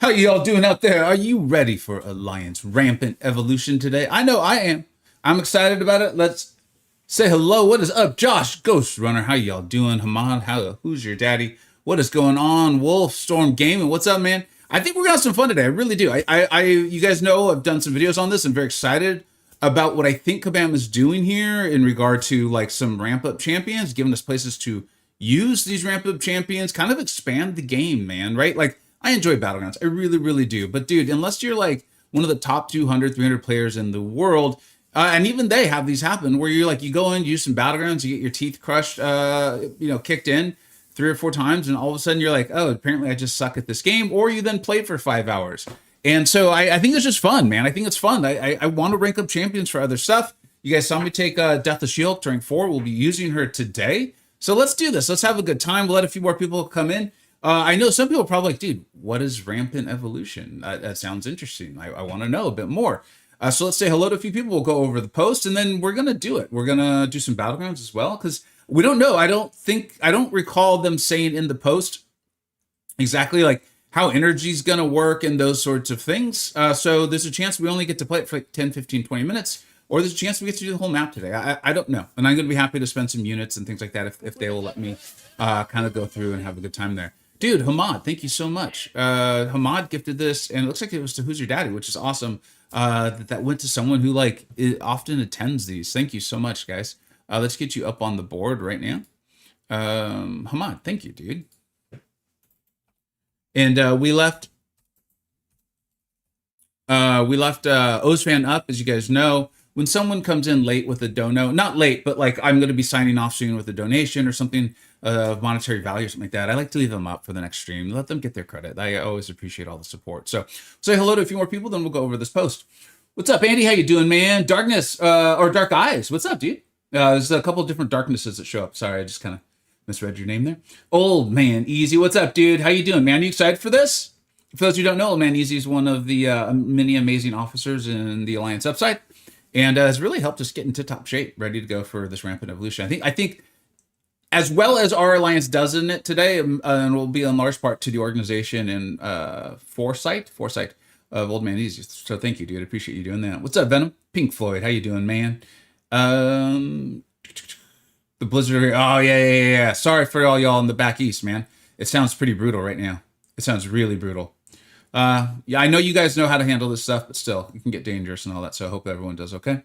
How y'all doing out there? Are you ready for Alliance Rampant Evolution today? I know I am. I'm excited about it. Let's say hello. What is up, Josh, Ghost Runner? How y'all doing? Hamad, who's your daddy? What is going on? Wolf, Storm Gaming, what's up, man? I think we're gonna have some fun today. I really do. You guys know I've done some videos on this. I'm very excited about what I think Kabam is doing here in regard to like some ramp up champions, giving us places to use these ramp up champions, kind of expand the game, man. Right? Like, I enjoy Battlegrounds. I really, really do. But dude, unless you're like one of the top 200, 300 players in the world, and even they have these happen where you're like, you go in, use some Battlegrounds, you get your teeth crushed, kicked in 3 or 4 times, and all of a sudden you're like, oh, apparently I just suck at this game. Or you then played for 5 hours. And so I think it's just fun, man. I think it's fun. I want to rank up champions for other stuff. You guys saw me take Death of Shield to rank 4. We'll be using her today. So let's do this. Let's have a good time. We'll let a few more people come in. I know some people are probably like, dude, what is Rampant Evolution? That sounds interesting. I want to know a bit more. So let's say hello to a few people. We'll go over the post, and then we're going to do it. We're going to do some Battlegrounds as well, because we don't know. I don't recall them saying in the post exactly like how energy's going to work and those sorts of things. So there's a chance we only get to play it for like 10, 15, 20 minutes, or there's a chance we get to do the whole map today. I don't know. And I'm going to be happy to spend some units and things like that if they will let me kind of go through and have a good time there. Dude, Hamad, thank you so much. Hamad gifted this, and it looks like it was to Who's Your Daddy, which is awesome. That went to someone who like often attends these. Thank you so much, guys. Let's get you up on the board right now. Hamad, thank you, dude. And we left Ozfan up, as you guys know. When someone comes in late with a dono, not late, but like I'm going to be signing off soon with a donation or something of monetary value or something like that, I like to leave them up for the next stream. Let them get their credit. I always appreciate all the support. So say hello to a few more people, then we'll go over this post. What's up, Andy? How you doing, man? Darkness or Dark Eyes. What's up, dude? There's a couple of different darknesses that show up. Sorry, I just kind of misread your name there. Old Man Easy. What's up, dude? How you doing, man? You excited for this? For those who don't know, Old Man Easy is one of the many amazing officers in the Alliance Upside, and has really helped us get into top shape, ready to go for this Rampant Evolution. I think as well as our Alliance does in it today, and will be in large part to the organization and foresight of Old Man Easy. So thank you, dude. I appreciate you doing that. What's up, Venom? Pink Floyd, how you doing, man? The Blizzard. Oh, yeah. Sorry for all y'all in the back east, man. It sounds pretty brutal right now. It sounds really brutal. Yeah, I know you guys know how to handle this stuff, but still, it can get dangerous and all that, so I hope everyone does okay.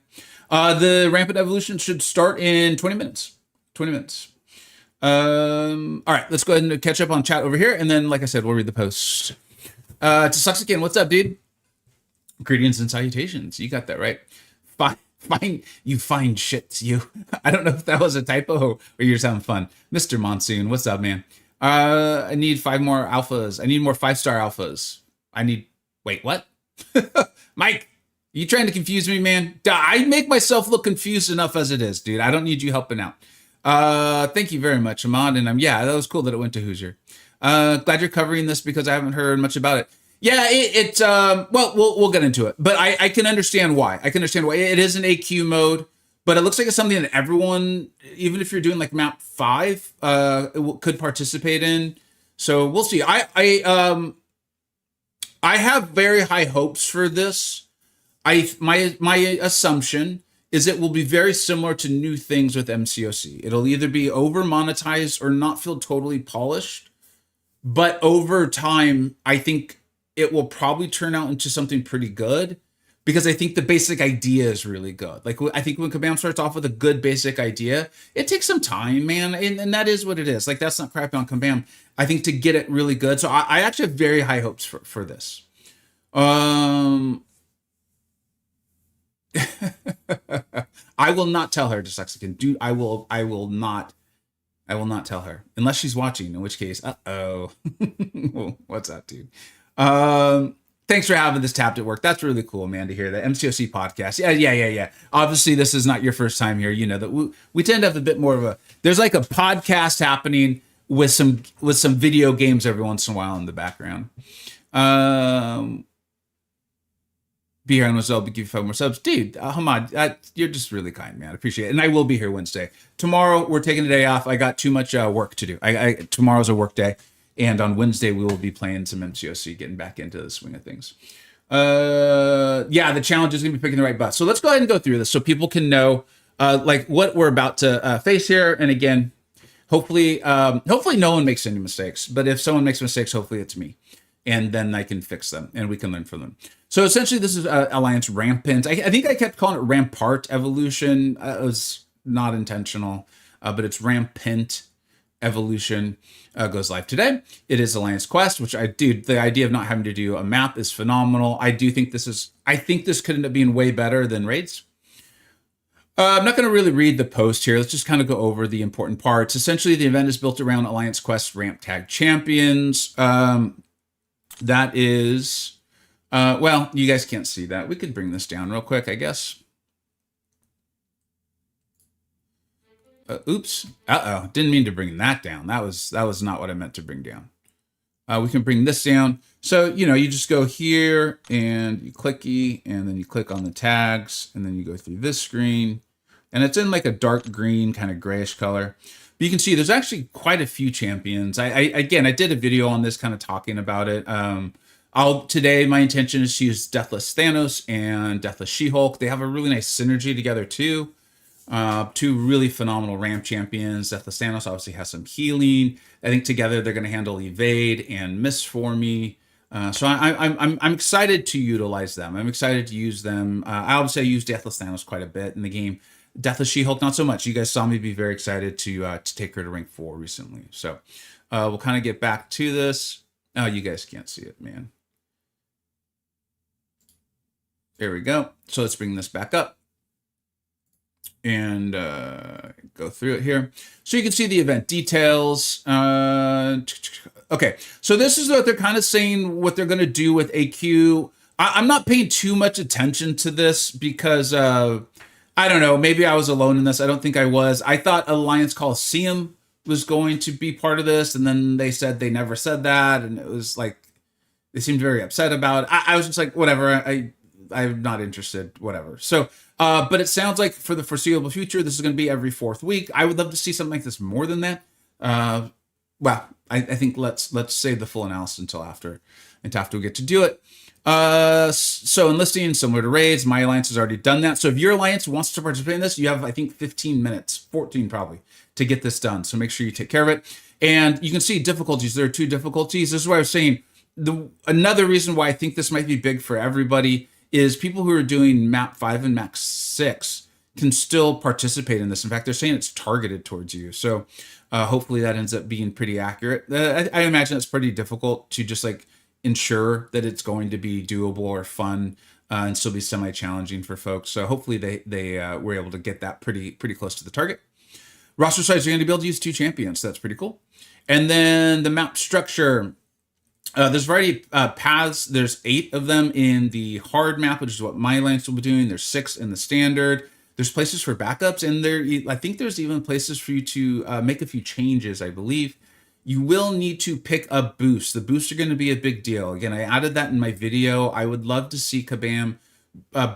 The Rampant Evolution should start in 20 minutes. 20 minutes. All right, let's go ahead and catch up on chat over here, and then, like I said, we'll read the post. To Suxican, what's up, dude? Greetings and salutations. You got that right. Fine, you fine shits, you. I don't know if that was a typo or you're just having fun. Mr. Monsoon, what's up, man? I need 5 more alphas. I need more 5-star alphas. Wait, what? Mike, you trying to confuse me, man? I make myself look confused enough as it is, dude. I don't need you helping out. Thank you very much, Ahmad. And yeah, that was cool that it went to Hoosier. Glad you're covering this because I haven't heard much about it. Yeah, well, we'll get into it, but I can understand why. I can understand why it is an AQ mode, but it looks like it's something that everyone, even if you're doing like map 5, could participate in. So we'll see. I have very high hopes for this. My assumption is it will be very similar to new things with MCoC. It'll either be over monetized or not feel totally polished, but over time, I think it will probably turn out into something pretty good, because I think the basic idea is really good. Like, I think when Kabam starts off with a good basic idea, it takes some time, man. And that is what it is. Like, that's not crapping on Kabam. I think to get it really good. So I actually have very high hopes for this. I will not tell her, Dyslexican. Dude, I will not tell her. Unless she's watching, in which case, uh-oh. What's up, dude? Thanks for having this tapped at work. That's really cool, man, to hear that. MCoC podcast. Yeah. Obviously, this is not your first time here. You know that we tend to have a bit more of there's like a podcast happening with some video games every once in a while in the background. Be here on I'll give you 5 more subs. Dude, Hamad, you're just really kind, man. I appreciate it. And I will be here Wednesday. Tomorrow, we're taking a day off. I got too much work to do. Tomorrow's a work day. And on Wednesday, we will be playing some MCoC, getting back into the swing of things. Yeah, the challenge is going to be picking the right buff. So let's go ahead and go through this so people can know like what we're about to face here. And again, hopefully no one makes any mistakes. But if someone makes mistakes, hopefully it's me. And then I can fix them and we can learn from them. So essentially, this is Alliance Rampant. I think I kept calling it Rampart Evolution. It was not intentional, but it's Rampant Evolution. Goes live today. It is Alliance Quest, which the idea of not having to do a map is phenomenal. I think this could end up being way better than raids. I'm not going to really read the post here. Let's just kind of go over the important parts. Essentially, the event is built around Alliance Quest Ramp Tag Champions. That is, well, you guys can't see that. We could bring this down real quick, I guess. Oops. Uh-oh. Didn't mean to bring that down. That was not what I meant to bring down. We can bring this down. So, you just go here and you clicky, and then you click on the tags, and then you go through this screen. And it's in like a dark green, kind of grayish color. But you can see there's actually quite a few champions. I did a video on this kind of talking about it. Today, my intention is to use Deathless Thanos and Deathless She-Hulk. They have a really nice synergy together too. Two really phenomenal ramp champions. Deathless Thanos obviously has some healing. I think together they're going to handle evade and miss for me. So I'm excited to utilize them. I'm excited to use them. I obviously use Deathless Thanos quite a bit in the game. Deathless She-Hulk not so much. You guys saw me be very excited to take her to rank 4 recently. So we'll kind of get back to this. Oh, you guys can't see it, man. There we go. So let's bring this back up and go through it here. So you can see the event details. Okay, so this is what they're kind of saying, what they're going to do with AQ. I'm not paying too much attention to this because, I don't know, maybe I was alone in this. I don't think I was. I thought Alliance Coliseum was going to be part of this, and then they said they never said that, and it was like, they seemed very upset about it. I was just like, whatever, I'm not interested, whatever. So, but it sounds like for the foreseeable future, this is going to be every 4th week. I would love to see something like this more than that. Well, I think let's save the full analysis until after we get to do it. So enlisting, similar to raids, my alliance has already done that. So if your alliance wants to participate in this, you have, I think, 15 minutes, 14 probably, to get this done. So make sure you take care of it. And you can see difficulties. There are 2 difficulties. This is what I was saying. Another reason why I think this might be big for everybody is people who are doing map 5 and map 6 can still participate in this. In fact, they're saying it's targeted towards you. So hopefully that ends up being pretty accurate. I imagine it's pretty difficult to just like ensure that it's going to be doable or fun and still be semi-challenging for folks. So hopefully they were able to get that pretty close to the target. Roster size, you're going to be able to use 2 champions. So that's pretty cool. And then the map structure. There's a variety of paths. There's 8 of them in the hard map, which is what my alliance will be doing. There's 6 in the standard. There's places for backups, and I think there's even places for you to make a few changes, I believe. You will need to pick a boost. The boosts are going to be a big deal. Again, I added that in my video. I would love to see Kabam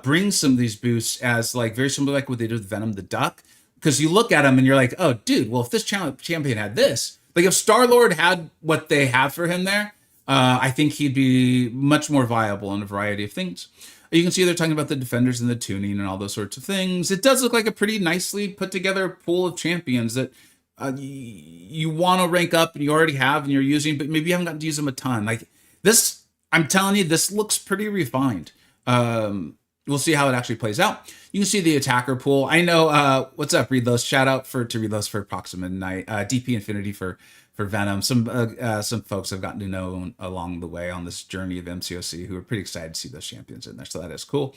bring some of these boosts as like very similar like what they did with Venom the Duck. Because you look at them and you're like, oh, dude, well, if this champion had this, like if Star-Lord had what they have for him there, I think he'd be much more viable in a variety of things. You can see they're talking about the defenders and the tuning and all those sorts of things. It does look like a pretty nicely put together pool of champions that you want to rank up and you already have and you're using, but maybe you haven't gotten to use them a ton. Like this, I'm telling you, this looks pretty refined. We'll see how it actually plays out. You can see the attacker pool. I know, what's up, Readlos? Shout out to Readlos for Proxima Midnight, DP Infinity for Venom. Some folks have gotten to know along the way on this journey of MCoC who are pretty excited to see those champions in there. So that is cool.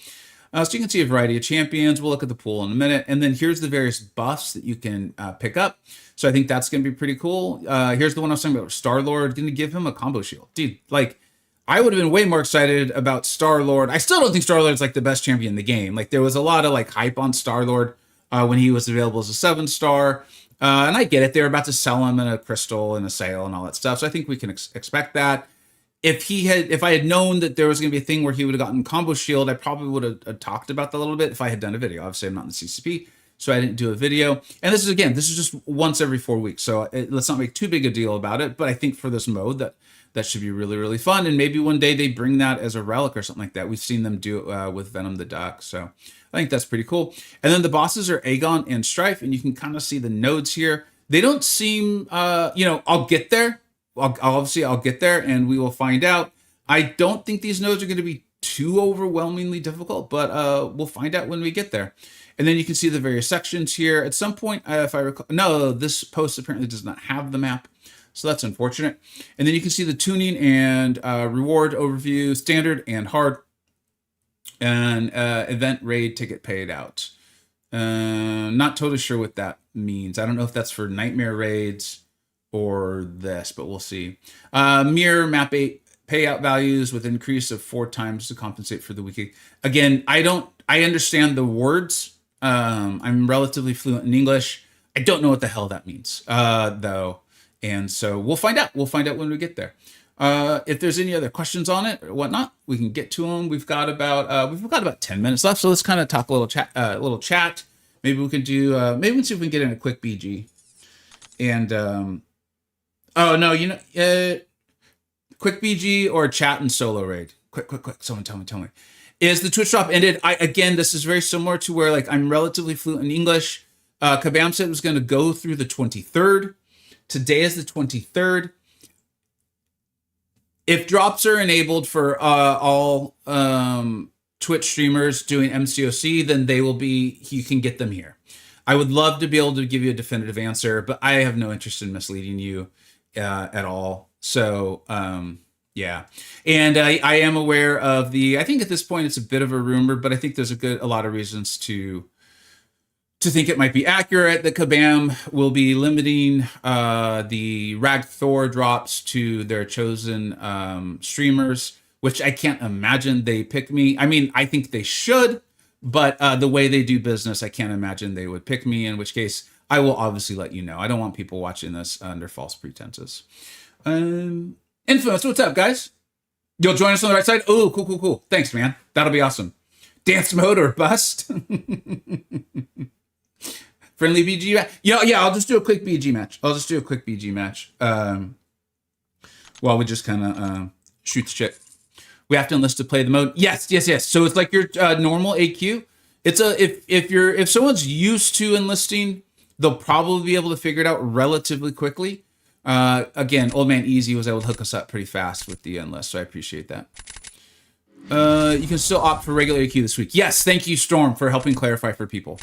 So you can see a variety of champions. We'll look at the pool in a minute. And then here's the various buffs that you can pick up. So I think that's going to be pretty cool. Here's the one I was talking about, Star-Lord. Going to give him a combo shield. Dude, like, I would have been way more excited about Star-Lord. I still don't think Star-Lord is like the best champion in the game. Like there was a lot of like hype on Star-Lord when he was available as a 7-star. And I get it. They were about to sell him in a crystal and a sale and all that stuff. So I think we can expect that. If I had known that there was going to be a thing where he would have gotten combo shield, I probably would have talked about that a little bit if I had done a video. Obviously, I'm not in the CCP, so I didn't do a video. And this is just once every 4 weeks, so let's not make too big a deal about it. But I think for this mode, that should be really, really fun. And maybe one day they bring that as a relic or something like that. We've seen them do it with Venom the Duck, so I think that's pretty cool. And then the bosses are Aegon and Strife, and you can kind of see the nodes here. They don't seem, I'll get there. I'll get there, and we will find out. I don't think these nodes are going to be too overwhelmingly difficult, but we'll find out when we get there. And then you can see the various sections here. At some point, if I recall, no, this post apparently does not have the map, so that's unfortunate. And then you can see the tuning and reward overview, standard and hard, and event raid ticket paid out. Not totally sure what that means. I don't know if that's for nightmare raids or this, but we'll see. Mirror map 8 payout values with increase of 4 times to compensate for the weekly. Again, I understand the words. I'm relatively fluent in English. I don't know what the hell that means, though. And so we'll find out. We'll find out when we get there. If there's any other questions on it or whatnot, we can get to them. We've got about 10 minutes left, so let's kind of talk a little chat. Maybe we can do. Maybe we can see if we can get in a quick BG. And oh no, quick BG or chat and solo raid. Quick. Someone tell me. Is the Twitch drop ended? Again, this is very similar to where like I'm relatively fluent in English. Kabam said it was going to go through the 23rd. Today is the 23rd. If drops are enabled for all Twitch streamers doing MCoC, then they will be. You can get them here. I would love to be able to give you a definitive answer, but I have no interest in misleading you at all. So, yeah. And I am aware of I think at this point it's a bit of a rumor, but I think there's a lot of reasons to think it might be accurate that Kabam will be limiting the Rag Thor drops to their chosen streamers, which I can't imagine they pick me. I mean, I think they should, but the way they do business, I can't imagine they would pick me, in which case I will obviously let you know. I don't want people watching this under false pretenses. Infamous, what's up, guys? You'll join us on the right side? Oh, cool. Thanks, man. That'll be awesome. Dance mode or bust? Friendly BG match? Yeah, I'll just do a quick BG match. While we just kind of shoot the shit. We have to enlist to play the mode. Yes. So it's like your normal AQ. It's if someone's used to enlisting, they'll probably be able to figure it out relatively quickly. Again, Old Man Easy was able to hook us up pretty fast with the enlist, so I appreciate that. You can still opt for regular AQ this week. Yes, thank you, Storm, for helping clarify for people.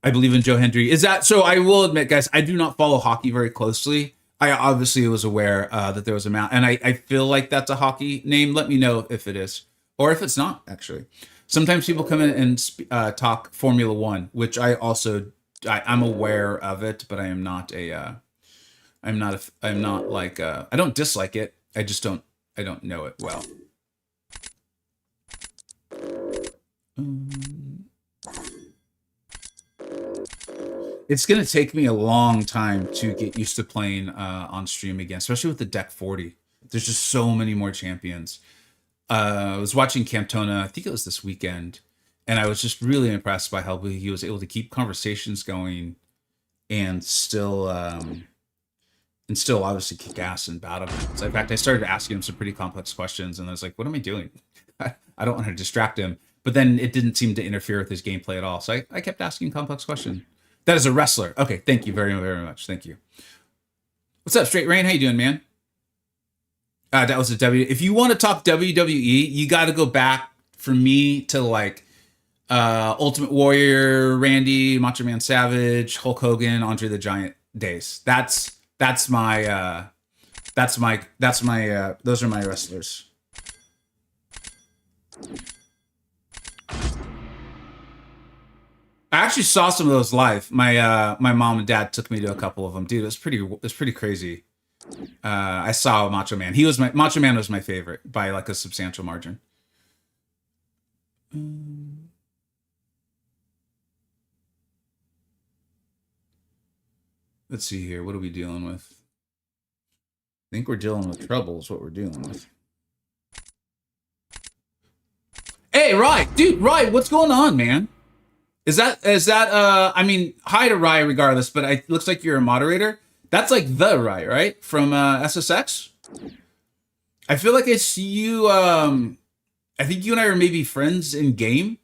I believe in Joe Hendry. Is that so? I will admit, guys, I do not follow hockey very closely. I obviously was aware that there was a mount, and I feel like that's a hockey name. Let me know if it is, or if it's not. Actually, sometimes people come in and talk Formula One, which I'm aware of it, but I am not a. I'm not like I don't dislike it. I don't know it well. It's going to take me a long time to get used to playing on stream again, especially with the deck 40. There's just so many more champions. I was watching Camptona, I think it was this weekend, and I was just really impressed by how he was able to keep conversations going and still obviously kick ass in battle. So in fact, I started asking him some pretty complex questions, and I was like, what am I doing? I don't want to distract him. But then it didn't seem to interfere with his gameplay at all. So I kept asking complex questions. That is a wrestler. Okay, thank you very, very much. Thank you. What's up, Straight Rain? How you doing, man? That was a W. If you want to talk WWE, you got to go back for me to like Ultimate Warrior, Randy, Macho Man Savage, Hulk Hogan, Andre the Giant days. Those are my wrestlers. I actually saw some of those live. My mom and dad took me to a couple of them. Dude, it was pretty crazy. I saw Macho Man. Macho Man was my favorite by like a substantial margin. Let's see here. What are we dealing with? I think we're dealing with trouble is what we're dealing with. Hey, Rye, dude, Rye, what's going on, man? Is that I mean, hi to Rye regardless, but it looks like you're a moderator. That's like the Rye, right? From SSX? I feel like I see you I think you and I are maybe friends in game.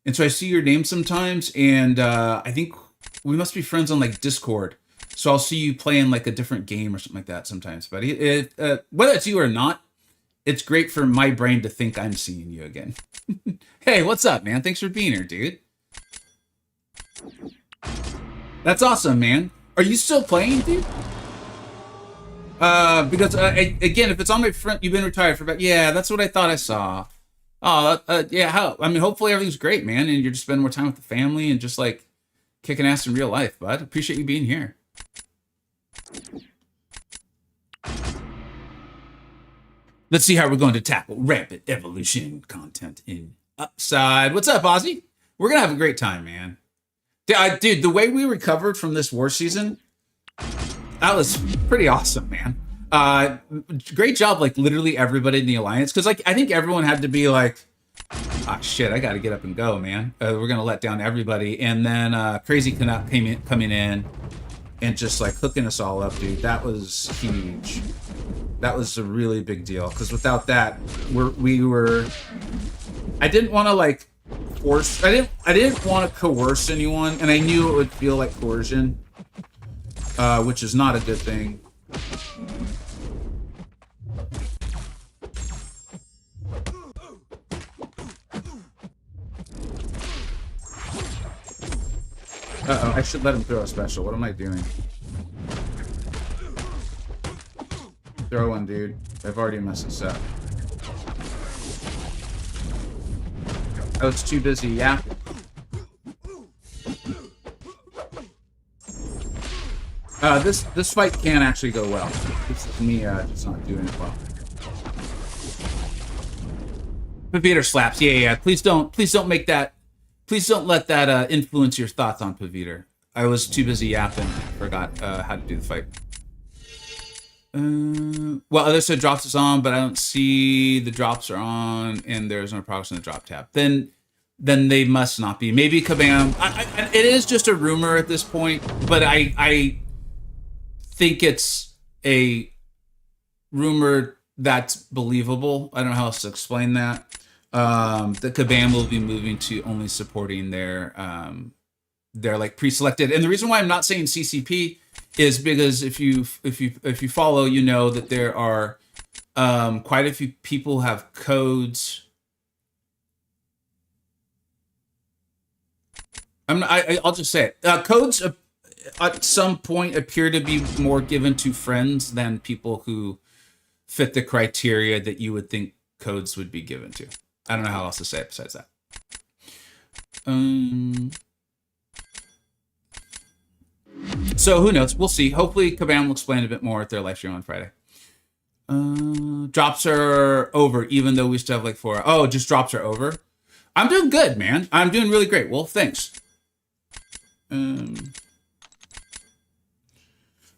And so I see your name sometimes, and I think we must be friends on like Discord. So I'll see you playing like a different game or something like that sometimes. But whether it's you or not, it's great for my brain to think I'm seeing you again. Hey, what's up, man? Thanks for being here, dude. That's awesome, man. Are you still playing, dude? Because again, if it's on my front, you've been retired for about, yeah, that's what I thought I saw. Oh, yeah. I mean, hopefully everything's great, man, and you're just spending more time with the family and just like kicking ass in real life, bud. Appreciate you being here. Let's see how we're going to tackle rampant evolution content in Upside. What's up, Ozzy? We're gonna have a great time, man. Dude, the way we recovered from this war season, that was pretty awesome, man. Great job, like literally everybody in the alliance, because like I think everyone had to be like, ah, shit, I got to get up and go, man. We're gonna let down everybody, and then Crazy Canuck coming in and just like hooking us all up, dude. That was huge. That was a really big deal, because without that, we were. I didn't want to like force. I didn't want to coerce anyone, and I knew it would feel like coercion, which is not a good thing. Uh-oh, I should let him throw a special. What am I doing? Throw one, dude. I've already messed this up. I was too busy yapping. This fight can actually go well. This is me just not doing it well. Paviter slaps. Yeah. Please don't make that. Please don't let that influence your thoughts on Paviter. I was too busy yapping. Forgot how to do the fight. Well, other side drops is on, but I don't see the drops are on, and there's no progress on the drop tab. Then they must not be. Maybe Kabam. It is just a rumor at this point, but I think it's a rumor that's believable. I don't know how else to explain that. The Kabam will be moving to only supporting their like pre-selected, and the reason why I'm not saying CCP is because if you follow, you know that there are quite a few people have codes. I'll just say it. Codes at some point appear to be more given to friends than people who fit the criteria that you would think codes would be given to. I don't know how else to say it besides that. So who knows? We'll see. Hopefully Kabam will explain a bit more at their live stream on Friday. Drops are over, even though we still have like 4. Oh, just drops are over. I'm doing good, man. I'm doing really great. Well, thanks. I'm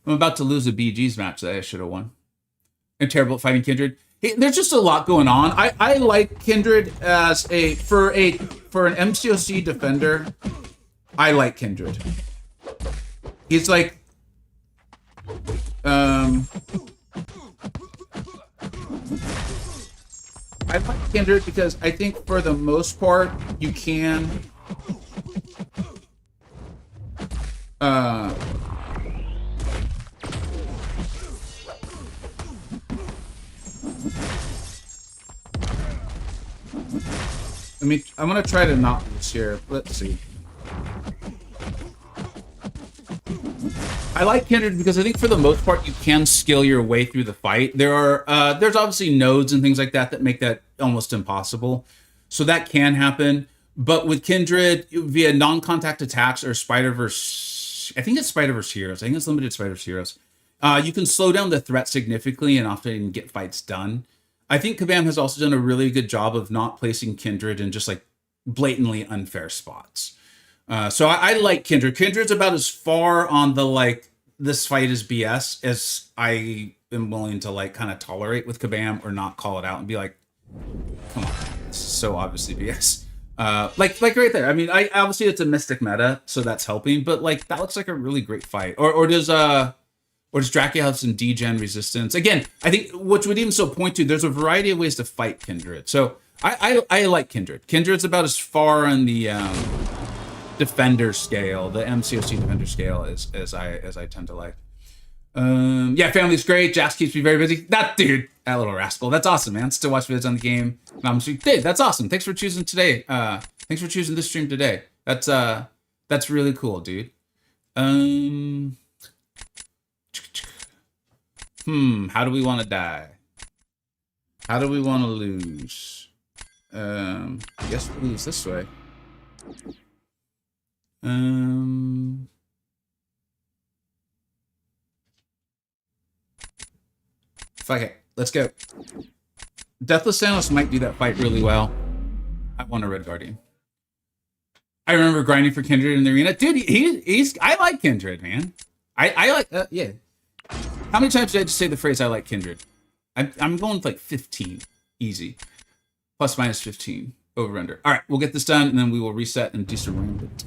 about to lose a BG's match that I should have won. I'm terrible at fighting Kindred. Hey, there's just a lot going on. I like Kindred as for an MCoC defender. I like Kindred. He's like, I like Kindred because I think for the most part you can I'm gonna try to not lose here. Let's see. I like Kindred because I think for the most part you can skill your way through the fight. There's obviously nodes and things like that make that almost impossible. So that can happen. But with Kindred, via non-contact attacks or Spider-Verse, I think it's Spider-Verse Heroes. I think it's limited Spider-Verse Heroes. You can slow down the threat significantly and often get fights done. I think Kabam has also done a really good job of not placing Kindred in just like blatantly unfair spots. So I like Kindred. Kindred's about as far on the like this fight is BS as I am willing to like kind of tolerate with Kabam or not call it out and be like, come on, this is so obviously BS. Like right there. I mean, I obviously it's a Mystic meta, so that's helping. But like that looks like a really great fight. Or does Dracula have some degen resistance? Again, I think what would even so point to there's a variety of ways to fight Kindred. So I like Kindred. Kindred's about as far on the defender scale, the MCoC defender scale, as I tend to like. Yeah, family's great. Jax keeps me very busy. That dude, that little rascal. That's awesome, man. Still watch videos on the game. Dude, that's awesome. Thanks for choosing today. Thanks for choosing this stream today. That's really cool, dude. How do we want to die? How do we want to lose? I guess we lose this way. Fuck it. Let's go. Deathless Thanos might do that fight really well. I want a Red Guardian. I remember grinding for Kindred in the arena. Dude, he's I like Kindred, man. I like, yeah. How many times did I just say the phrase, I like Kindred? I'm going with like 15. Easy. Plus minus 15. Over under. All right, we'll get this done, and then we will reset and do some Rampant.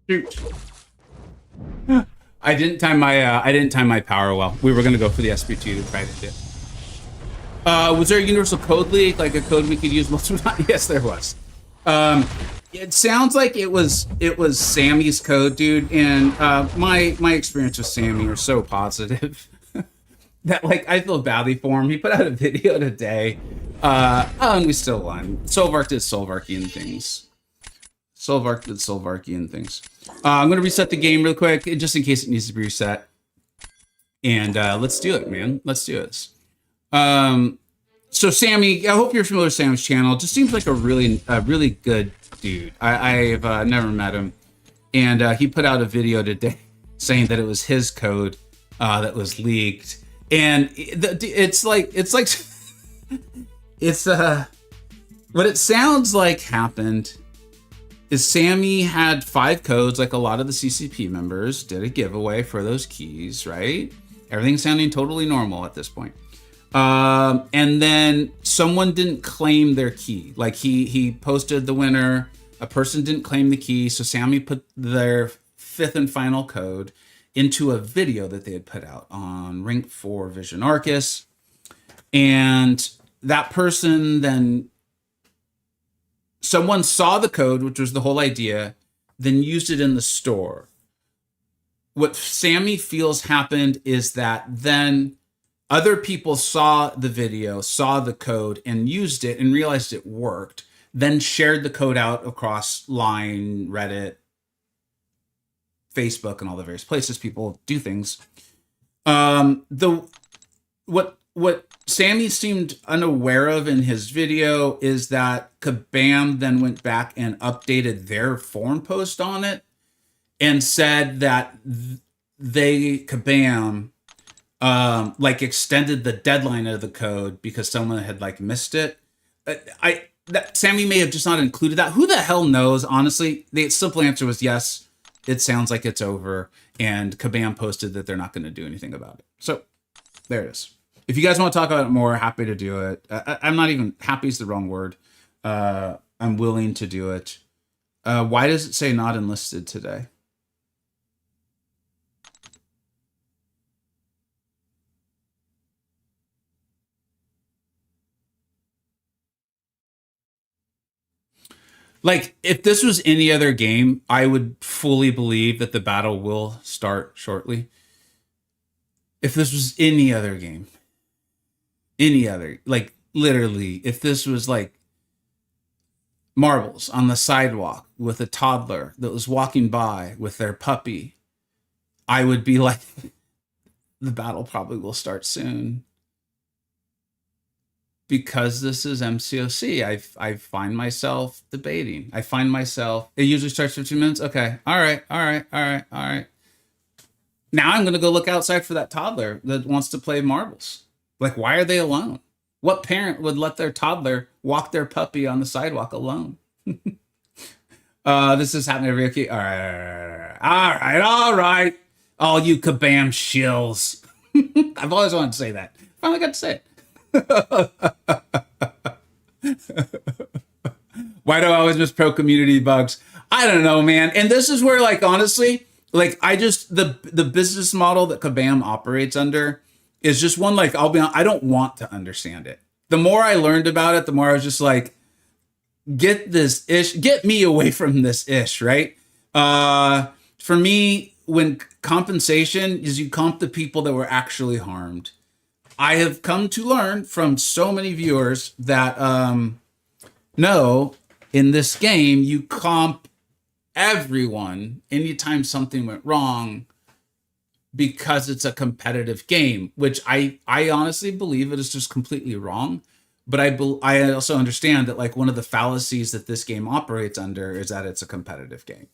Shoot. I didn't time my power well. We were gonna go for the SP2 to try to do. Was there a universal code leak, like a code we could use multiple times? Yes, there was. It sounds like it was Sammy's code, dude. And my experience with Sammy are so positive that like I feel badly for him. He put out a video today, and we still won. Solvark did Solvarkian things. Solvark did Solvarkian things. I'm going to reset the game real quick, just in case it needs to be reset. And let's do it, man. Let's do this. So Sammy, I hope you're familiar with Sammy's channel. Just seems like a really good dude. I've never met him. And he put out a video today saying that it was his code that was leaked. And it's what it sounds like happened is Sammy had 5 codes, like a lot of the CCP members did a giveaway for those keys, right? Everything's sounding totally normal at this point. And then someone didn't claim their key. Like he posted the winner, a person didn't claim the key, so Sammy put their 5th and final code into a video that they had put out on Rank 4 Vision Arcus. And that person then, someone saw the code, which was the whole idea, then used it in the store. What Sammy feels happened is that then other people saw the video, saw the code, and used it and realized it worked, then shared the code out across Line, Reddit, Facebook, and all the various places people do things. What Sammy seemed unaware of in his video is that Kabam then went back and updated their forum post on it and said that Kabam like extended the deadline of the code because someone had like missed it. Sammy may have just not included that. Who the hell knows? Honestly, the simple answer was yes. It sounds like it's over, and Kabam posted that they're not going to do anything about it. So there it is. If you guys want to talk about it more, happy to do it. I'm not even, happy is the wrong word. I'm willing to do it. Why does it say not enlisted today? Like, if this was any other game, I would fully believe that the battle will start shortly. If this was any other game, any other, like literally, if this was like Marbles on the sidewalk with a toddler that was walking by with their puppy, I would be like, the battle probably will start soon. because this is MCoC, I find myself debating. I find myself, it usually starts 15 minutes. Okay. All right. All right. All right. All right. Now I'm going to go look outside for that toddler that wants to play marbles. Like, why are they alone? What parent would let their toddler walk their puppy on the sidewalk alone? This is happening every okay. All right. All right. All right. All you kabam shills. I've always wanted to say that. Finally got to say it. Why do I always miss pro community bugs? I don't know, man. And this is where, like, honestly, like, I just, the business model that Kabam operates under is just one, like, I'll be honest, I don't want to understand it. The more I learned about it, the more I was just like, get me away from this ish, right? For me, when compensation is you comp the people that were actually harmed. I have come to learn from so many viewers that, no, in this game, you comp everyone anytime something went wrong because it's a competitive game, which I honestly believe it is just completely wrong. But I also understand that, like, one of the fallacies that this game operates under is that it's a competitive game.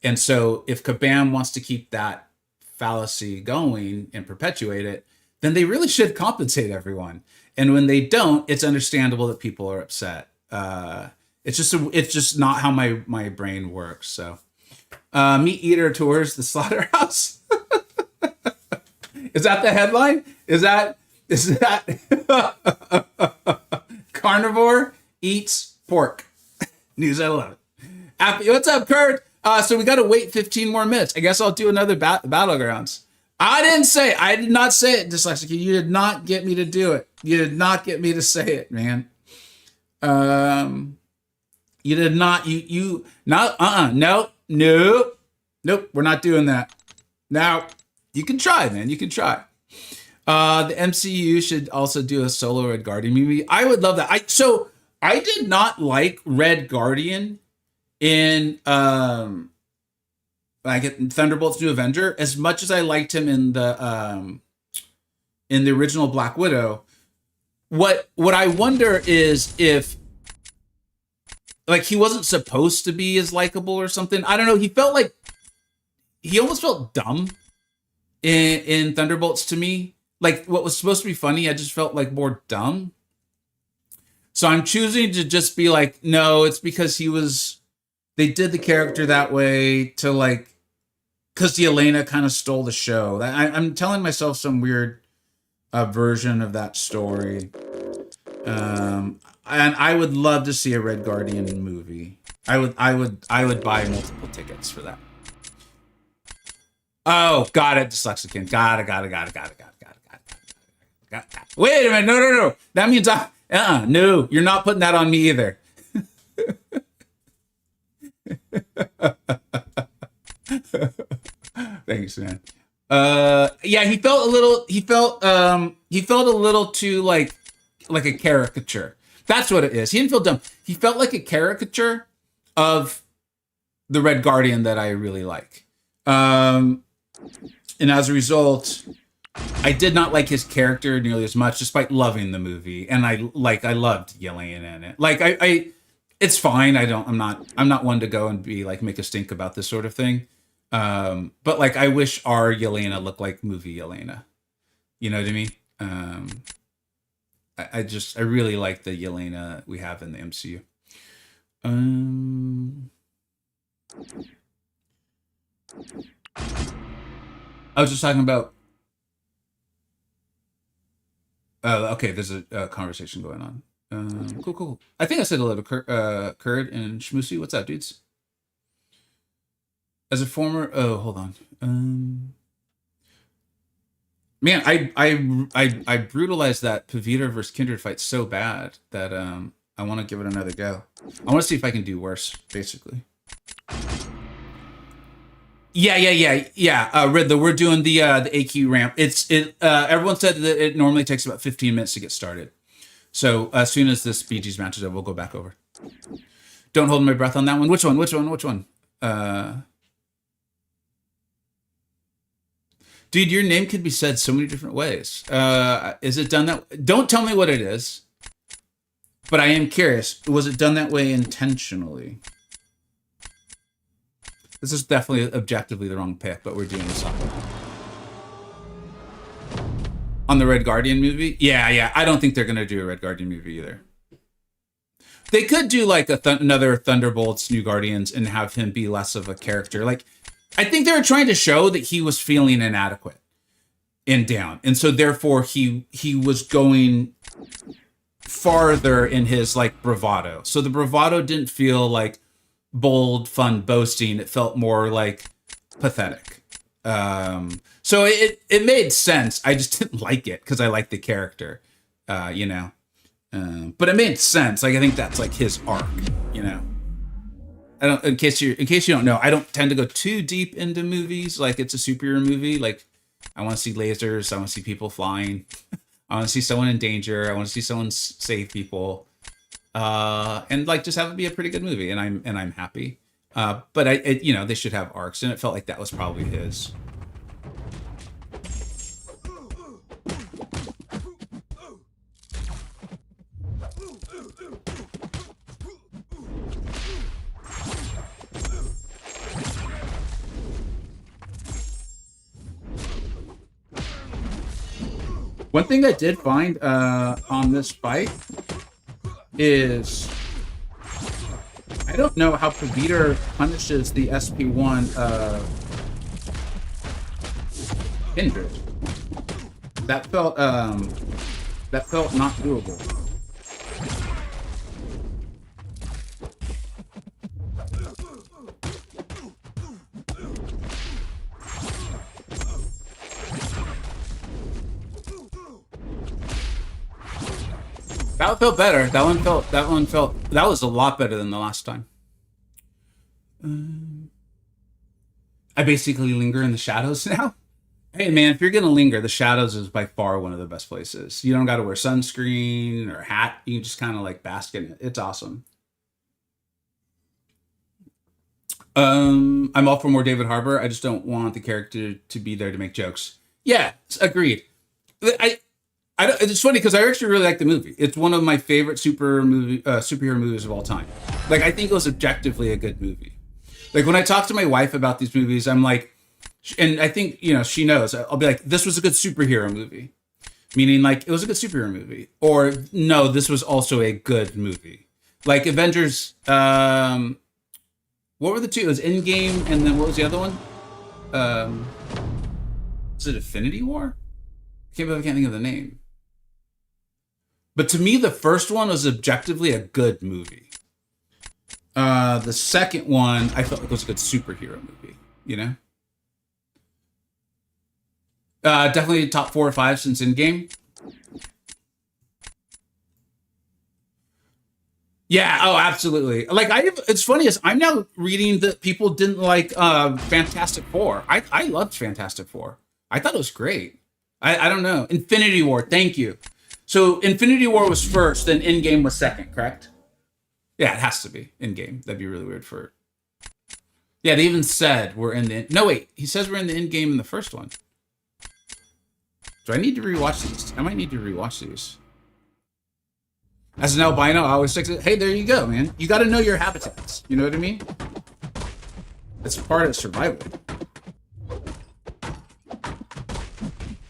And so if Kabam wants to keep that fallacy going and perpetuate it, then they really should compensate everyone. And when they don't, it's understandable that people are upset. It's just not how my brain works. So, Meat Eater tours the slaughterhouse. Is that the headline? Is that carnivore eats pork? News I love it. What's up, Kurt? So we got to wait 15 more minutes. I guess I'll do another Battlegrounds. I did not say it, Dyslexic. You did not get me to do it. You did not get me to say it, man. You did not, nope, we're not doing that. Now, you can try, man, you can try. The MCU should also do a solo Red Guardian movie. I would love that. So I did not like Red Guardian in, like Thunderbolt's New Avenger as much as I liked him in the original Black Widow. What I wonder is if, like, he wasn't supposed to be as likable or something. I don't know. He almost felt dumb in Thunderbolts to me. Like, what was supposed to be funny, I just felt like more dumb. So I'm choosing to just be like, no, it's because they did the character that way to, like, because Yelena kind of stole the show. I'm telling myself some weird version of that story. And I would love to see a Red Guardian movie. I would buy multiple tickets for that. Oh, got it, Dyslexican. Got it. Wait a minute, no. That means no, you're not putting that on me either. Thanks, man. Yeah, he felt a little too like a caricature. That's what it is. He didn't feel dumb. He felt like a caricature of the Red Guardian that I really like. And as a result, I did not like his character nearly as much, despite loving the movie. And I loved Yelena in it. Like, it's fine. I'm not one to go and be like, make a stink about this sort of thing. But like, I wish our Yelena looked like movie Yelena. You know what I mean? I really like the Yelena we have in the MCU. I was just talking about. Okay, there's a conversation going on. Cool. I think I said hello to Kurd and Shmusi. What's up, dudes? As a former, hold on. Man, I brutalized that Pavita versus Kindred fight so bad that I want to give it another go. I want to see if I can do worse, basically. Yeah. Riddler, we're doing the AQ ramp. Everyone said that it normally takes about 15 minutes to get started. So as soon as this BG's match is over, we'll go back over. Don't hold my breath on that one. Which one? Dude, your name could be said so many different ways. Is it done that? Don't tell me what it is. But I am curious, was it done that way intentionally? This is definitely objectively the wrong pick, but we're doing this on the Red Guardian movie. Yeah. I don't think they're gonna do a Red Guardian movie either. They could do like another Thunderbolts, New Guardians, and have him be less of a character. Like, I think they were trying to show that he was feeling inadequate and down, and so therefore he was going farther in his like bravado. So the bravado didn't feel like bold, fun boasting. It felt more like pathetic. So it made sense. I just didn't like it because I like the character, you know. But it made sense. Like, I think that's like his arc, you know. I don't. In case you don't know, I don't tend to go too deep into movies. Like, it's a superhero movie. Like, I want to see lasers. I want to see people flying. I want to see someone in danger. I want to see someone save people. And like just have it be a pretty good movie. And I'm happy. But you know, they should have arcs, and it felt like that was probably his. One thing I did find on this fight is I don't know how Paviter punishes the SP1 injured. That felt not doable. That felt better. That was a lot better than the last time. I basically linger in the shadows now. Hey man, if you're gonna linger, the shadows is by far one of the best places. You don't got to wear sunscreen or a hat. You just kind of like bask in it. It's awesome. I'm all for more David Harbour. I just don't want the character to be there to make jokes. Yeah, agreed. It's funny because I actually really like the movie. It's one of my favorite superhero movies of all time. Like, I think it was objectively a good movie. Like, when I talk to my wife about these movies, I'm like, and I think, you know, she knows, I'll be like, this was a good superhero movie. Meaning, like, it was a good superhero movie. Or, no, this was also a good movie. Like, Avengers, what were the two? It was Endgame, and then what was the other one? Was it Infinity War? I can't think of the name. But to me, the first one was objectively a good movie. The second one, I felt like was a good superhero movie, you know? Definitely top 4 or 5 since Endgame. Yeah, oh, absolutely. Like, it's funny is I'm now reading that people didn't like Fantastic Four. I loved Fantastic Four. I thought it was great. I don't know. Infinity War, thank you. So Infinity War was first, then Endgame was second, correct? Yeah, it has to be Endgame. That'd be really weird for it. Yeah, they even said we're in the... No, wait. He says we're in the Endgame in the first one. Do I need to rewatch these? I might need to rewatch these. As an albino, I always say, hey, there you go, man. You got to know your habitats. You know what I mean? It's part of survival.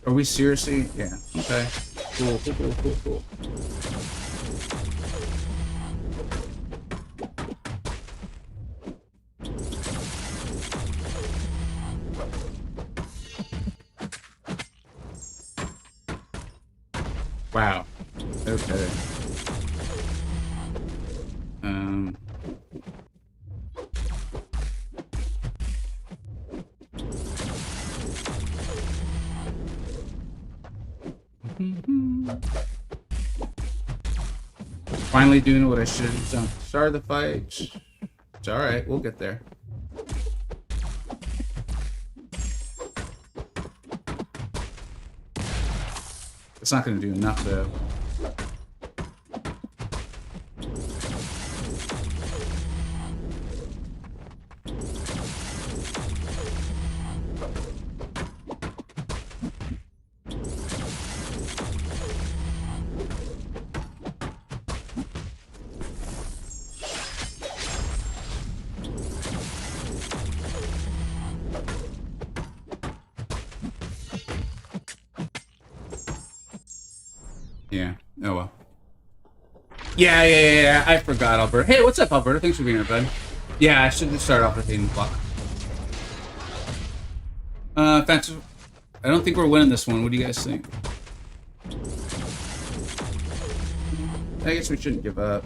Are we seriously? Yeah. Okay. Cool. Wow. Okay. Finally doing what I should have done. Start the fight. It's alright, we'll get there. It's not going to do enough though. Yeah. Oh well. Yeah. I forgot, Alberta. Hey, what's up, Alberta? Thanks for being here, bud. Yeah, I should just start off with 8 o'clock. Thanks. I don't think we're winning this one. What do you guys think? I guess we shouldn't give up.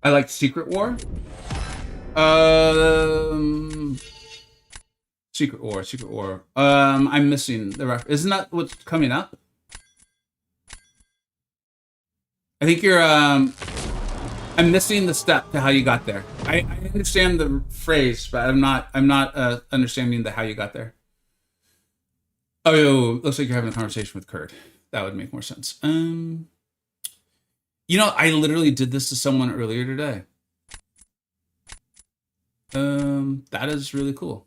I like Secret War. Secret War, Secret War. I'm missing the ref. Isn't that what's coming up? I think you're. I'm missing the step to how you got there. I understand the phrase, but I'm not. Understanding the how you got there. Oh, looks like you're having a conversation with Kurt. That would make more sense. You know, I literally did this to someone earlier today. That is really cool.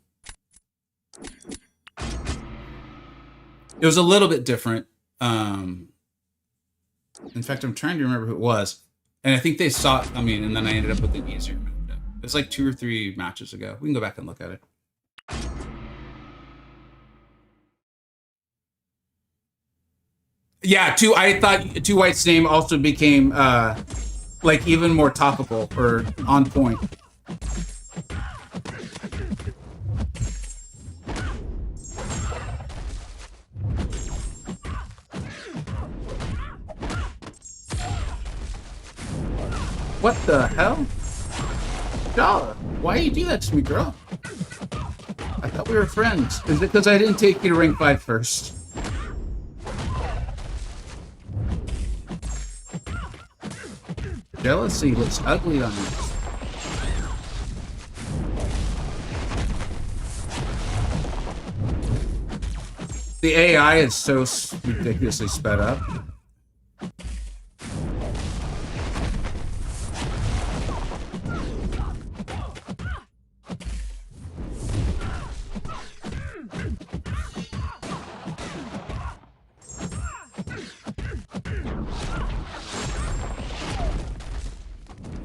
It was a little bit different. In fact, I'm trying to remember who it was. And I think they saw it coming, and then I ended up with an easier matchup. It was like 2 or 3 matches ago. We can go back and look at it. Yeah, I thought Two White's name also became like even more topical or on point. What the hell? Jala, why you do that to me, girl? I thought we were friends. Is it because I didn't take you to rank 5 first? Jealousy looks ugly on you. The AI is so ridiculously sped up.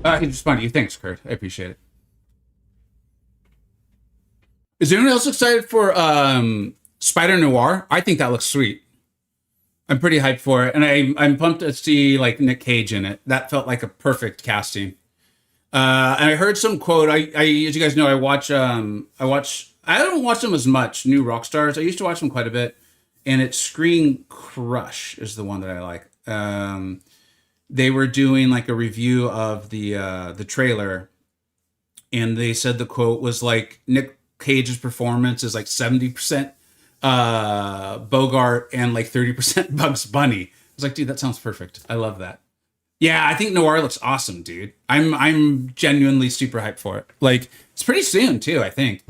I can respond to you. Thanks, Kurt. I appreciate it. Is anyone else excited for Spider Noir? I think that looks sweet. I'm pretty hyped for it, and I'm pumped to see like Nick Cage in it. That felt like a perfect casting. And I heard some quote. As you guys know, I watch. I don't watch them as much. New rock stars. I used to watch them quite a bit, and it's Screen Crush is the one that I like. They were doing like a review of the trailer, and they said the quote was like Nick Cage's performance is like 70% Bogart and like 30% Bugs Bunny. I was like, dude, that sounds perfect. I love that. Yeah, I think Noir looks awesome, dude. I'm genuinely super hyped for it. Like, it's pretty soon too, I think.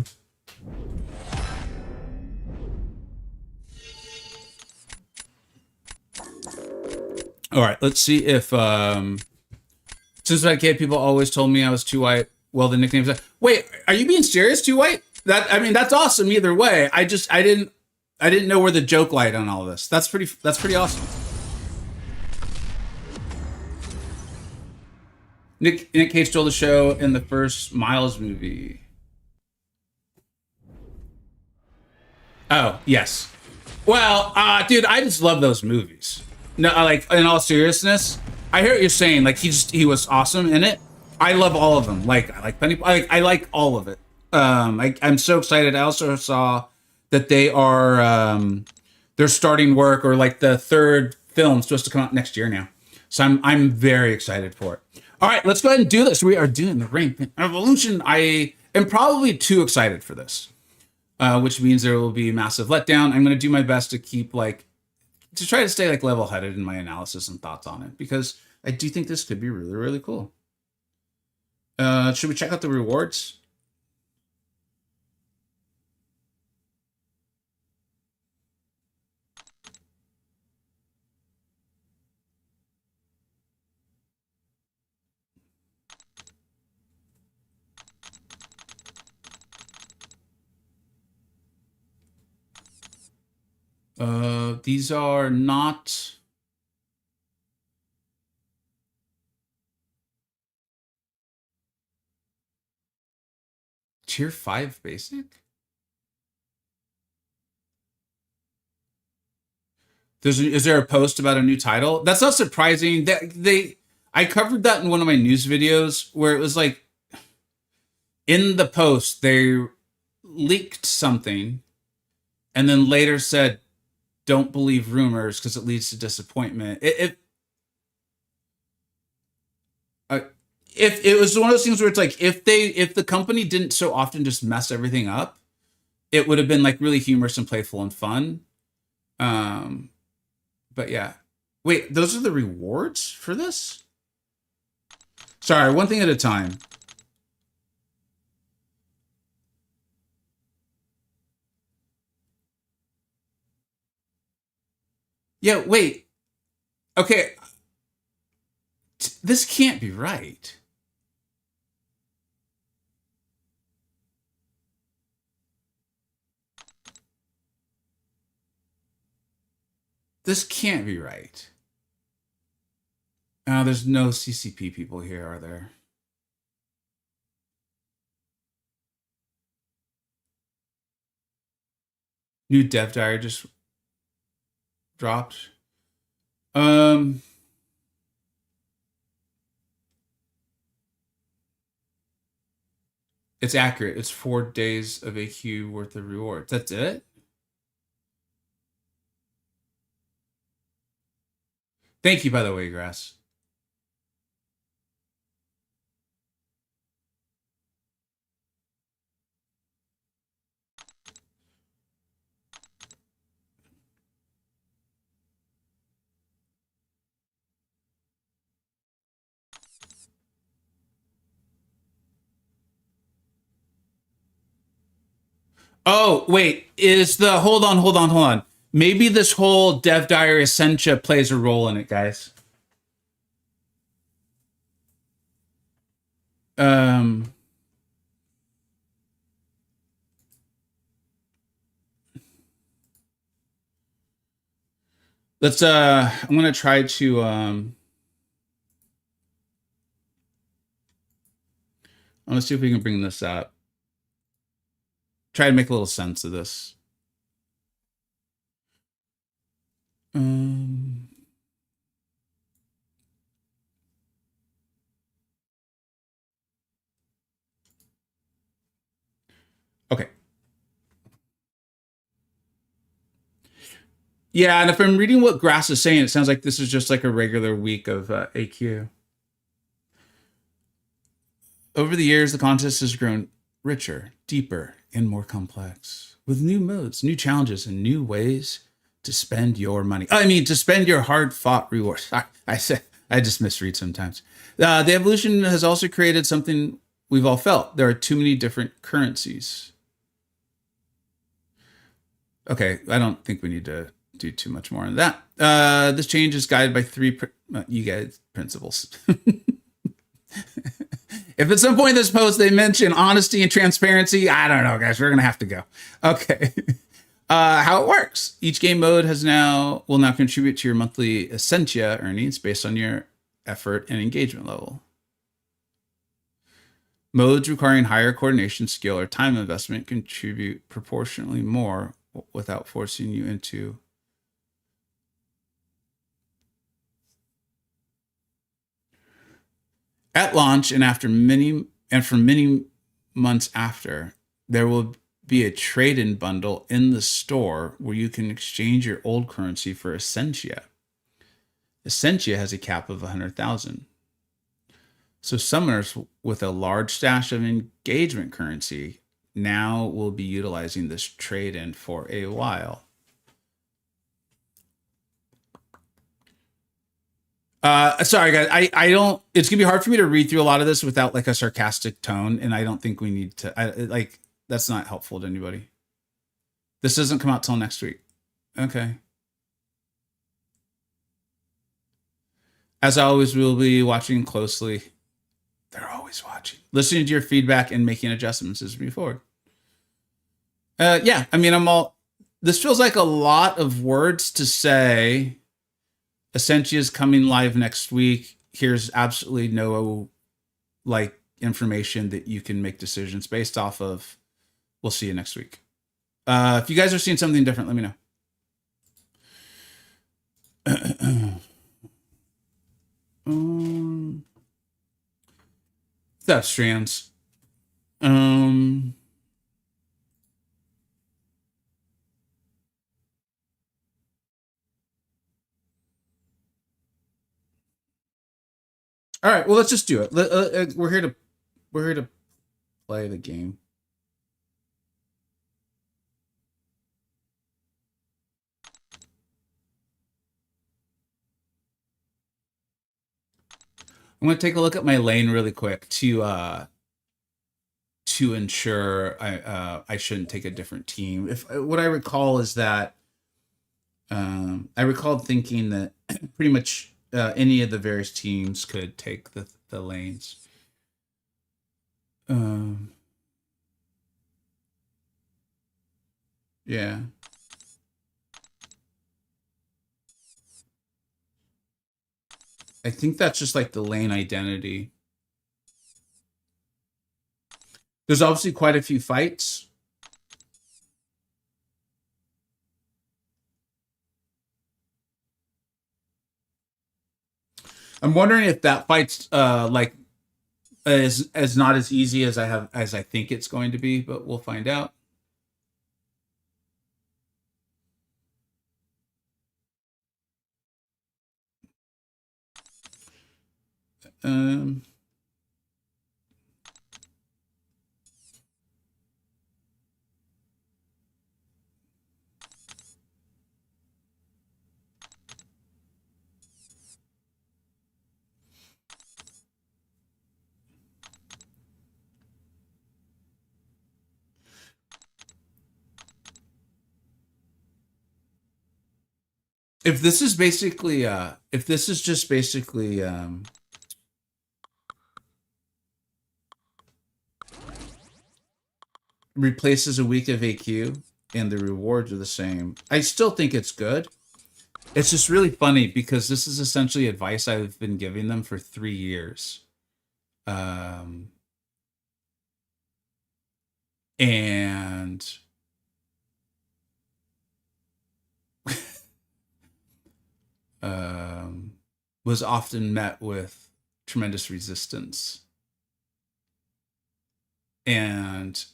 All right, let's see if since I was a kid, people always told me I was too white. Well, the nickname's like, wait, are you being serious? Too white? That I mean, that's awesome either way. I didn't know where the joke lied on all this. That's pretty awesome. Nick Cage stole the show in the first Miles movie. Oh, yes. Well, dude, I just love those movies. No, like in all seriousness, I hear what you're saying. Like he was awesome in it. I love all of them. Like I like Penny. I like all of it. I'm so excited. I also saw that they're starting work, or like the third film supposed to come out next year now. So I'm very excited for it. All right, let's go ahead and do this. We are doing the Rampant Evolution. I am probably too excited for this, which means there will be massive letdown. I'm going to do my best to keep to try to stay like level-headed in my analysis and thoughts on it, because I do think this could be really, really cool. Should we check out the rewards? These are not. Tier 5 basic? Is there a post about a new title? That's not surprising. I covered that in one of my news videos where it was like in the post they leaked something and then later said don't believe rumors because it leads to disappointment. If it was one of those things where it's like if the company didn't so often just mess everything up, it would have been like really humorous and playful and fun. But yeah. Wait, those are the rewards for this? Sorry, one thing at a time. Yeah, wait. Okay. This can't be right. This can't be right. There's no CCP people here, are there? New dev diary just dropped. It's accurate. It's 4 days of AQ worth of rewards. That's it? Thank you, by the way, Grass. Oh, wait. Hold on. Maybe this whole Dev Diary Essentia plays a role in it, guys. Let's I'm gonna try to I'm gonna see if we can bring this up. Try to make a little sense of this. Okay. Yeah, and if I'm reading what Grass is saying, it sounds like this is just like a regular week of AQ. Over the years, the contest has grown richer, deeper, and more complex, with new modes, new challenges, and new ways to spend your money. I mean, to spend your hard-fought rewards. I just misread sometimes. The evolution has also created something we've all felt. There are too many different currencies. Okay, I don't think we need to do too much more on that. This change is guided by three you guys principles. If at some point in this post they mention honesty and transparency, I don't know, guys. We're gonna have to go. Okay. How it works. Each game mode will now contribute to your monthly Essentia earnings based on your effort and engagement level. Modes requiring higher coordination, skill, or time investment contribute proportionally more without forcing you into at launch and for many months after, there will be a trade-in bundle in the store where you can exchange your old currency for Essentia. Essentia has a cap of 100,000. So summoners with a large stash of engagement currency now will be utilizing this trade-in for a while. Sorry guys, I don't, it's gonna be hard for me to read through a lot of this without like a sarcastic tone, and I don't think we need to, that's not helpful to anybody. This doesn't come out till next week. Okay. As always, we'll be watching closely. They're always watching. Listening to your feedback and making adjustments as we move forward. Yeah, I mean, This feels like a lot of words to say. Essentia is coming live next week. Here's absolutely no like information that you can make decisions based off of. We'll see you next week. If you guys are seeing something different, let me know. That strands. All right, well, let's just do it. We're here to play the game. I'm going to take a look at my lane really quick to ensure I shouldn't take a different team. If what I recall is that I recalled thinking that pretty much any of the various teams could take the lanes. Yeah. I think that's just like the lane identity. There's obviously quite a few fights. I'm wondering if that fight's like is not as easy as I think it's going to be, but we'll find out. If this is basically if this is just basically replaces a week of AQ and the rewards are the same, I still think it's good. It's just really funny because this is essentially advice I've been giving them for 3 years. And was often met with tremendous resistance. And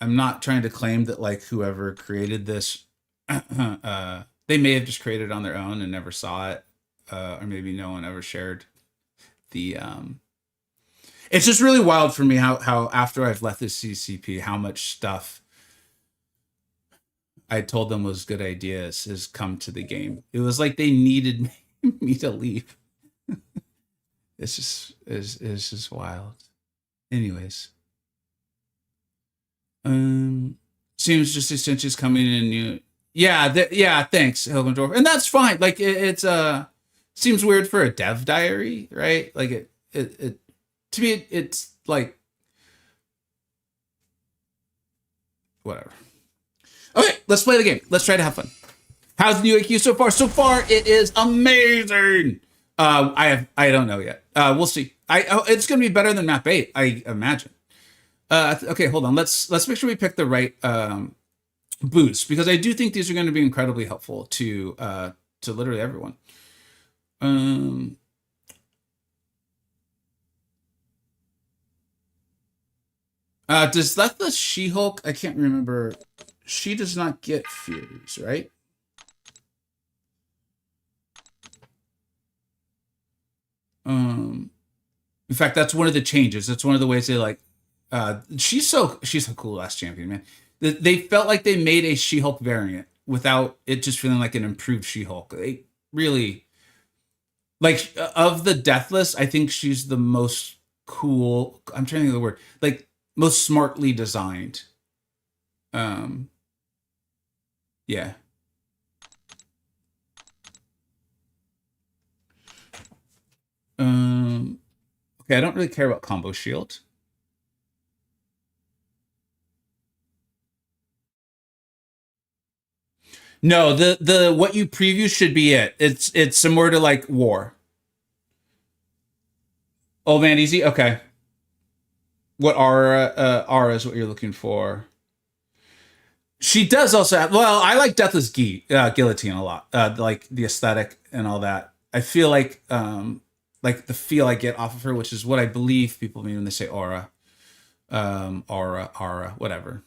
I'm not trying to claim that like whoever created this, they may have just created it on their own and never saw it, or maybe no one ever shared the. It's just really wild for me how after I've left the CCP, how much stuff I told them was good ideas has come to the game. It was like they needed me to leave. It's just wild. Anyways. Seems just Essentia's coming in new. Yeah, thanks, Hilgendorf. And that's fine. Like it's seems weird for a dev diary, right? Like it to me it's like whatever. Okay, let's play the game. Let's try to have fun. How's the new AQ so far? So far, it is amazing. I don't know yet. We'll see. It's gonna be better than map 8, I imagine. Okay, hold on. Let's make sure we pick the right boost because I do think these are going to be incredibly helpful to literally everyone. Does that the She-Hulk? I can't remember. She does not get Furies, right? In fact, that's one of the changes. That's one of the ways they like. She's a cool ass champion, man. They felt like they made a She-Hulk variant without it just feeling like an improved She-Hulk. They really like of the Deathless. I think she's the most cool. I'm trying to think of the word. Like most smartly designed. Yeah. Okay, I don't really care about combo shield. No, the what you preview should be it. It's similar to like War. Old Man Easy. Okay. What Aura is what you're looking for. She does also have, well, I like Deathless Guillotine a lot. Like the aesthetic and all that. I feel like the feel I get off of her, which is what I believe people mean when they say aura. Aura, whatever.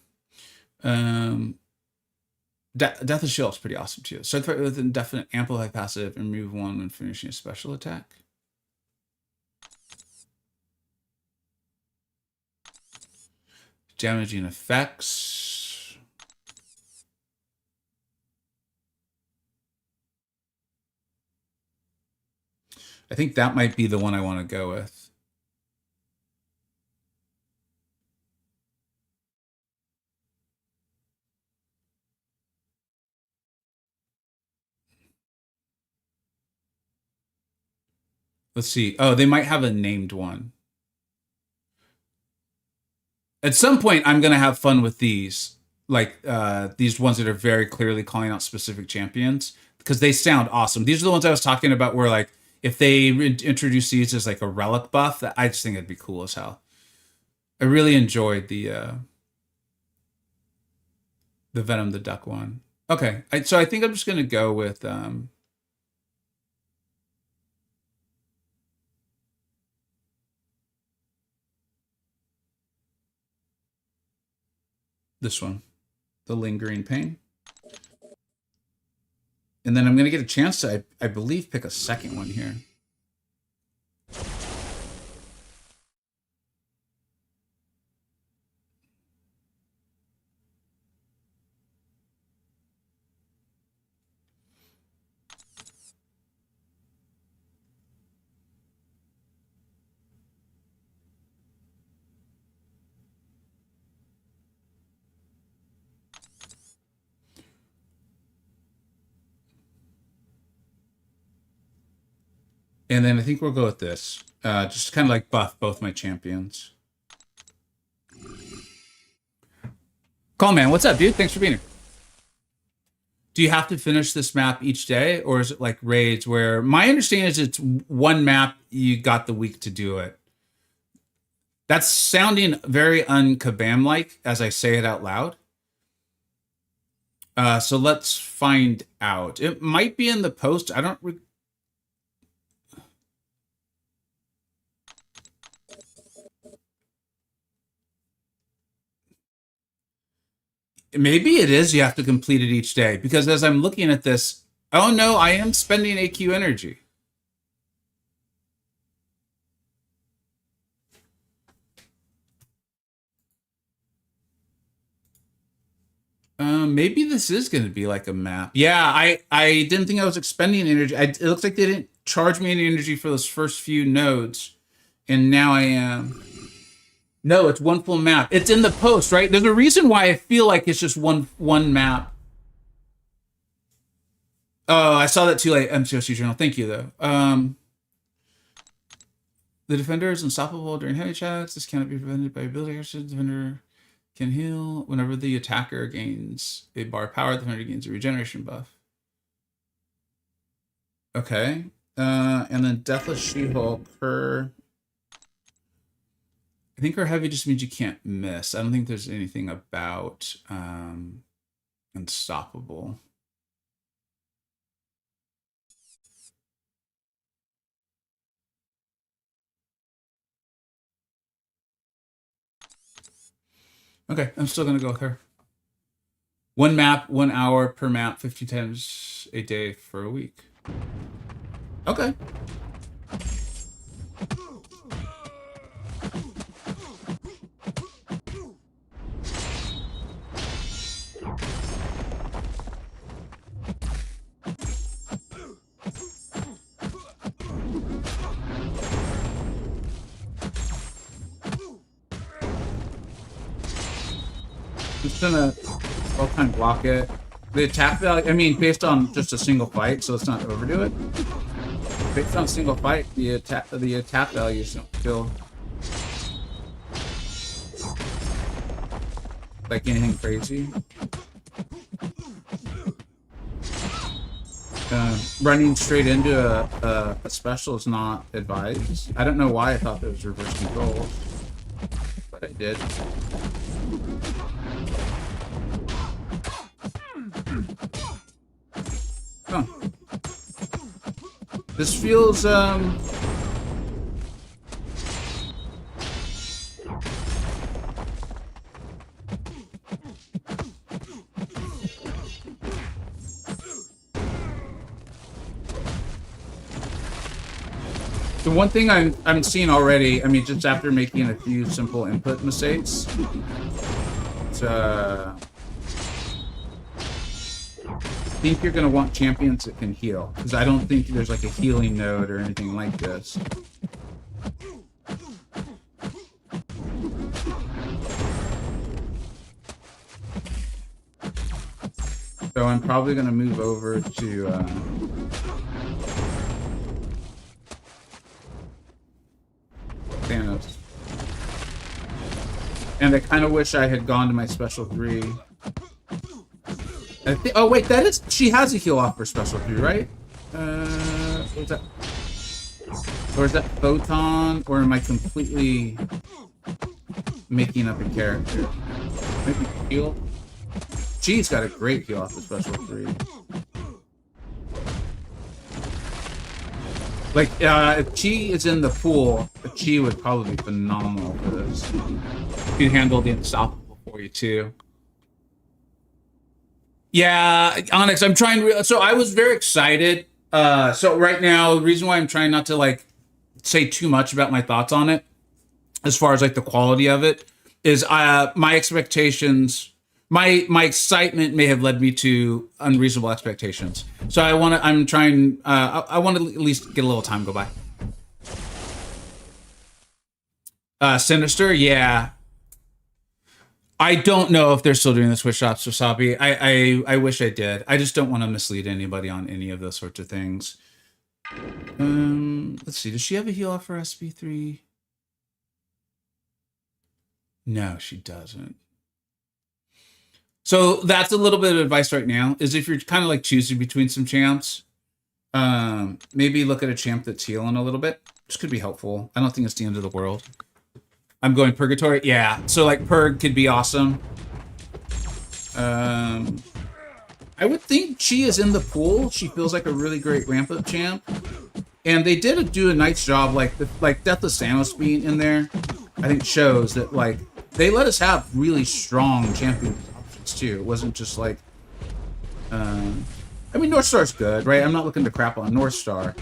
Deathless Shield is pretty awesome too. Start the fight with indefinite amplify passive and remove one when finishing a special attack. Damaging effects. I think that might be the one I want to go with. Let's see. Oh, they might have a named one. At some point, I'm going to have fun with these. Like these ones that are very clearly calling out specific champions. Because they sound awesome. These are the ones I was talking about where like, if they introduce these as like a relic buff, I just think it'd be cool as hell. I really enjoyed the Venom the Duck one. Okay, so I think I'm just gonna go with this one, the Lingering Pain. And then I'm gonna get a chance to, I believe, pick a second one here. And then I think we'll go with this. Just kind of like buff both my champions. Call man, what's up, dude? Thanks for being here. Do you have to finish this map each day, or is it like raids where my understanding is it's one map, you got the week to do it? That's sounding very un-Kabam-like as I say it out loud. So let's find out. It might be in the post. I don't... Maybe it is you have to complete it each day, because as I'm looking at this, oh no, I am spending AQ energy. Maybe this is going to be like a map. Yeah, I didn't think I was expending energy. It looks like they didn't charge me any energy for those first few nodes, and now I am. No, it's one full map. It's in the post, right? There's a reason why I feel like it's just one map. Oh, I saw that too late. MCoC journal. Thank you though. The defender is unstoppable during heavy chats. This cannot be prevented by ability action. The defender can heal whenever the attacker gains a bar of power. The defender gains a regeneration buff. Okay. And then Deathless She-Hulk, I think her heavy just means you can't miss. I don't think there's anything about unstoppable. Okay, I'm still gonna go with her. One map, 1 hour per map, 50 times a day for a week. Okay. Just gonna all-time block it. The attack value, I mean, based on just a single fight, so let's not overdo it. Based on a single fight, the attack values don't feel like anything crazy. Running straight into a special is not advised. I don't know why I thought there was reverse controls, but I did. Huh. This feels the one thing I'm seeing already, I mean, just after making a few simple input mistakes, it's, I think you're going to want champions that can heal, because I don't think there's like a healing node or anything like this. So I'm probably going to move over to... Thanos. And I kind of wish I had gone to my special 3. I think. Oh wait, that is. She has a heal off for special 3, right? Is that? Or is that Photon? Or am I completely making up a character? Maybe heal. She's got a great heal off for special 3. Like, if Chi is in the pool, Chi would probably be phenomenal for this. She'd handle the unstoppable for you, too. Yeah, Onyx, I'm trying to... So I was very excited. So right now, the reason why I'm trying not to, like, say too much about my thoughts on it, as far as, like, the quality of it, is my expectations... My excitement may have led me to unreasonable expectations. So I want to at least get a little time go by. Sinister, yeah. I don't know if they're still doing the Switch shops, Wasabi. I wish I did. I just don't want to mislead anybody on any of those sorts of things. Let's see. Does she have a heal off for SP3? No, she doesn't. So that's a little bit of advice right now, is if you're kind of like choosing between some champs, maybe look at a champ that's healing a little bit. This could be helpful. I don't think it's the end of the world. I'm going Purgatory? Yeah. So like Purg could be awesome. I would think Chi is in the pool. She feels like a really great ramp-up champ. And they did do a nice job, like Death of Thanos being in there, I think shows that like they let us have really strong champions too. It wasn't just like I mean, North Star's good, right? I'm not looking to crap on North Star,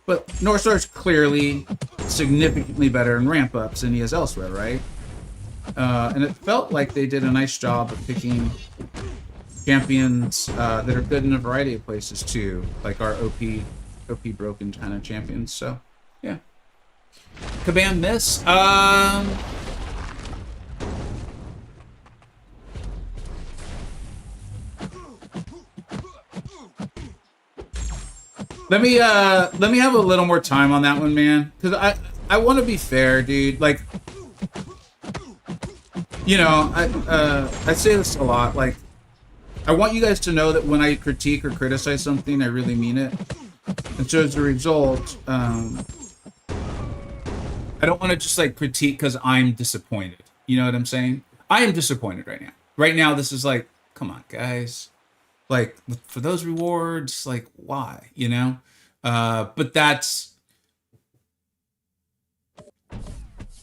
but North Star's clearly significantly better in ramp ups than he is elsewhere, right? And it felt like they did a nice job of picking champions that are good in a variety of places too, like our OP broken kind of champions. So yeah. Kabam miss. Let me have a little more time on that one, man. Because I want to be fair, dude. Like, you know, I say this a lot. Like, I want you guys to know that when I critique or criticize something, I really mean it. And so as a result, I don't want to just like critique because I'm disappointed. You know what I'm saying? I am disappointed right now. Right now, this is like, come on, guys. Like, for those rewards, like, why, you know? But that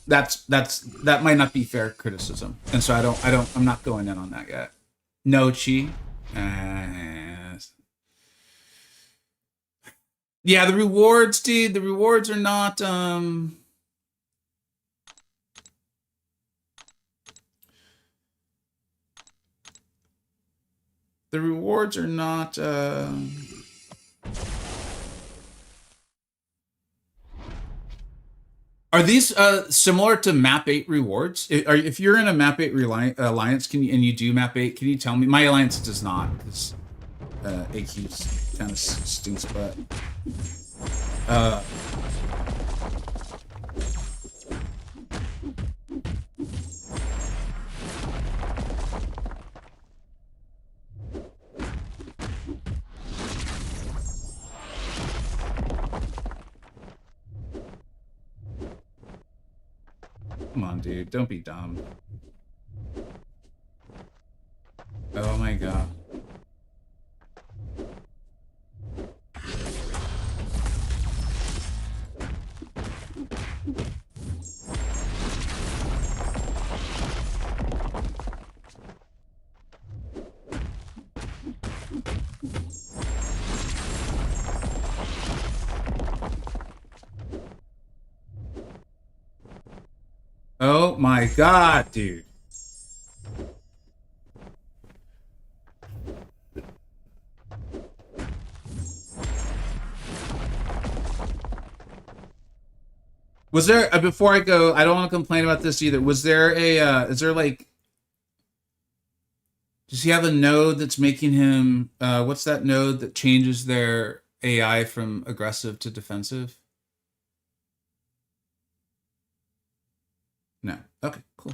might not be fair criticism. And so I'm not going in on that yet. No, Chi. Yeah, the rewards, dude, the rewards are not, the rewards are not, are these similar to Map 8 rewards? If you're in a Map 8 alliance, and you do Map 8, can you tell me? My alliance does not, because AQ's kind of stinks butt. Come on, dude. Don't be dumb. Oh my god. Oh my god, dude. Was there, before I go, I don't want to complain about this either. Was there a, is there like, does he have a node that's making him, what's that node that changes their AI from aggressive to defensive? No. Okay, cool.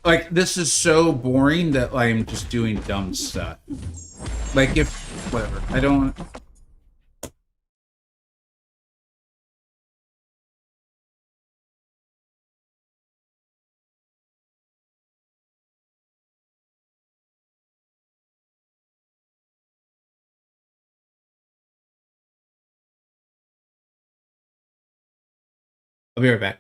Like, this is so boring that I'm just doing dumb stuff. Like, if, whatever, I don't... I'll be right back.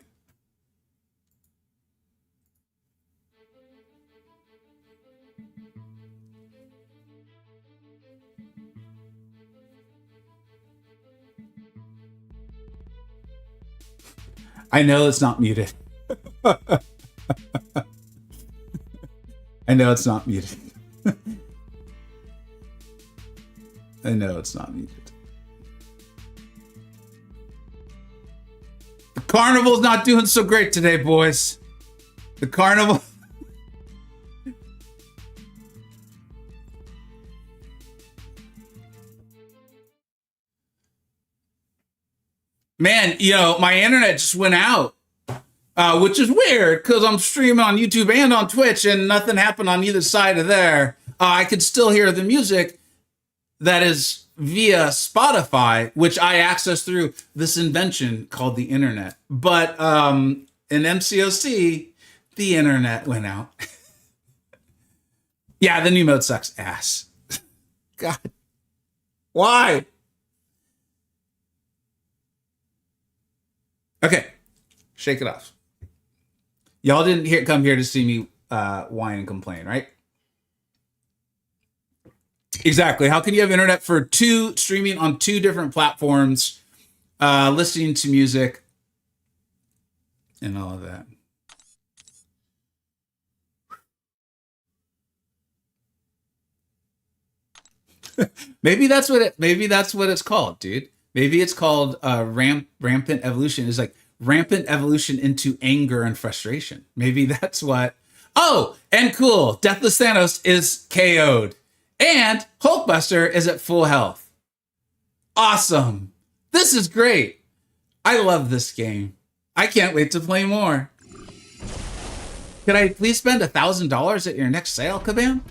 I know it's not muted. I know it's not muted. I know it's not muted. The carnival's not doing so great today, boys. The carnival... Man, you know, my internet just went out, which is weird because I'm streaming on YouTube and on Twitch and nothing happened on either side of there. I could still hear the music that is via Spotify, which I access through this invention called the internet. But in MCoC, the internet went out. Yeah, the new mode sucks ass. God. Why? Okay, shake it off. Y'all didn't come here to see me whine and complain, right? Exactly. How can you have internet for streaming on two different platforms, listening to music, and all of that? Maybe that's what it's called, dude. Maybe it's called rampant evolution. Is like rampant evolution into anger and frustration. Maybe that's what. Oh, and cool. Deathless Thanos is KO'd, and Hulkbuster is at full health. Awesome. This is great. I love this game. I can't wait to play more. Could I please spend $1,000 at your next sale, Kabam?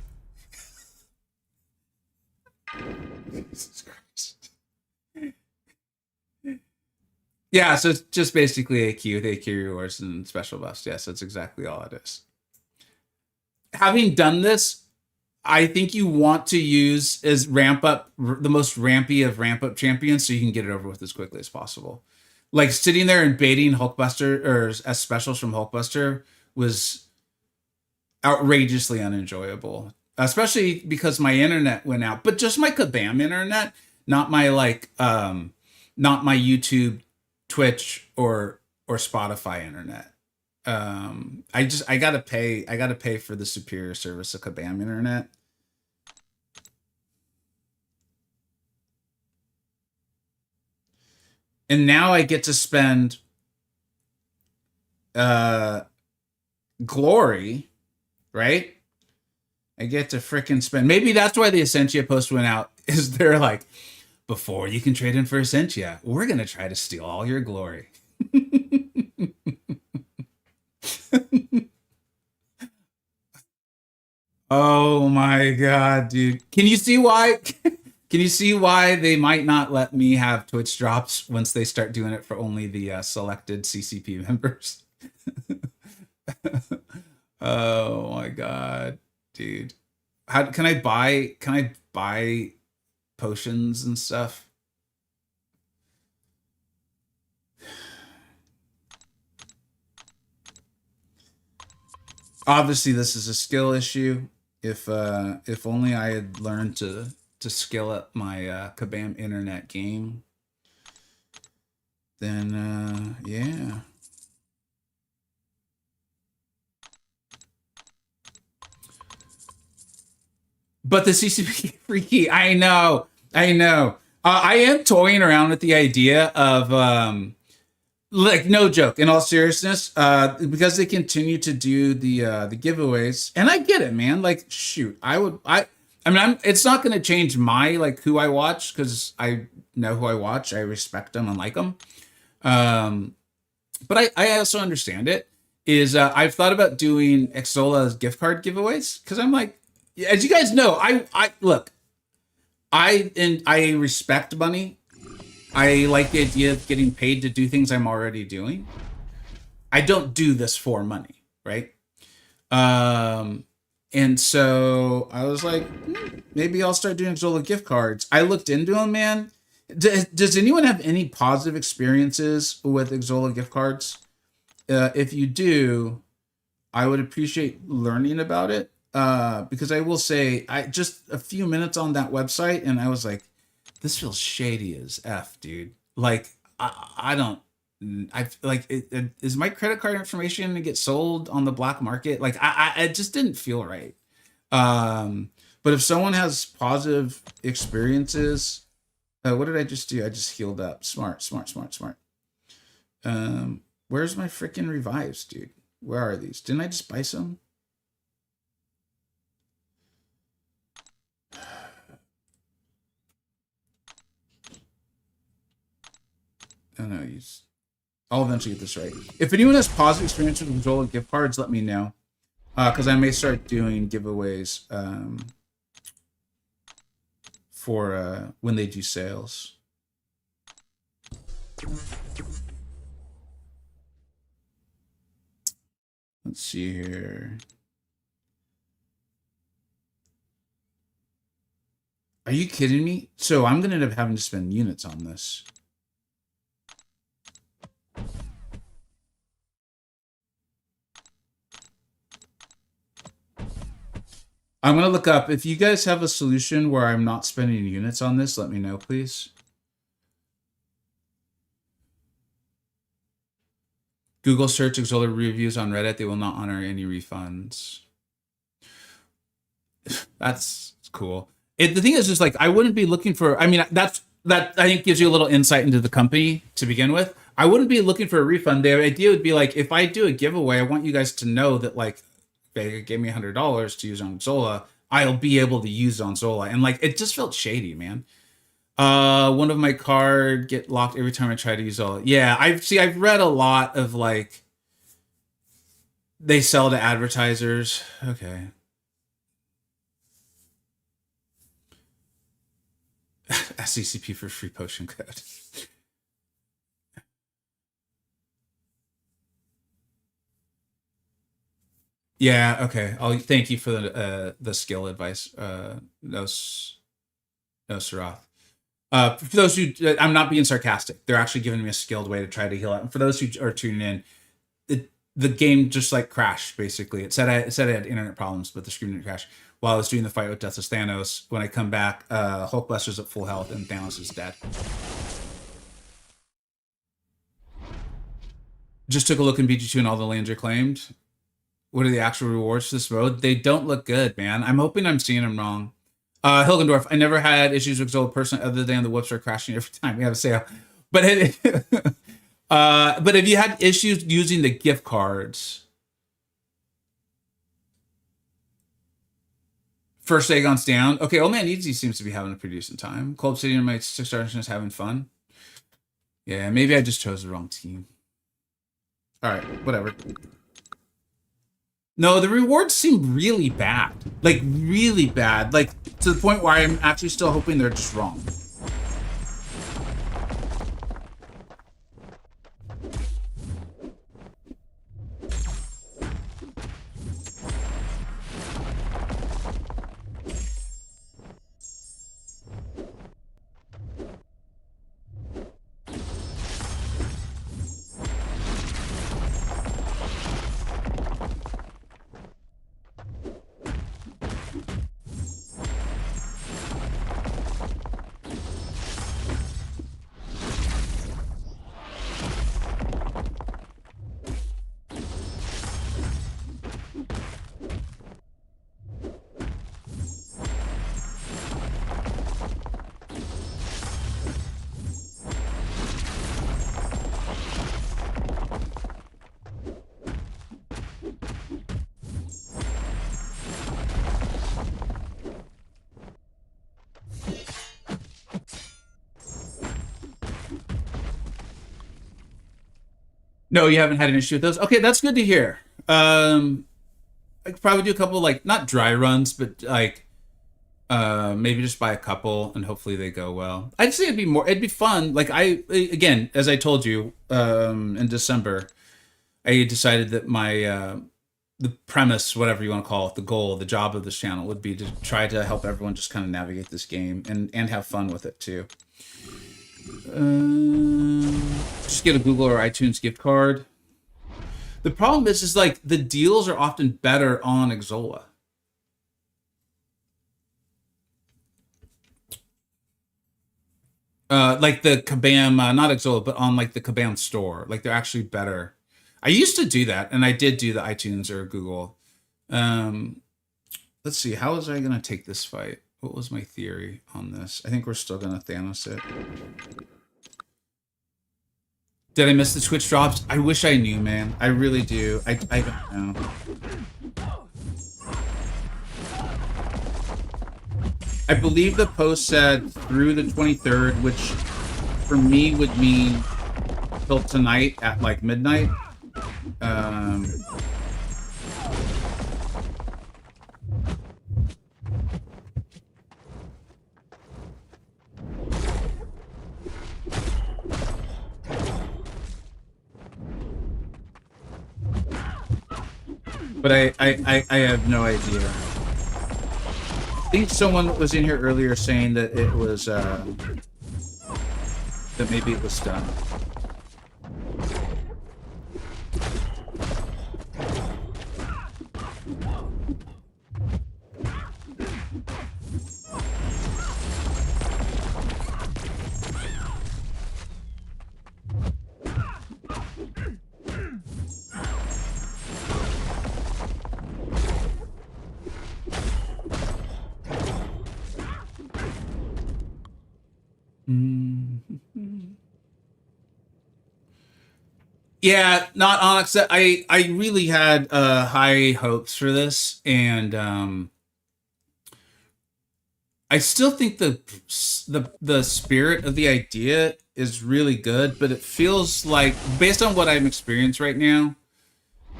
Jesus Christ. Yeah, so it's just basically AQ with AQ rewards and special buffs. Yes, that's exactly all it is. Having done this, I think you want to use is ramp up the most rampy of ramp up champions so you can get it over with as quickly as possible. Like sitting there and baiting Hulkbuster or as specials from Hulkbuster was outrageously unenjoyable, especially because my internet went out, but just my Kabam internet, not my not my YouTube, Twitch, or Spotify internet. I gotta pay for the superior service of Kabam internet. And now I get to spend uh glory, right? I get to freaking spend. Maybe that's why the Essentia post went out. Is they're like, before you can trade in for Essentia, we're gonna try to steal all your glory. Oh my god, dude! Can you see why? Can you see why they might not let me have Twitch drops once they start doing it for only the selected CCP members? Oh my god, dude! How can I buy? Can I buy potions and stuff? Obviously, this is a skill issue. If only I had learned to skill up my Kabam internet game, then yeah. But the CCP freaky, I know, I know. I am toying around with the idea of like no joke, in all seriousness, because they continue to do the giveaways, and I get it, man. Like, shoot, I mean, it's not going to change my like who I watch because I know who I watch, I respect them and like them. Um, but I also understand it. Is I've thought about doing Xola's gift card giveaways because I'm like, as you guys know, I look, I respect money. I like the idea of getting paid to do things I'm already doing. I don't do this for money, right? Um, and so I was like, maybe I'll start doing Zola gift cards. I looked into them, man. Does anyone have any positive experiences with Xola gift cards? If you do, I would appreciate learning about it. Because I will say, I just a few minutes on that website, and I was like, this feels shady as f, dude. Like, I don't. I like is my credit card information to get sold on the black market? Like, it just didn't feel right. But if someone has positive experiences, what did I just do? I just healed up. Smart, smart, smart, smart. Where's my freaking revives, dude? Where are these? Didn't I just buy some? Oh no, I'll eventually get this right. If anyone has positive experiences with Zola gift cards, let me know. Because I may start doing giveaways for when they do sales. Let's see here. Are you kidding me? So I'm going to end up having to spend units on this. I'm going to look up. If you guys have a solution where I'm not spending units on this, let me know, please. Google search Xola reviews on Reddit. They will not honor any refunds. That's cool. The thing is just like, I wouldn't be looking for, I mean, that I think gives you a little insight into the company to begin with. I wouldn't be looking for a refund. The idea would be like, if I do a giveaway, I want you guys to know that like, they gave me $100 to use on Zola, I'll be able to use on Zola. And like, it just felt shady, man. One of my card get locked every time I try to use Zola. Yeah, I've read a lot of like, they sell to advertisers. Okay. SCCP for free potion code. Yeah, okay. I'll thank you for the skill advice. No, no, Sarath. For those who, I'm not being sarcastic. They're actually giving me a skilled way to try to heal out. And for those who are tuning in, the game just like crashed. Basically, it said I had internet problems, but the screen didn't crash while I was doing the fight with Deathless Thanos. When I come back, Hulkbuster's at full health and Thanos is dead. Just took a look in BG2 and all the lands are claimed. What are the actual rewards for this mode? They don't look good, man. I'm hoping I'm seeing them wrong. Hilgendorf, I never had issues with Zola personally other than the whoops are crashing every time we have a sale. But but have you had issues using the gift cards? First Aegon's down. Okay, Old Man Easy seems to be having a pretty decent time. Cold Obsidian, my 6 stars is having fun. Yeah, maybe I just chose the wrong team. All right, whatever. No, the rewards seem really bad. Like, really bad. Like, to the point where I'm actually still hoping they're just wrong. No, you haven't had an issue with those. Okay, that's good to hear. I could probably do a couple, like, not dry runs, but like maybe just buy a couple and hopefully they go well. I'd say it'd be fun. Like, again, as I told you, in December, I decided that my the premise, whatever you want to call it, the goal, the job of this channel would be to try to help everyone just kind of navigate this game and have fun with it too. Just get a Google or iTunes gift card. The problem is like the deals are often better on Xsolla. Like the Kabam, not Xsolla, but on like the Kabam store. Like they're actually better. I used to do that, and I did do the iTunes or Google. Let's see, how was I gonna take this fight? What was my theory on this? I think we're still gonna Thanos it. Did I miss the Twitch drops? I wish I knew, man. I really do. I don't know. I believe the post said through the 23rd, which for me would mean till tonight at like midnight. But I have no idea. I think someone was in here earlier saying that it was that maybe it was done. Yeah, not Onyx. I really had high hopes for this, and I still think the spirit of the idea is really good, but it feels like, based on what I'm experiencing right now,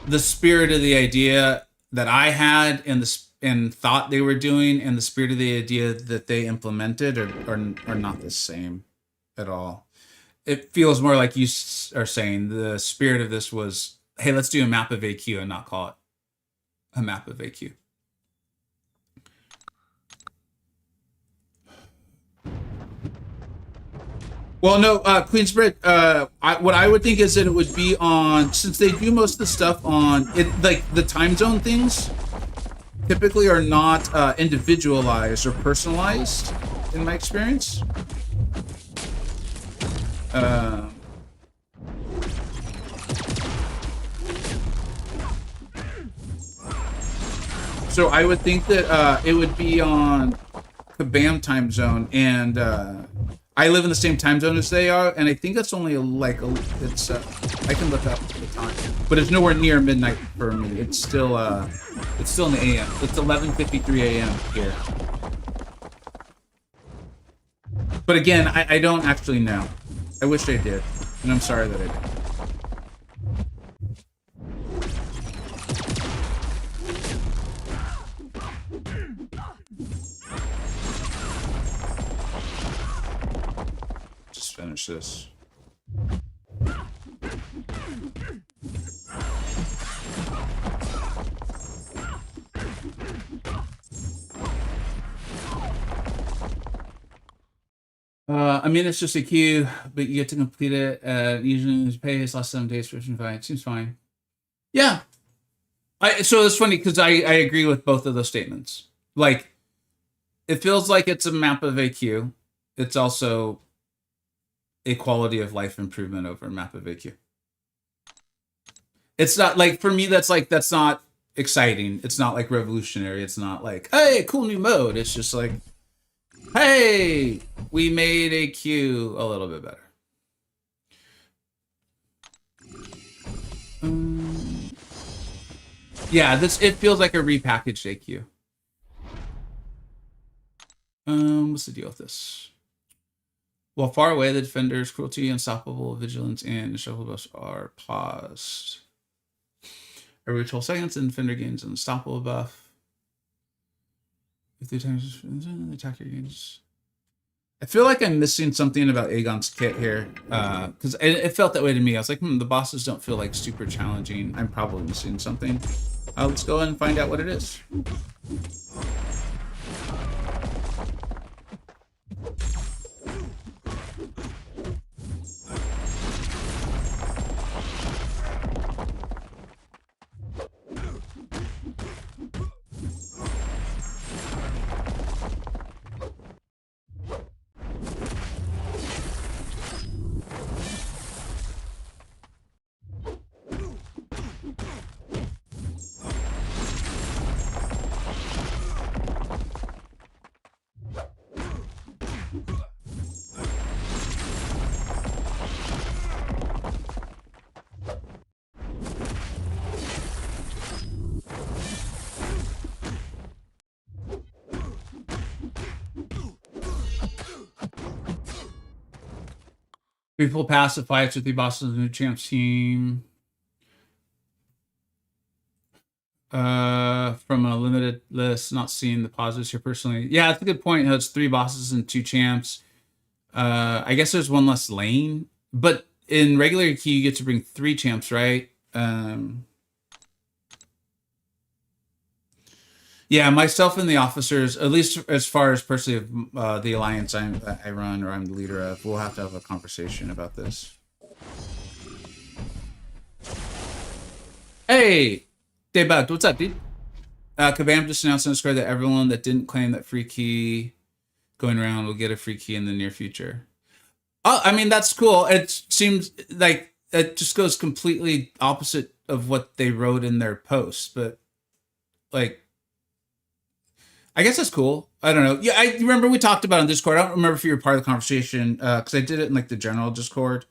the spirit of the idea that I had and thought they were doing, and the spirit of the idea that they implemented are not the same at all. It feels more like you are saying the spirit of this was, hey, let's do a map of AQ and not call it a map of AQ. Well, no, Queensbridge, what I would think is that it would be on, since they do most of the stuff on it, like the time zone things typically are not individualized or personalized in my experience. So I would think that it would be on Kabam time zone, and I live in the same time zone as they are, and I think that's only like it's. I can look up the time, but it's nowhere near midnight for me. It's still in the AM. It's 11:53 AM here. But again, I don't actually know. I wish I did, and I'm sorry that I did. Just finish this. I mean, it's just a queue, but you get to complete it. Usually, pay is less than 7 days for fine. Seems fine. Yeah. So it's funny because I agree with both of those statements. Like, it feels like it's a map of AQ. It's also a quality of life improvement over a map of AQ. It's not like, for me, that's not exciting. It's not like revolutionary. It's not like, hey, cool new mode. It's just like, hey, we made AQ a little bit better. Yeah, it feels like a repackaged AQ. What's the deal with this? While far away, the defender's cruelty, unstoppable vigilance, and shuffle buffs are paused. Every 12 seconds, the defender gains an unstoppable buff. If the attacker gains. I feel like I'm missing something about Aegon's kit here, because it felt that way to me. I was like, the bosses don't feel like super challenging. I'm probably missing something. Let's go ahead and find out what it is. People pass the fights with the bosses of the new champs team. From a limited list, not seeing the positives here personally. Yeah, that's a good point. It's 3 bosses and 2 champs. I guess there's 1 less lane, but in regular key you get to bring 3 champs, right? Yeah, myself and the officers, at least as far as personally the alliance I run or I'm the leader of, we'll have to have a conversation about this. Hey, Daybug, what's up, dude? Kabam just announced on Discord that everyone that didn't claim that free key going around will get a free key in the near future. Oh, I mean, that's cool. It seems like it just goes completely opposite of what they wrote in their post, but like, I guess that's cool. I don't know. Yeah, I remember we talked about it on Discord. I don't remember if you were part of the conversation because I did it in like the general Discord.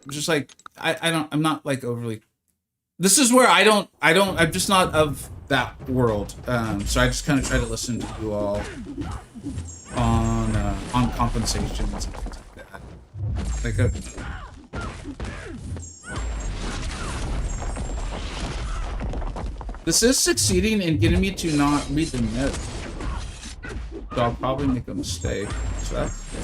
Just like I'm not like overly. This is where I'm just not of that world. So I just kind of try to listen to you all on compensations and things like that. This is succeeding in getting me to not read the note. So I'll probably make a mistake. So that's good.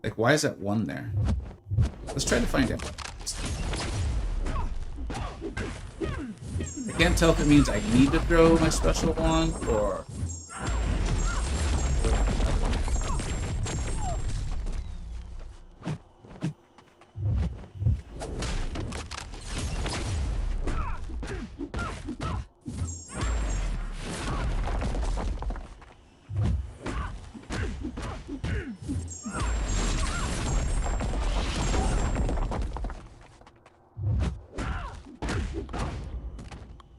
Like, why is that 1 there? Let's try to find out. I can't tell if it means I need to throw my special one or...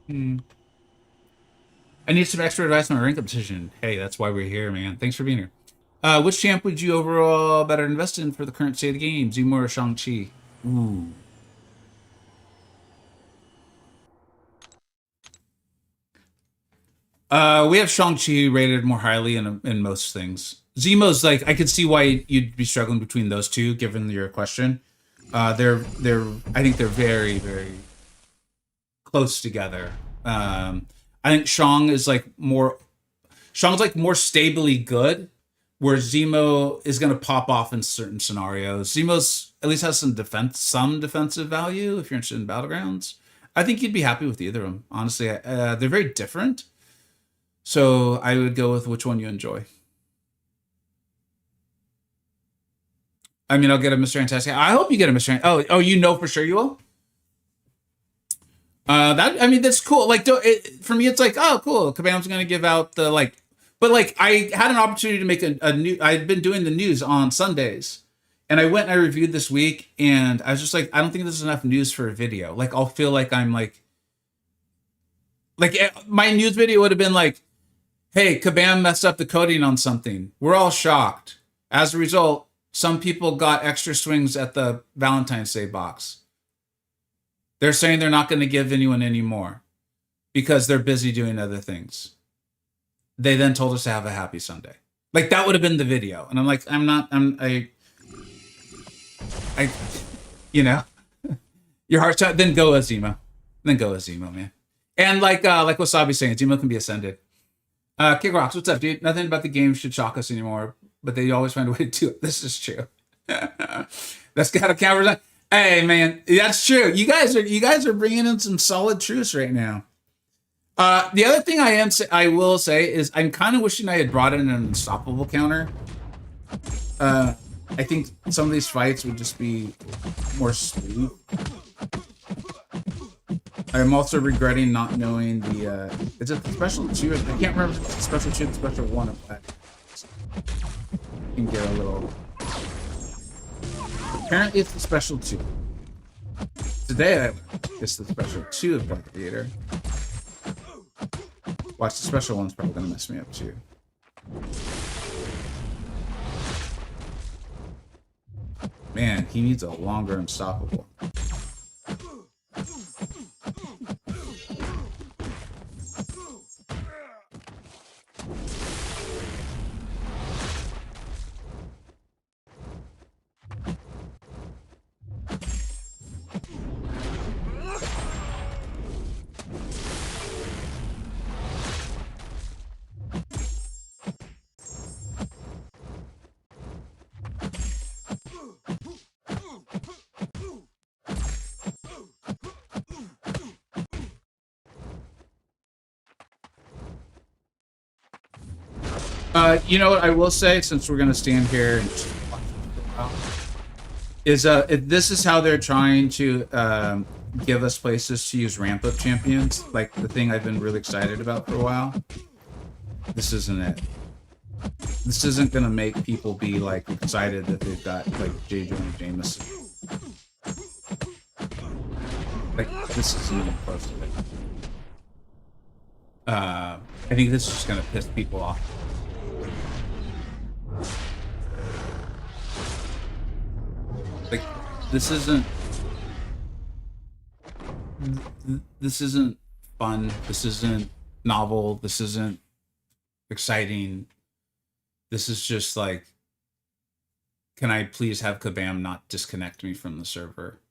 Hmm. I need some extra advice on my ring competition. Hey, that's why we're here, man. Thanks for being here. Which champ would you overall better invest in for the current state of the game? Zemo or Shang-Chi? Ooh. We have Shang-Chi rated more highly in most things. Zemo's like I could see why you'd be struggling between those two, given your question. They're I think they're very very close together. I think Shang's like more stably good, where Zemo is going to pop off in certain scenarios. Zemo's at least has some defensive value if you're interested in battlegrounds. I think you'd be happy with either of them. Honestly, they're very different, so I would go with which one you enjoy. I mean, I'll get a Mr. Fantastic. I hope you get a Mr. Oh, you know for sure you will. That I mean, that's cool. Like, for me, it's like, oh, cool. Kabam's gonna give out the like, but like, I had an opportunity to make a new. I'd been doing the news on Sundays, and I went and I reviewed this week, and I was just like, I don't think there's enough news for a video. Like, I'll feel like I'm like my news video would have been like, hey, Kabam messed up the coding on something. We're all shocked. As a result, some people got extra swings at the Valentine's Day box. They're saying they're not going to give anyone any more because they're busy doing other things. They then told us to have a happy Sunday. Like that would have been the video. And I'm like, I, your heart's out. Then go as Zemo. Then go as Zemo, man. And like Wasabi's saying, Zemo can be ascended. Kick Rocks, what's up, dude? Nothing about the game should shock us anymore, but they always find a way to do it. This is true. That's got a camera. Hey man, that's true. You guys are bringing in some solid truths right now. The other thing I will say is I'm kind of wishing I had brought in an unstoppable counter. I think some of these fights would just be more smooth. I'm also regretting not knowing the is it the special 2? I can't remember if it's the special 2 or the special 1 of that. You can get a little. Apparently it's the special 2. Today it's the special 2 of Dark Theater. Watch, the special 1's probably gonna mess me up too. Man, he needs a longer unstoppable. You know what I will say, since we're gonna stand here and just watch it for a while, is this is how they're trying to give us places to use Rampant champions, like the thing I've been really excited about for a while. This isn't it. This isn't gonna make people be like excited that they've got like J. Jonah Jameson. Like this isn't even close to it. I think this is just gonna piss people off. Like this isn't fun. This isn't novel. This isn't exciting. This is just like, can I please have Kabam not disconnect me from the server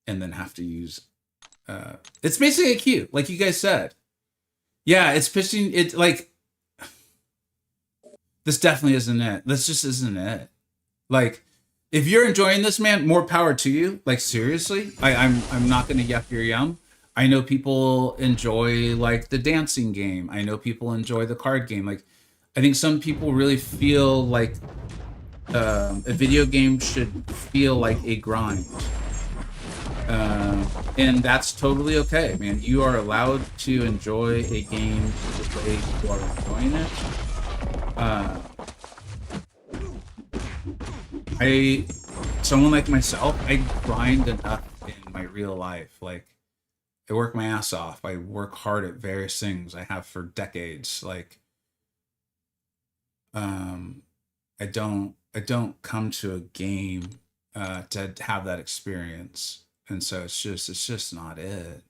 and then have to use it's basically a queue, like you guys said. Yeah, it's pitching it like this definitely isn't it. This just isn't it. Like, if you're enjoying this, man, more power to you. Like seriously, I'm not gonna yuck your yum. I know people enjoy like the dancing game. I know people enjoy the card game. Like, I think some people really feel like a video game should feel like a grind, and that's totally okay, man. You are allowed to enjoy a game the way you are enjoying it. Someone like myself, I grind enough in my real life. Like, I work my ass off. I work hard at various things. I have for decades. Like, um, I don't come to a game to have that experience, and so it's just not it.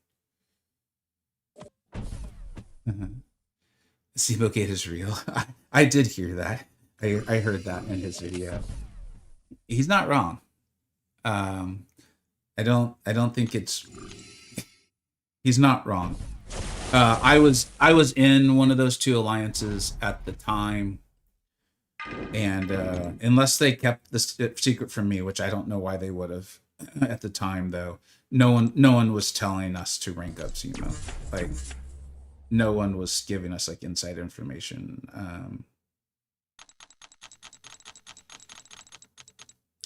Gate is real. I did hear that. I heard that in his video. He's not wrong. Um, I don't think it's he's not wrong. I was in one of those two alliances at the time, and unless they kept this secret from me, which I don't know why they would have at the time, though, no one was telling us to rank up Zemo. Like, no one was giving us like inside information.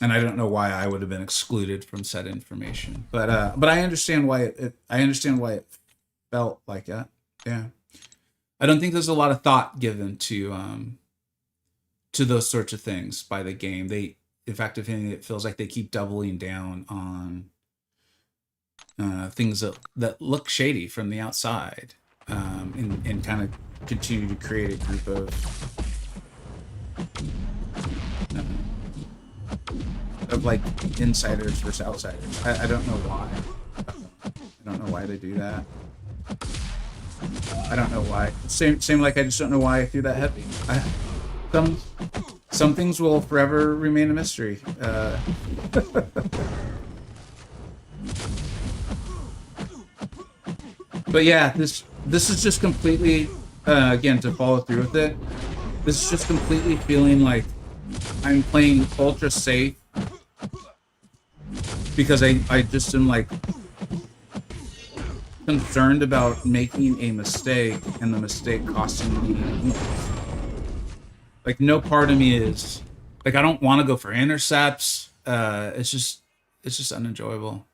And I don't know why I would have been excluded from said information, but I understand why I understand why it felt like that. Yeah, I don't think there's a lot of thought given to those sorts of things by the game. In fact, if anything, it feels like they keep doubling down on things that look shady from the outside, and kind of continue to create a group of like insiders versus outsiders. I don't know why. I don't know why they do that. I don't know why. Same like I just don't know why I threw that heavy. Some things will forever remain a mystery. But yeah, this is just completely again, to follow through with it. This is just completely feeling like I'm playing ultra safe because I just am like concerned about making a mistake and the mistake costing me. Like, no part of me is like, I don't want to go for intercepts. It's just unenjoyable.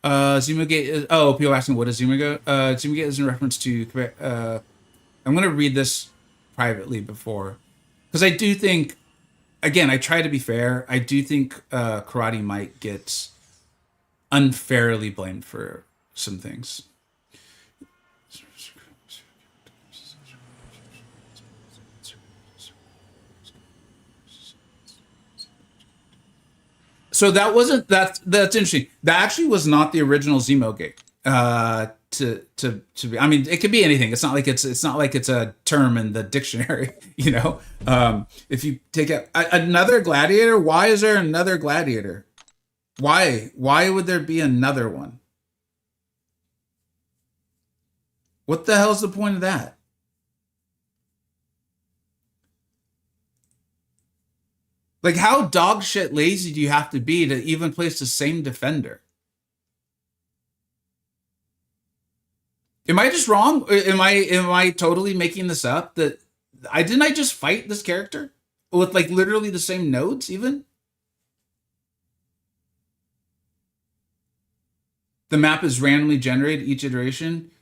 Zimogate is, oh, people asking what is Zimogate? Zimogate is in reference to I'm gonna read this privately before, because I do think, again, I try to be fair. I do think Karate might get unfairly blamed for some things. So that's interesting. That actually was not the original Zimogate. To be, I mean, it could be anything. It's not like it's a term in the dictionary, you know. If you take another gladiator, why is there another gladiator? Why would there be another one? What the hell's the point of that? Like, how dog shit lazy do you have to be to even place the same defender? Am I just wrong? Am I totally making this up? That I just fight this character with like literally the same nodes even? The map is randomly generated each iteration.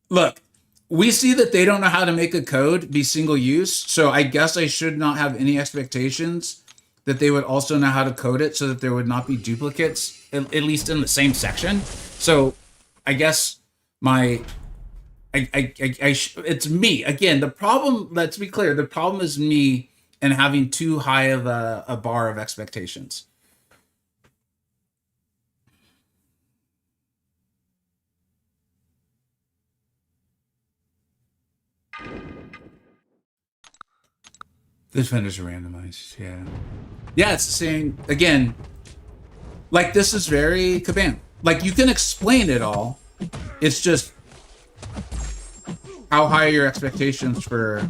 Look, we see that they don't know how to make a code be single use, so I guess I should not have any expectations that they would also know how to code it so that there would not be duplicates, at least in the same section. So I guess it's me. Again, the problem, let's be clear, the problem is me and having too high of a bar of expectations. The defenders are randomized, yeah. Yeah, it's the same. Again, like, this is very Kabam. Like, you can explain it all. It's just how high are your expectations for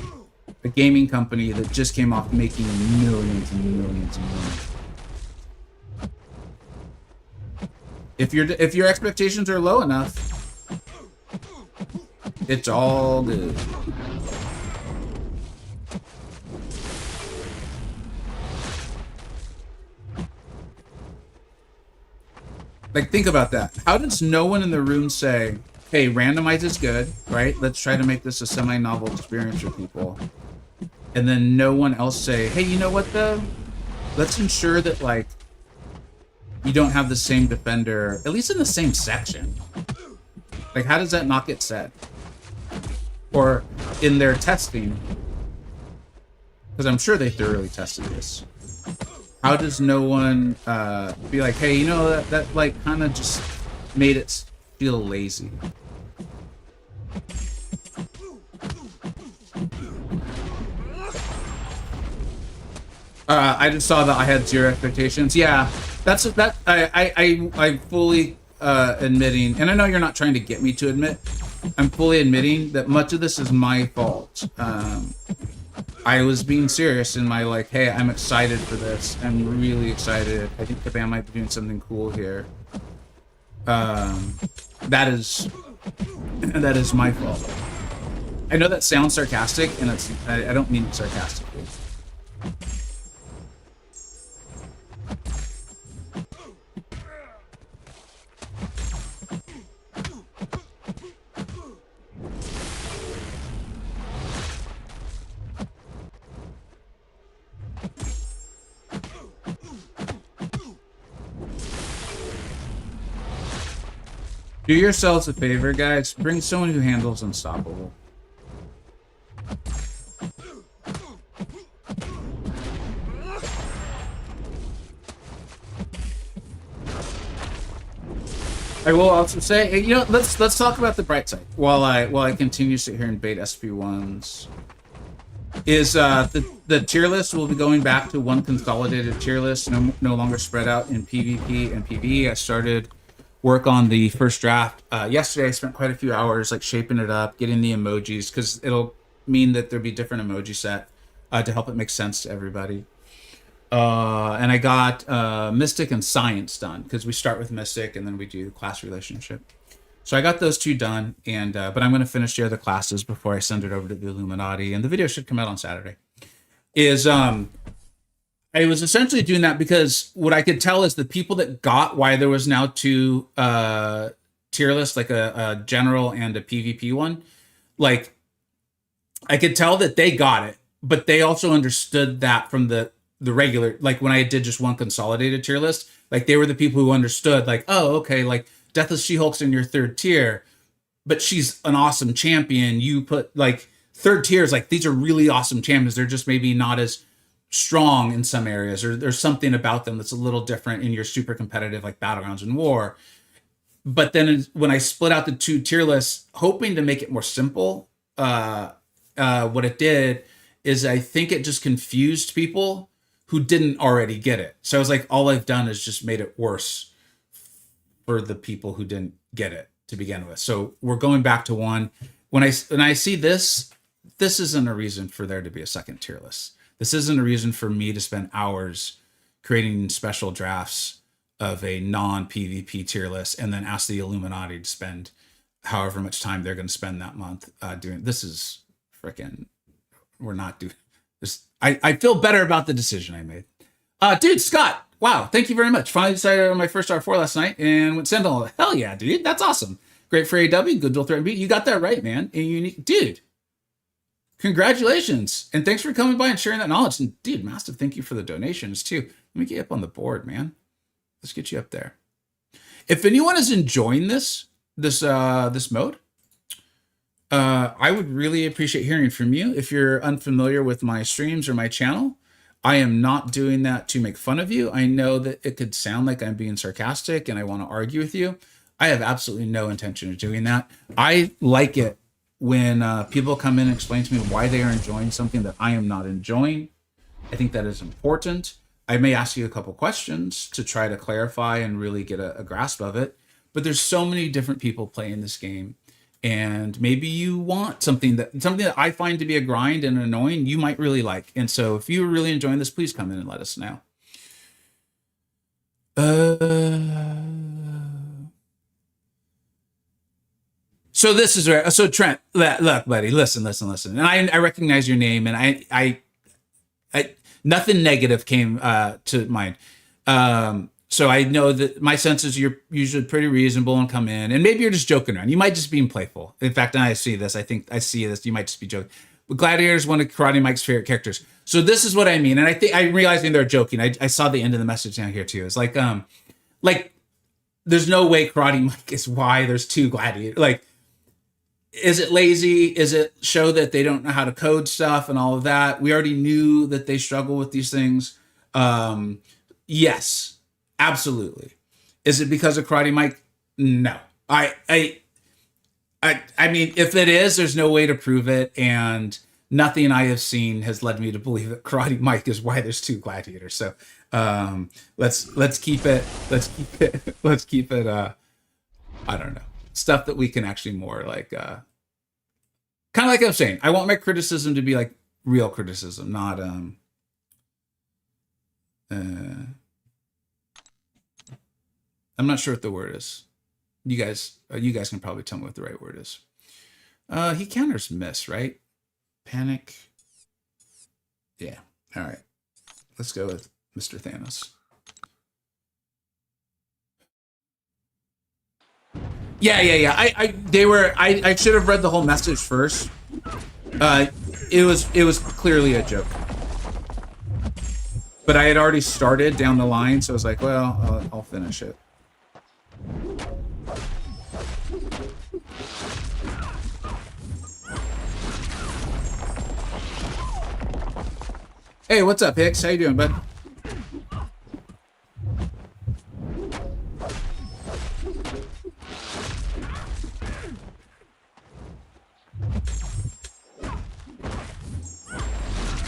a gaming company that just came off making millions and millions and millions. If your expectations are low enough, it's all good. Like, think about that. How does no one in the room say, hey, randomize is good, right? Let's try to make this a semi-novel experience for people. And then no one else say, hey, you know what, though? Let's ensure that, like, you don't have the same defender, at least in the same section. Like, how does that not get said? Or in their testing, because I'm sure they thoroughly tested this. How does no one be like, hey, you know, that like kind of just made it feel lazy? I just saw that I had 0 expectations. Yeah, that's that. I fully admitting, and I know you're not trying to get me to admit. I'm fully admitting that much of this is my fault. I was being serious in my like, hey, I'm excited for this. I'm really excited. I think the band might be doing something cool here. That is my fault. I know that sounds sarcastic, and I don't mean it sarcastically. Do yourselves a favor, guys. Bring someone who handles Unstoppable. I will also say, you know, let's talk about the bright side while I continue to sit here and bait SP1s. Is the tier list will be going back to one consolidated tier list, no longer spread out in PvP and PvE. I started work on the first draft yesterday. I spent quite a few hours like shaping it up, getting the emojis, because it'll mean that there'll be different emoji set to help it make sense to everybody. And I got Mystic and Science done, because we start with Mystic and then we do the class relationship. So I got those 2 done, and but I'm going to finish the other classes before I send it over to the Illuminati, and the video should come out on Saturday. I was essentially doing that because what I could tell is the people that got why there was now 2 tier lists, like a general and a PvP one. Like, I could tell that they got it, but they also understood that from the regular, like when I did just one consolidated tier list, like they were the people who understood, like, oh, okay, like Deathless She-Hulk's in your 3rd tier, but she's an awesome champion. You put like 3rd tiers, like these are really awesome champions. They're just maybe not as strong in some areas, or there's something about them that's a little different in your super competitive like Battlegrounds and War. But then when I split out the 2 tier lists, hoping to make it more simple, what it did is I think it just confused people who didn't already get it. So I was like, all I've done is just made it worse for the people who didn't get it to begin with. So we're going back to 1. When I see this isn't a reason for there to be a 2nd tier list. This isn't a reason for me to spend hours creating special drafts of a non-PvP tier list and then ask the Illuminati to spend however much time they're going to spend that month doing. This is freaking, we're not doing this. I feel better about the decision I made. Dude, Scott, wow, thank you very much. Finally decided on my first R4 last night and went Sentinel. Hell yeah, dude, that's awesome. Great for AW, good dual threat beat. You got that right, man. And unique, dude. Congratulations, and thanks for coming by and sharing that knowledge. And dude, massive thank you for the donations too. Let me get you up on the board, man. Let's get you up there. If anyone is enjoying this mode, I would really appreciate hearing from you. If you're unfamiliar with my streams or my channel, I am not doing that to make fun of you. I know that it could sound like I'm being sarcastic and I want to argue with you. I have absolutely no intention of doing that. I like it when people come in and explain to me why they are enjoying something that I am not enjoying. I think that is important. I may ask you a couple questions to try to clarify and really get a grasp of it. But there's so many different people playing this game. And maybe you want something that I find to be a grind and annoying, you might really like. And so if you're really enjoying this, please come in and let us know. So this is where, so Trent, look, buddy, listen. And I recognize your name, and I nothing negative came to mind. So I know that my sense is you're usually pretty reasonable and come in, and maybe you're just joking around. You might just be playful. In fact, I see this. I think I see this. You might just be joking. But Gladiator is one of Karate Mike's favorite characters. So this is what I mean. And I think I'm realizing they're joking. I saw the end of the message down here too. It's like Like, there's no way Karate Mike is why there's two gladiators. Like, is it lazy? Is it show that they don't know how to code stuff and all of that? We already knew that they struggle with these things. Yes, absolutely. Is it because of Karate Mike? No. I mean, if it is, there's no way to prove it, and nothing I have seen has led me to believe that Karate Mike is why there's two gladiators. So let's keep it let's keep it I don't know, stuff that we can actually more like kind of like I was saying. I want my criticism to be like real criticism, not I'm not sure what the word is. You guys can probably tell me what the right word is. He counters miss, right? Panic. Yeah. All right. Let's go with Mr. Thanos. Yeah. I should have read the whole message first. It was clearly a joke. But I had already started down the line, so I was like, well, I'll finish it. Hey, what's up, Hicks? How you doing, bud?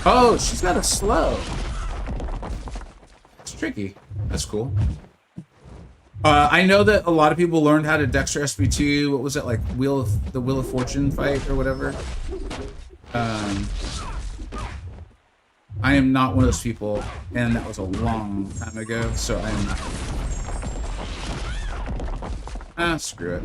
Oh, she's got a slow. It's tricky. That's cool. I know that a lot of people learned how to Dexter SB2. What was it, like the Wheel of Fortune fight or whatever? I am not one of those people, and that was a long time ago, so I am not. Ah, screw it.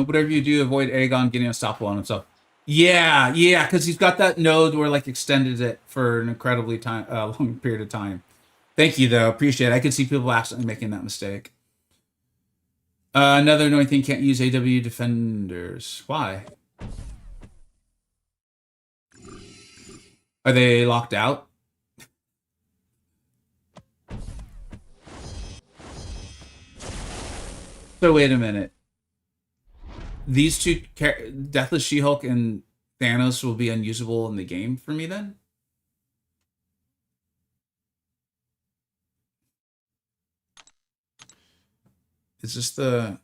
Whatever you do, avoid Aegon getting unstoppable on himself. Yeah, because he's got that node where like extended it for an incredibly long period of time. Thank you, though. Appreciate it. I can see people accidentally making that mistake. Another annoying thing, can't use AW defenders. Why? Are they locked out? So wait a minute. These two, Deathless She-Hulk and Thanos, will be unusable in the game for me then? It's just the...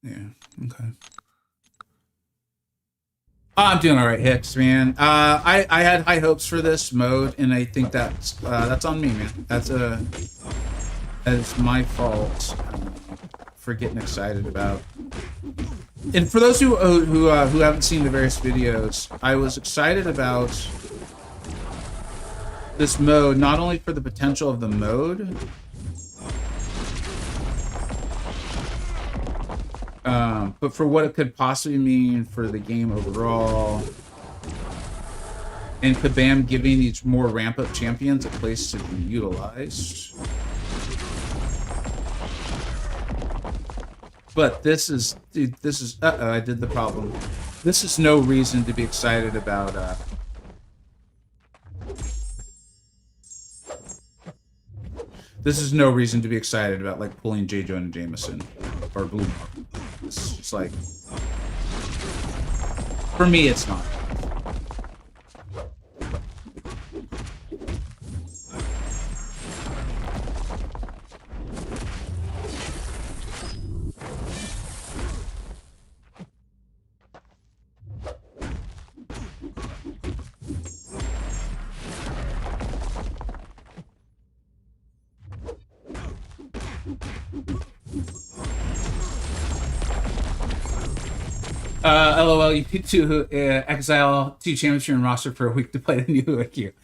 Yeah, okay. I'm doing all right, Hicks, man. I had high hopes for this mode, and I think that's on me, man. That's my fault for getting excited about. And for those who haven't seen the various videos, I was excited about this mode not only for the potential of the mode, but for what it could possibly mean for the game overall, and Kabam giving these more ramp-up champions a place to be utilized. But this is, dude, this is, I did the problem. This is no reason to be excited about, this is no reason to be excited about, like, pulling J. Jonah Jameson or Blue Mark. It's just like, for me, it's not. LOL, you need to exile 2 champions from your roster for a week to play the new IQ.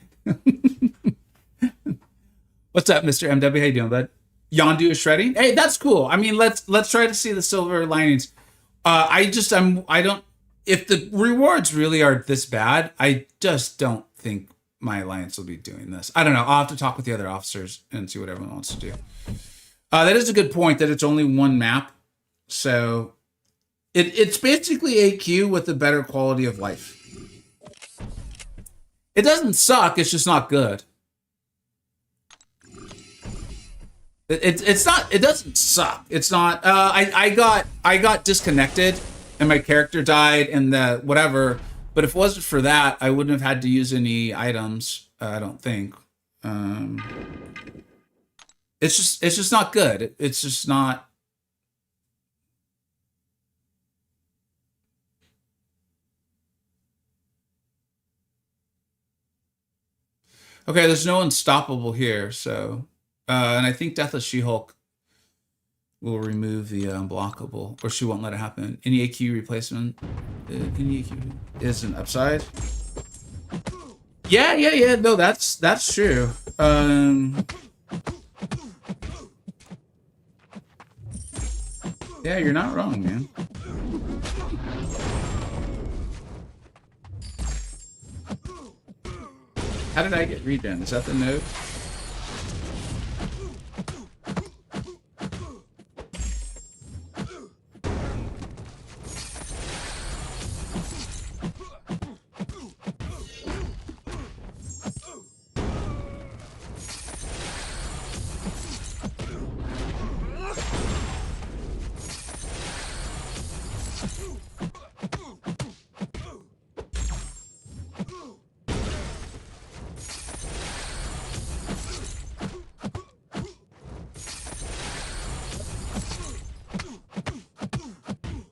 What's up, Mr. MW? How you doing, bud? Yondu is shredding. Hey, that's cool. I mean, let's try to see the silver linings. I don't. If the rewards really are this bad, I just don't think my alliance will be doing this. I don't know. I'll have to talk with the other officers and see what everyone wants to do. That is a good point that it's only one map, so It's basically AQ with a better quality of life. It doesn't suck. It's just not good. It's not. It doesn't suck. It's not. I got disconnected, and my character died, and the whatever. But if it wasn't for that, I wouldn't have had to use any items. I don't think. It's just not good. It's just not. Okay, there's no unstoppable here, so and I think Deathless She-Hulk will remove the unblockable, or she won't let it happen. Any AQ replacement, any AQ is an upside. Yeah. No, that's true. Yeah, you're not wrong, man. How did I get redone? Is that the note?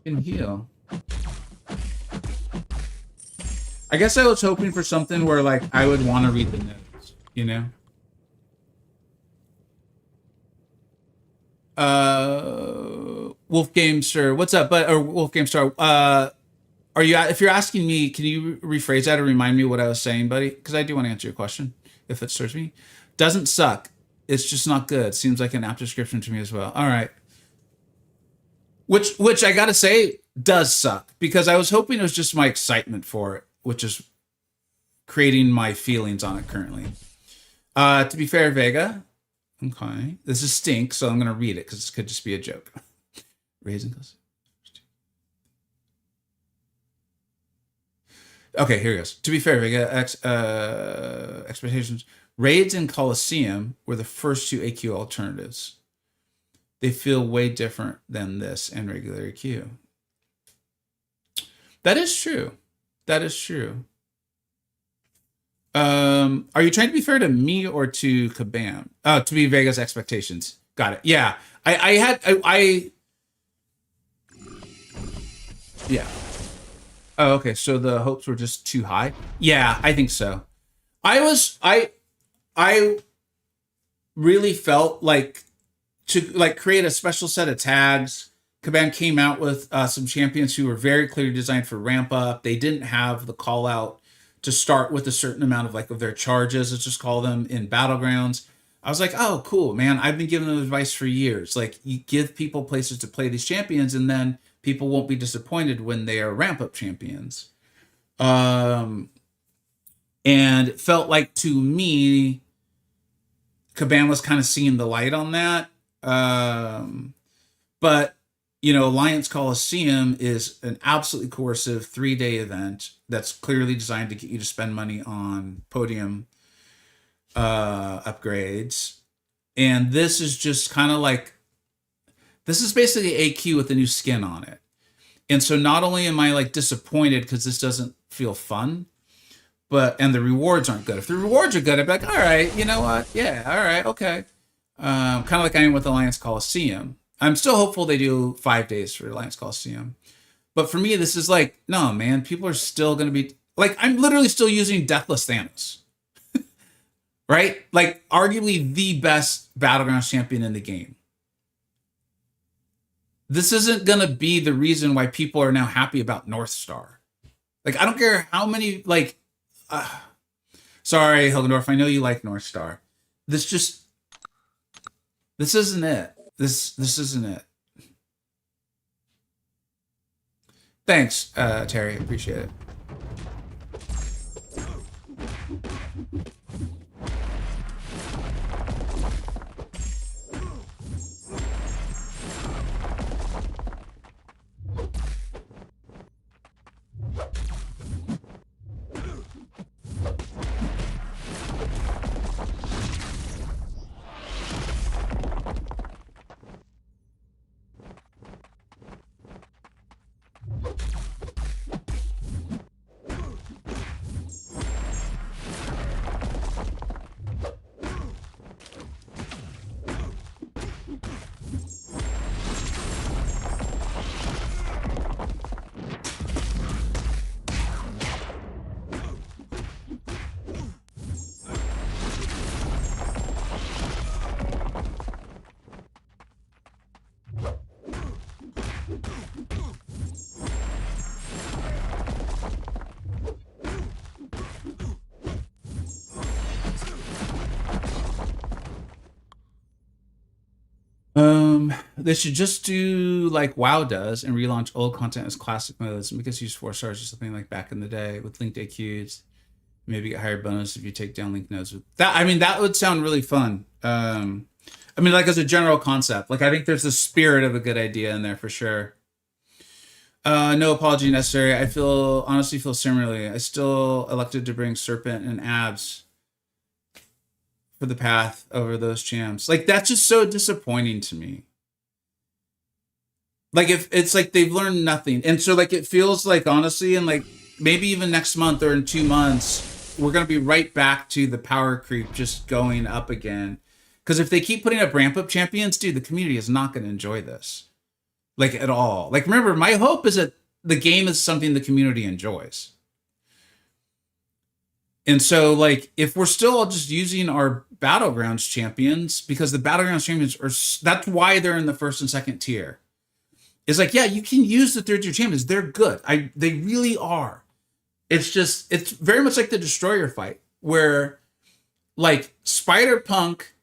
Can heal. I guess I was hoping for something where like I would want to read the notes, you know? Wolf Gamester, what's up? Or Wolf Gamestar, are you, if you're asking me, can you rephrase that or remind me what I was saying, buddy? Because I do want to answer your question, if it serves me. Doesn't suck. It's just not good. Seems like an apt description to me as well. All right. Which I gotta say does suck, because I was hoping it was just my excitement for it, which is creating my feelings on it currently. To be fair, Vega. Okay. This is stink, so I'm gonna read it because this could just be a joke. Raising. Okay, here it goes. To be fair, Vega, expectations. Raids and Coliseum were the first two AQ alternatives. They feel way different than this and regular AQ. That is true. That is true. Are you trying to be fair to me or to Kabam? Oh, to be Vega's expectations. Got it. Yeah. Yeah. Oh, okay. So the hopes were just too high. Yeah, I think so. I really felt like to like create a special set of tags. Kabam came out with some champions who were very clearly designed for ramp up. They didn't have the call out to start with a certain amount of like of their charges, let's just call them, in battlegrounds. I was like, oh, cool, man. I've been giving them advice for years. Like, you give people places to play these champions, and then people won't be disappointed when they are ramp up champions. And it felt like, to me, Kabam was kind of seeing the light on that. But, you know, Alliance Coliseum is an absolutely coercive 3-day event that's clearly designed to get you to spend money on podium upgrades. And this is just kind of like, this is basically AQ with a new skin on it. And so not only am I like disappointed because this doesn't feel fun, and the rewards aren't good. If the rewards are good, I'd be like, all right, you know what? Yeah, all right, okay. Kind of like I am with Alliance Coliseum. I'm still hopeful they do 5 days for Alliance Coliseum. But for me, this is like, no, man, people are still going to be... Like, I'm literally still using Deathless Thanos. Right? Like, arguably the best Battlegrounds champion in the game. This isn't going to be the reason why people are now happy about North Star. Like, I don't care how many, like... sorry, Hilgendorf, I know you like North Star. This isn't it. This isn't it. Thanks, Terry. Appreciate it. They should just do like WoW does and relaunch old content as classic modes. And because use 4 stars or something like back in the day with linked AQs. Maybe get higher bonus if you take down link nodes. With that, I mean, that would sound really fun. I mean, like as a general concept, like I think there's the spirit of a good idea in there for sure. No apology necessary. I honestly feel similarly. I still elected to bring Serpent and Abs for the path over those champs. Like that's just so disappointing to me. Like if it's like they've learned nothing, and so like it feels like honestly, and like maybe even next month or in 2 months. We're going to be right back to the power creep just going up again. Because if they keep putting up ramp up champions, dude, the community is not going to enjoy this. Like at all. Like remember, my hope is that the game is something the community enjoys. And so like if we're still all just using our Battlegrounds champions, because the Battlegrounds champions that's why they're in the first and second tier. It's like, yeah, you can use the third tier champions. They're good. They really are. It's very much like the Destroyer fight where like Spider-Punk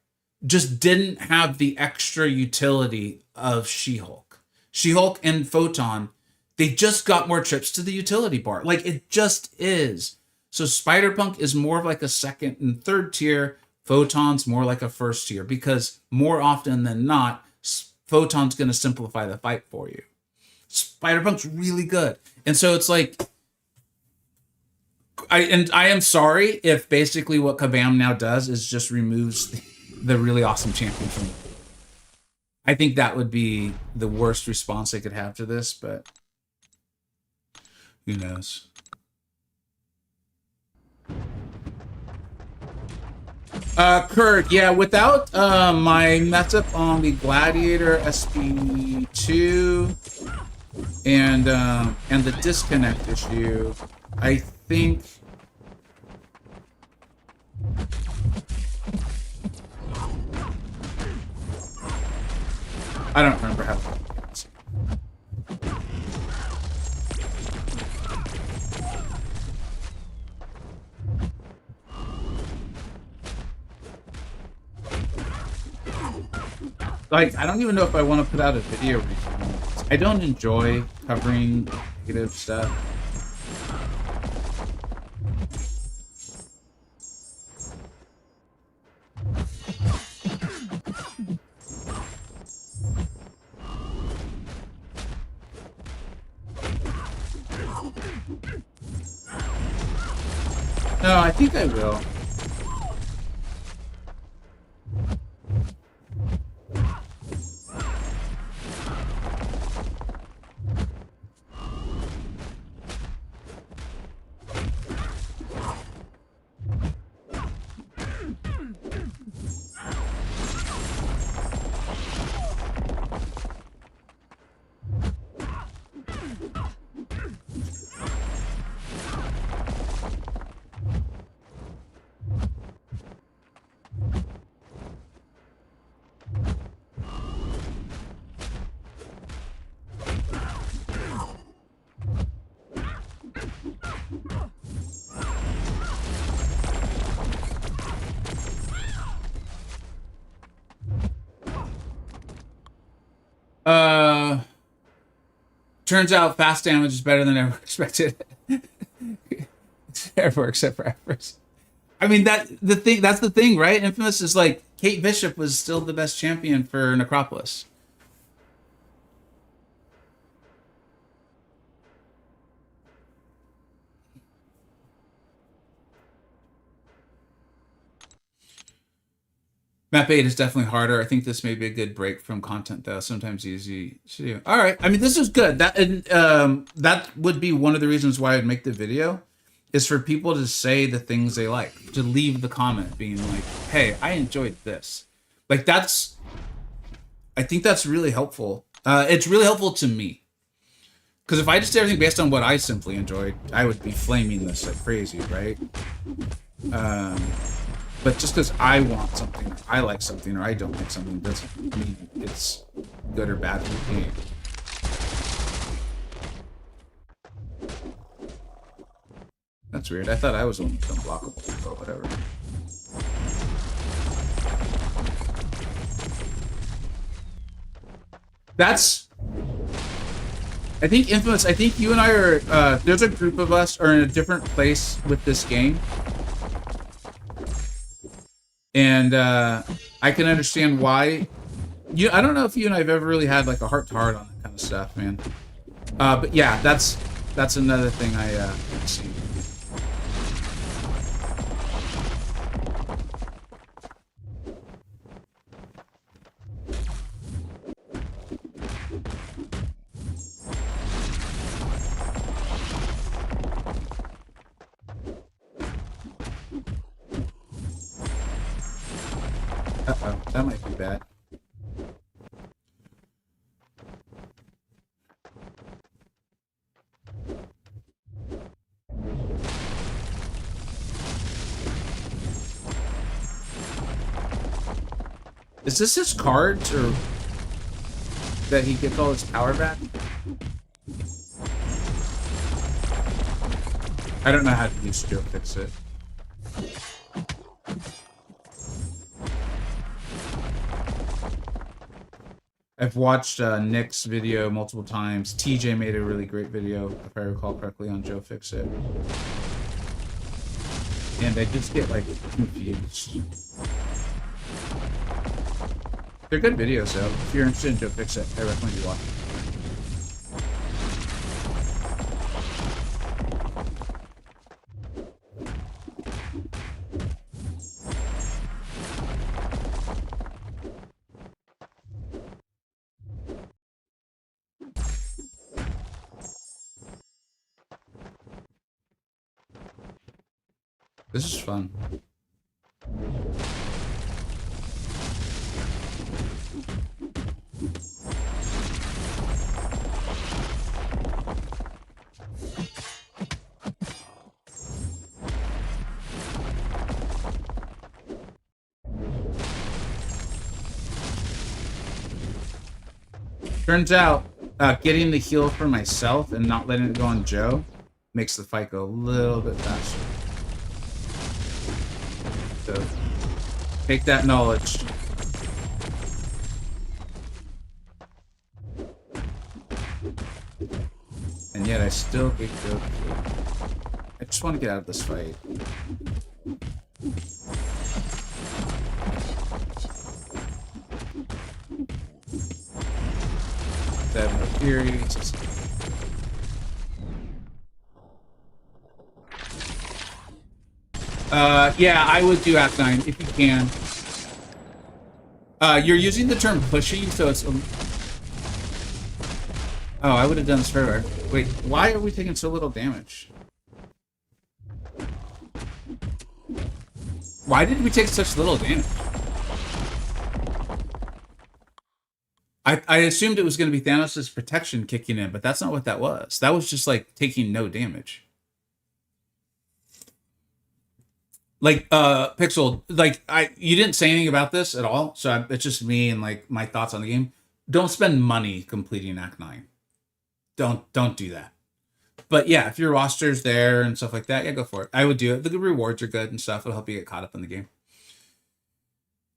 just didn't have the extra utility of She-Hulk. She-Hulk and Photon, they just got more trips to the utility bar. Like it just is. So Spider-Punk is more of like a second and third tier. Photon's more like a first tier because more often than not, Photon's going to simplify the fight for you. Spider-Punk's really good. And so it's like, I am sorry if basically what Kabam now does is just removes the really awesome champion from it. I think that would be the worst response they could have to this, but who knows? Kurt, yeah, without my mess up on the Gladiator SP2 and the disconnect issue, I think I don't remember how to like I don't even know if I want to put out a video review. I don't enjoy covering negative stuff. No, I think I will. Turns out fast damage is better than ever expected. Everywhere except for Everest. I mean that's the thing, right? Infamous is like Kate Bishop was still the best champion for Necropolis. Map 8 is definitely harder. I think this may be a good break from content, though. Sometimes easy to do. All right. I mean, this is good. That would be one of the reasons why I'd make the video, is for people to say the things they like, to leave the comment being like, hey, I enjoyed this. Like, I think that's really helpful. It's really helpful to me. Because if I just did everything based on what I simply enjoyed, I would be flaming this like crazy, right? But just because I want something, or I like something, or I don't like something, doesn't mean it's good or bad for the game. That's weird. I thought I was only unblockable, but whatever. That's, I think Infamous, I think you and I are, there's a group of us are in a different place with this game. And I can understand why. I don't know if you and I have ever really had like a heart-to-heart on that kind of stuff, man. But yeah, that's another thing I see. Uh-oh, that might be bad. Is this his cards, or that he gets all his power back? I don't know how to use Joe Fix It. I've watched Nick's video multiple times. TJ made a really great video, if I recall correctly, on Joe Fix It. And I just get like confused. They're good videos, though. If you're interested in Joe Fix It, I recommend you watch. This is fun. Turns out, getting the heal for myself and not letting it go on Joe makes the fight go a little bit faster. So, take that knowledge. And yet I still get Joe. I just want to get out of this fight. Have no theories. Yeah, I would do Act 9 if you can. You're using the term pushy, so it's. Oh, I would have done this forever. Wait, why are we taking so little damage? Why did we take such little damage? I assumed it was going to be Thanos' protection kicking in, but that's not what that was. That was just like taking no damage. Like, Pixel, like, you didn't say anything about this at all, so it's just me and like my thoughts on the game. Don't spend money completing Act 9. Don't do that. But yeah, if your roster's there and stuff like that, yeah, go for it. I would do it. The rewards are good and stuff. It'll help you get caught up in the game.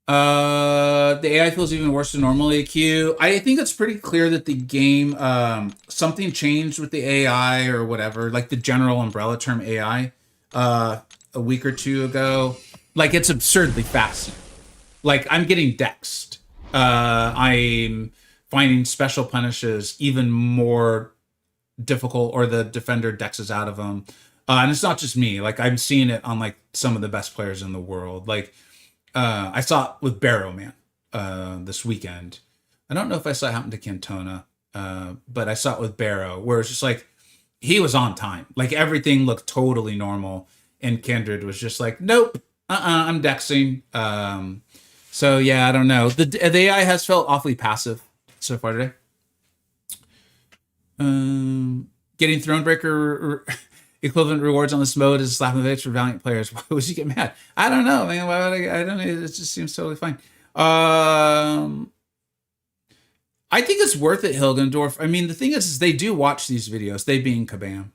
The AI feels even worse than normal AQ. I think it's pretty clear that the game, something changed with the AI or whatever, like the general umbrella term AI, a week or two ago. Like, it's absurdly fast. Like, I'm getting dexed. I'm finding special punishes even more difficult, or the defender dexes out of them. And it's not just me. Like, I'm seeing it on like some of the best players in the world. Like, I saw it with Barrow Man this weekend. I don't know if I saw it happen to Cantona, but I saw it with Barrow, where it's just like he was on time. Like, everything looked totally normal, and Kindred was just like, nope, I'm dexing. So yeah, I don't know. The AI has felt awfully passive so far today. Getting Thronebreaker equivalent rewards on this mode is a slap in the face for Valiant players. Why would you get mad? I don't know, man. Why would I don't know. It just seems totally fine. I think it's worth it, Hilgendorf. I mean, the thing is they do watch these videos, they being Kabam.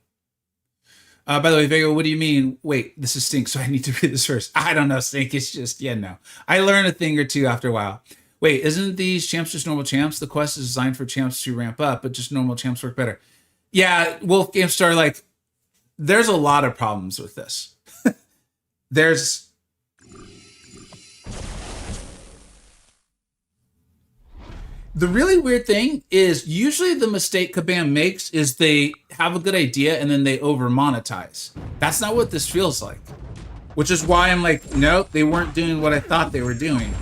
By the way, Vega, what do you mean? Wait, this is Stink, so I need to read this first. I don't know, Stink. It's just, yeah, no. I learn a thing or two after a while. Wait, isn't these champs just normal champs? The quest is designed for champs to ramp up, but just normal champs work better. Yeah, Wolf Game Star, like, there's a lot of problems with this. There's the really weird thing is usually the mistake Kabam makes is they have a good idea and then they over monetize. That's not what this feels like. Which is why I'm like, nope, they weren't doing what I thought they were doing.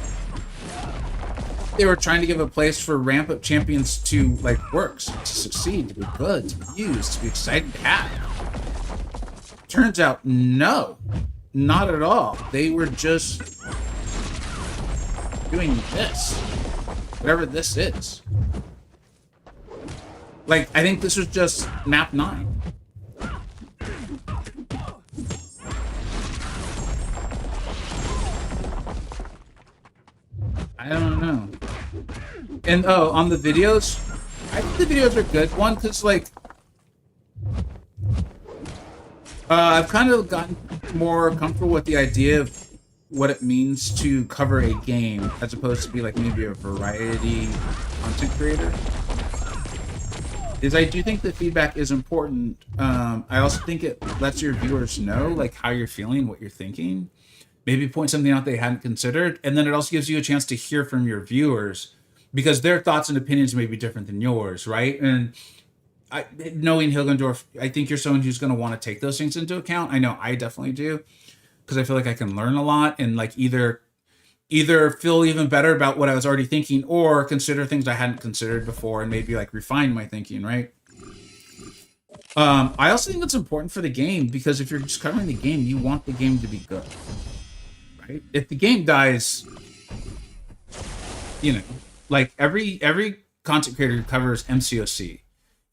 They were trying to give a place for ramp-up champions to, like, work, to succeed, to be good, to be used, to be exciting to have. Turns out, no, not at all. They were just doing this, whatever this is. Like, I think this was just map 9. I don't know. And oh, on the videos, I think the videos are good. One, because like, I've kind of gotten more comfortable with the idea of what it means to cover a game, as opposed to be like maybe a variety content creator. Is I do think that feedback is important. I also think it lets your viewers know like how you're feeling, what you're thinking. Maybe point something out they hadn't considered, and then it also gives you a chance to hear from your viewers because their thoughts and opinions may be different than yours, right? And knowing Hilgendorf, I think you're someone who's going to want to take those things into account. I know I definitely do because I feel like I can learn a lot and like either feel even better about what I was already thinking or consider things I hadn't considered before and maybe like refine my thinking, right? I also think it's important for the game because if you're just covering the game, you want the game to be good. Right? If the game dies, you know, like every content creator who covers MCoC,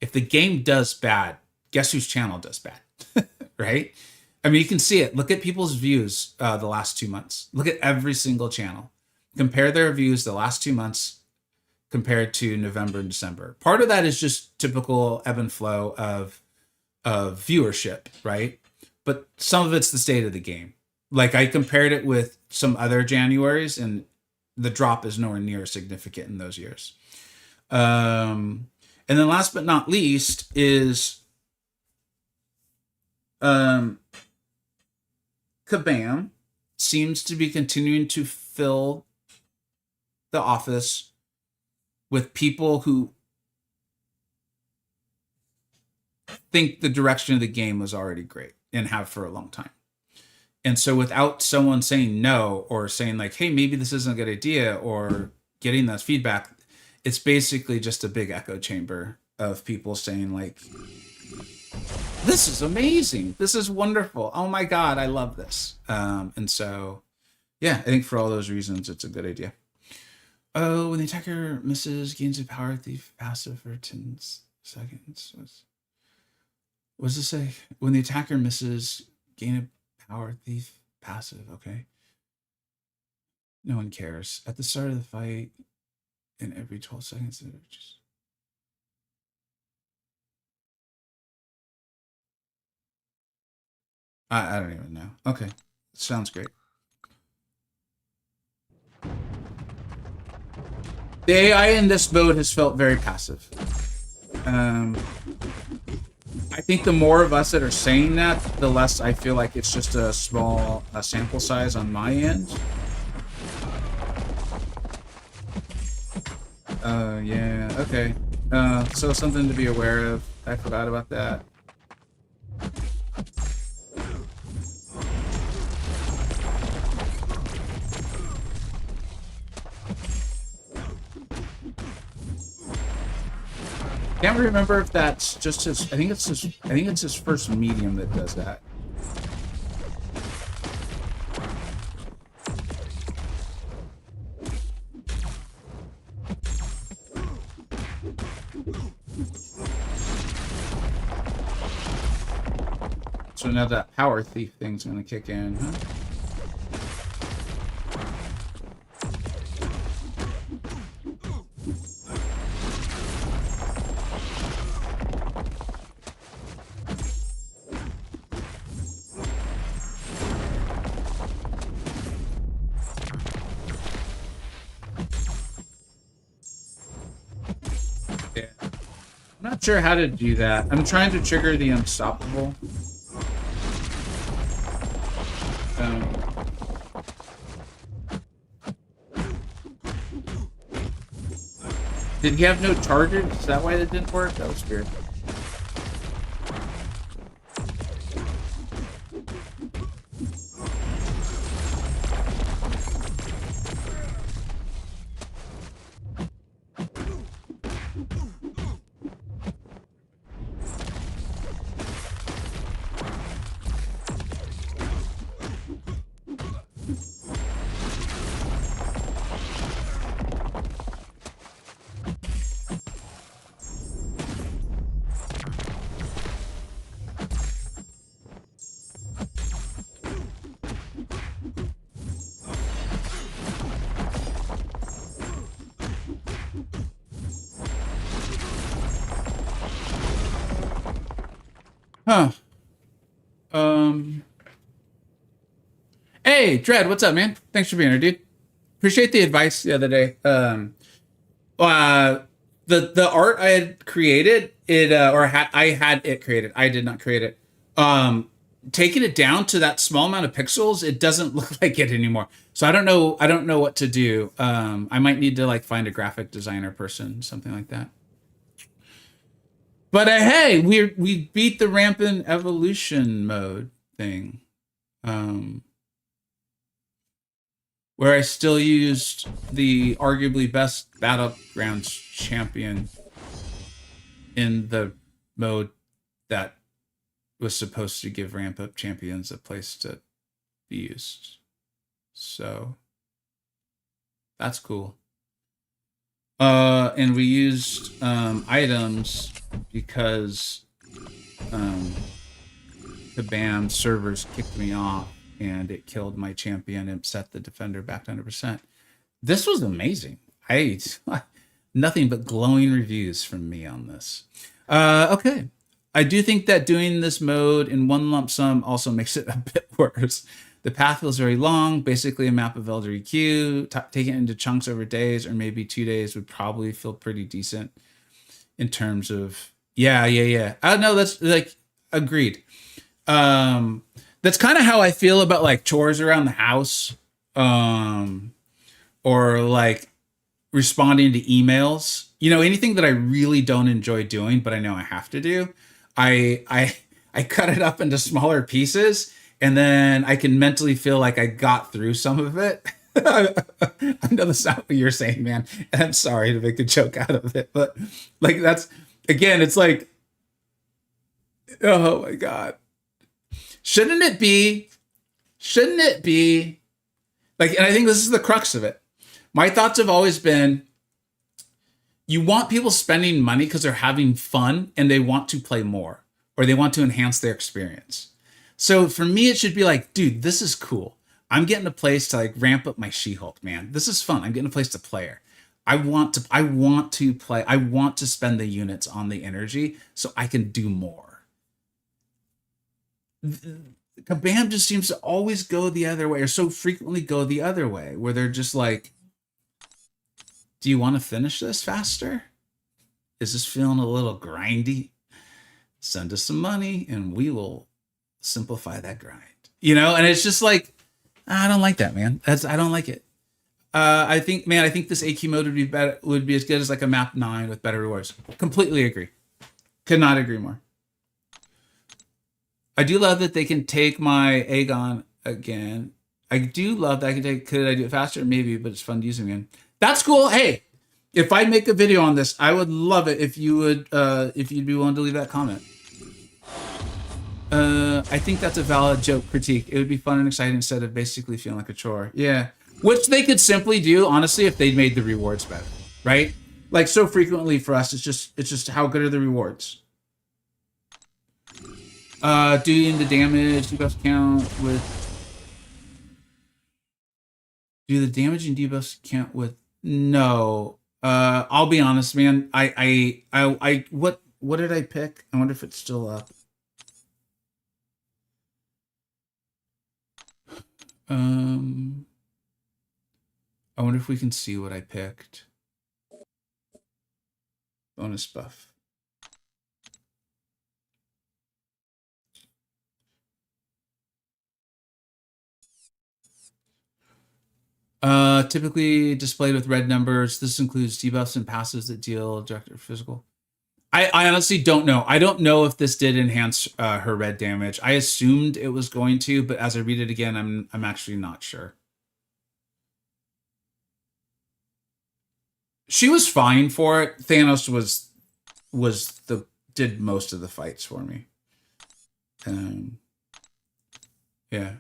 if the game does bad, guess whose channel does bad, right? I mean, you can see it. Look at people's views the last 2 months. Look at every single channel. Compare their views the last 2 months compared to November and December. Part of that is just typical ebb and flow of viewership, right? But some of it's the state of the game. Like I compared it with some other Januaries and the drop is nowhere near significant in those years. And then last but not least is Kabam seems to be continuing to fill the office with people who think the direction of the game was already great and have for a long time. And so without someone saying no or saying like, hey, maybe this isn't a good idea or getting that feedback, it's basically just a big echo chamber of people saying like, this is amazing. This is wonderful. Oh my God, I love this. And so, yeah, I think for all those reasons, it's a good idea. Oh, when the attacker misses, gains a power thief passive for 10 seconds. What does it say? When the attacker misses, gain a power thief passive. Okay. No one cares. At the start of the fight, in every 12 seconds, just... I don't even know. Okay. Sounds great. The AI in this mode has felt very passive. I think the more of us that are saying that, the less I feel like it's just a small sample size on my end. Yeah, okay. So something to be aware of. I forgot about that. Can't remember if that's just his. I think it's his first medium that does that. So now that power thief thing's gonna kick in, huh? sure how to do that. I'm trying to trigger the unstoppable. Did he have no charges? Is that why that didn't work? That was weird. Huh. Hey, Dread, what's up, man? Thanks for being here, dude. Appreciate the advice the other day. The art I had created, I had it created. I did not create it. Taking it down to that small amount of pixels, it doesn't look like it anymore. So I don't know what to do. I might need to like find a graphic designer person, something like that. But hey, we beat the Rampant evolution mode thing, where I still used the arguably best Battlegrounds champion in the mode that was supposed to give Rampant champions a place to be used. So that's cool. And we used items because the BAM servers kicked me off and it killed my champion and set the defender back to 100%. This was amazing. Nothing but glowing reviews from me on this. Okay. I do think that doing this mode in one lump sum also makes it a bit worse. The path feels very long, basically a map of LWQ. Taking it into chunks over days or maybe 2 days would probably feel pretty decent in terms of, yeah. No, that's like, agreed. That's kind of how I feel about like chores around the house, or like responding to emails. You know, anything that I really don't enjoy doing, but I know I have to do. I cut it up into smaller pieces, and then I can mentally feel like I got through some of it. I know that's not what you're saying, man. And I'm sorry to make a joke out of it, but like that's, again, it's like, oh my God. Shouldn't it be like, and I think this is the crux of it. My thoughts have always been, you want people spending money because they're having fun and they want to play more or they want to enhance their experience. So for me, it should be like, dude, this is cool. I'm getting a place to like ramp up my She-Hulk, man. This is fun. I'm getting a place to play her. I want to play. I want to spend the units on the energy so I can do more. Kabam just seems to always go the other way, or so frequently go the other way, where they're just like, do you want to finish this faster? Is this feeling a little grindy? Send us some money and we will simplify that grind. You know, and it's just like, I don't like that, man. I don't like it. I think this AQ mode would be as good as like a map 9 with better rewards. Completely agree. Could not agree more. I do love that they can take my Aegon again. I do love that I can take, could I do it faster? Maybe, but it's fun to use them again. That's cool. Hey, if I make a video on this, I would love it if you would, if you'd be willing to leave that comment. I think that's a valid joke critique. It would be fun and exciting instead of basically feeling like a chore. Yeah. Which they could simply do, honestly, if they made the rewards better, right? Like so frequently for us, it's just how good are the rewards? Doing the damage debuffs count with, do the damage and debuffs count with, no. I'll be honest, man. What did I pick? I wonder if it's still up. I wonder if we can see what I picked. Bonus buff. Typically displayed with red numbers. This includes debuffs and passives that deal direct or physical. I honestly don't know. I don't know if this did enhance her red damage. I assumed it was going to, but as I read it again, I'm actually not sure. She was fine for it. Thanos did most of the fights for me. Yeah.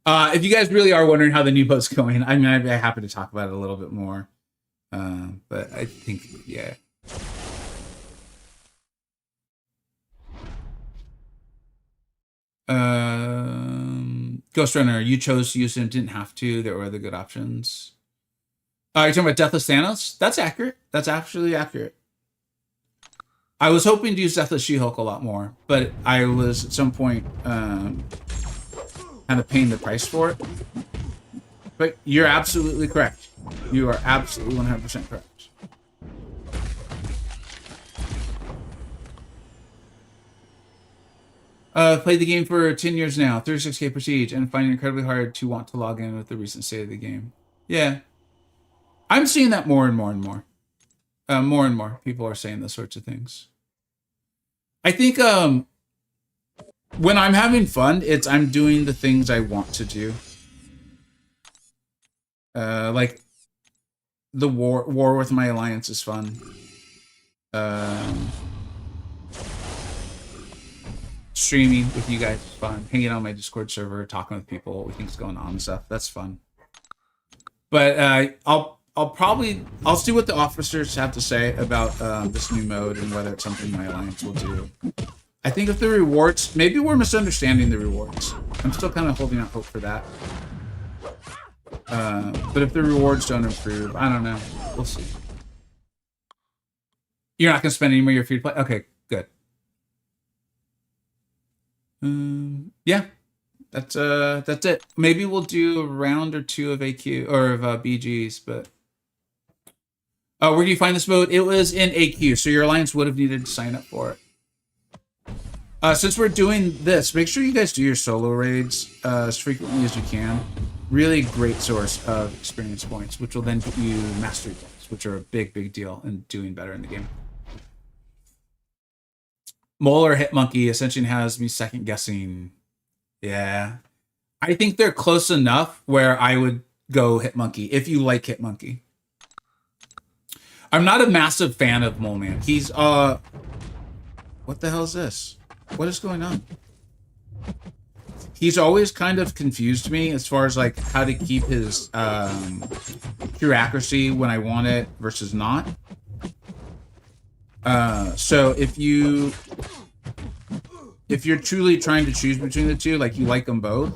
If you guys really are wondering how the new boat's going, I mean, I'd be happy to talk about it a little bit more. But I think, yeah. Ghost Runner, you chose to use him, didn't have to. There were other good options. You're talking about Deathless Thanos? That's accurate. That's absolutely accurate. I was hoping to use Deathless She-Hulk a lot more, but I was at some point kind of paying the price for it. But you're absolutely correct. You are absolutely 100% correct. Played the game for 10 years now, 36k prestige, and find it incredibly hard to want to log in with the recent state of the game. Yeah. I'm seeing that more and more and more. More and more people are saying those sorts of things. I think when I'm having fun, I'm doing the things I want to do. Like the war with my alliance is fun. Streaming with you guys is fun. Hanging out on my Discord server, talking with people, what we think's going on and stuff. That's fun. But I'll see what the officers have to say about this new mode and whether it's something my alliance will do. I think if the rewards, maybe we're misunderstanding the rewards. I'm still kind of holding out hope for that. But if the rewards don't improve, I don't know. We'll see. You're not gonna spend any more of your free to play? Okay, good. Yeah, that's it. Maybe we'll do a round or two of AQ or of BGs, but where do you find this mode? It was in AQ, so your alliance would have needed to sign up for it. Since we're doing this, make sure you guys do your solo raids as frequently as you can. Really great source of experience points, which will then get you mastery points, which are a big deal in doing better in the game. Mole or Hitmonkey essentially has me second guessing. Yeah. I think they're close enough where I would go Hitmonkey, if you like Hitmonkey. I'm not a massive fan of Mole Man. He's, what the hell is this? What is going on? He's always kind of confused me as far as, like, how to keep his, true accuracy when I want it versus not. So if you're truly trying to choose between the two, like you like them both,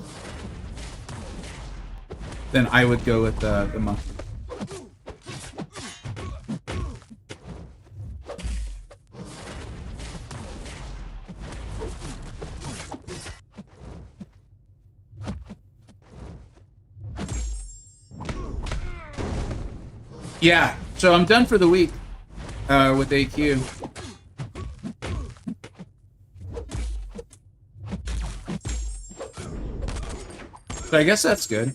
then I would go with the monkey. Yeah, so I'm done for the week with AQ. So I guess that's good.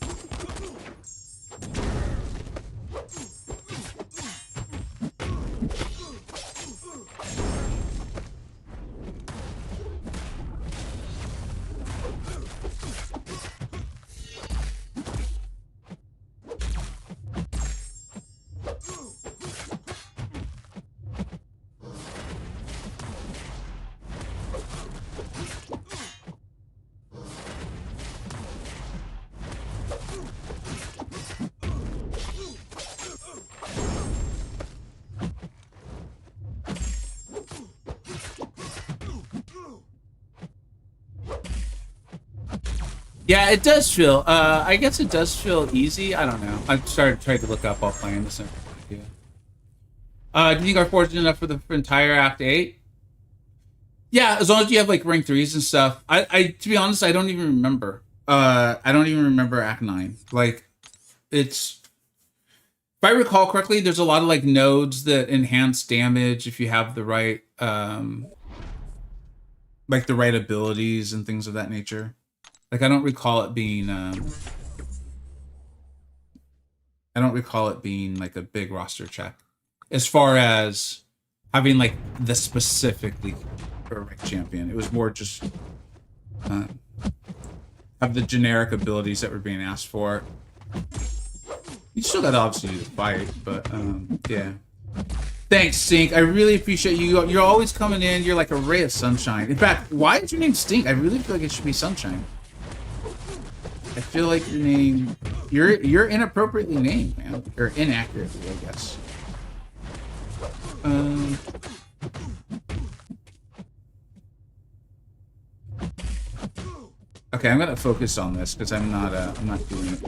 Yeah, it does feel, I guess it does feel easy. I don't know. I've tried to look up while playing this. Do you think our fortune enough for the entire Act 8? Yeah, as long as you have like rank 3s and stuff. To be honest, I don't even remember. I don't even remember Act 9. Like, it's, if I recall correctly, there's a lot of like nodes that enhance damage if you have the right, like the right abilities and things of that nature. Like I don't recall it being I don't recall it being like a big roster check as far as having like the specifically correct champion. It was more just uh, have the generic abilities that were being asked for. You still got to obviously do the fight, but yeah. Thanks, Stink. I really appreciate you. You're always coming in. You're like a ray of sunshine. In fact, why is your name Stink? I really feel like it should be Sunshine. I feel like your name, you're inappropriately named, man, or inaccurately, I guess. Okay, I'm gonna focus on this because I'm not doing it,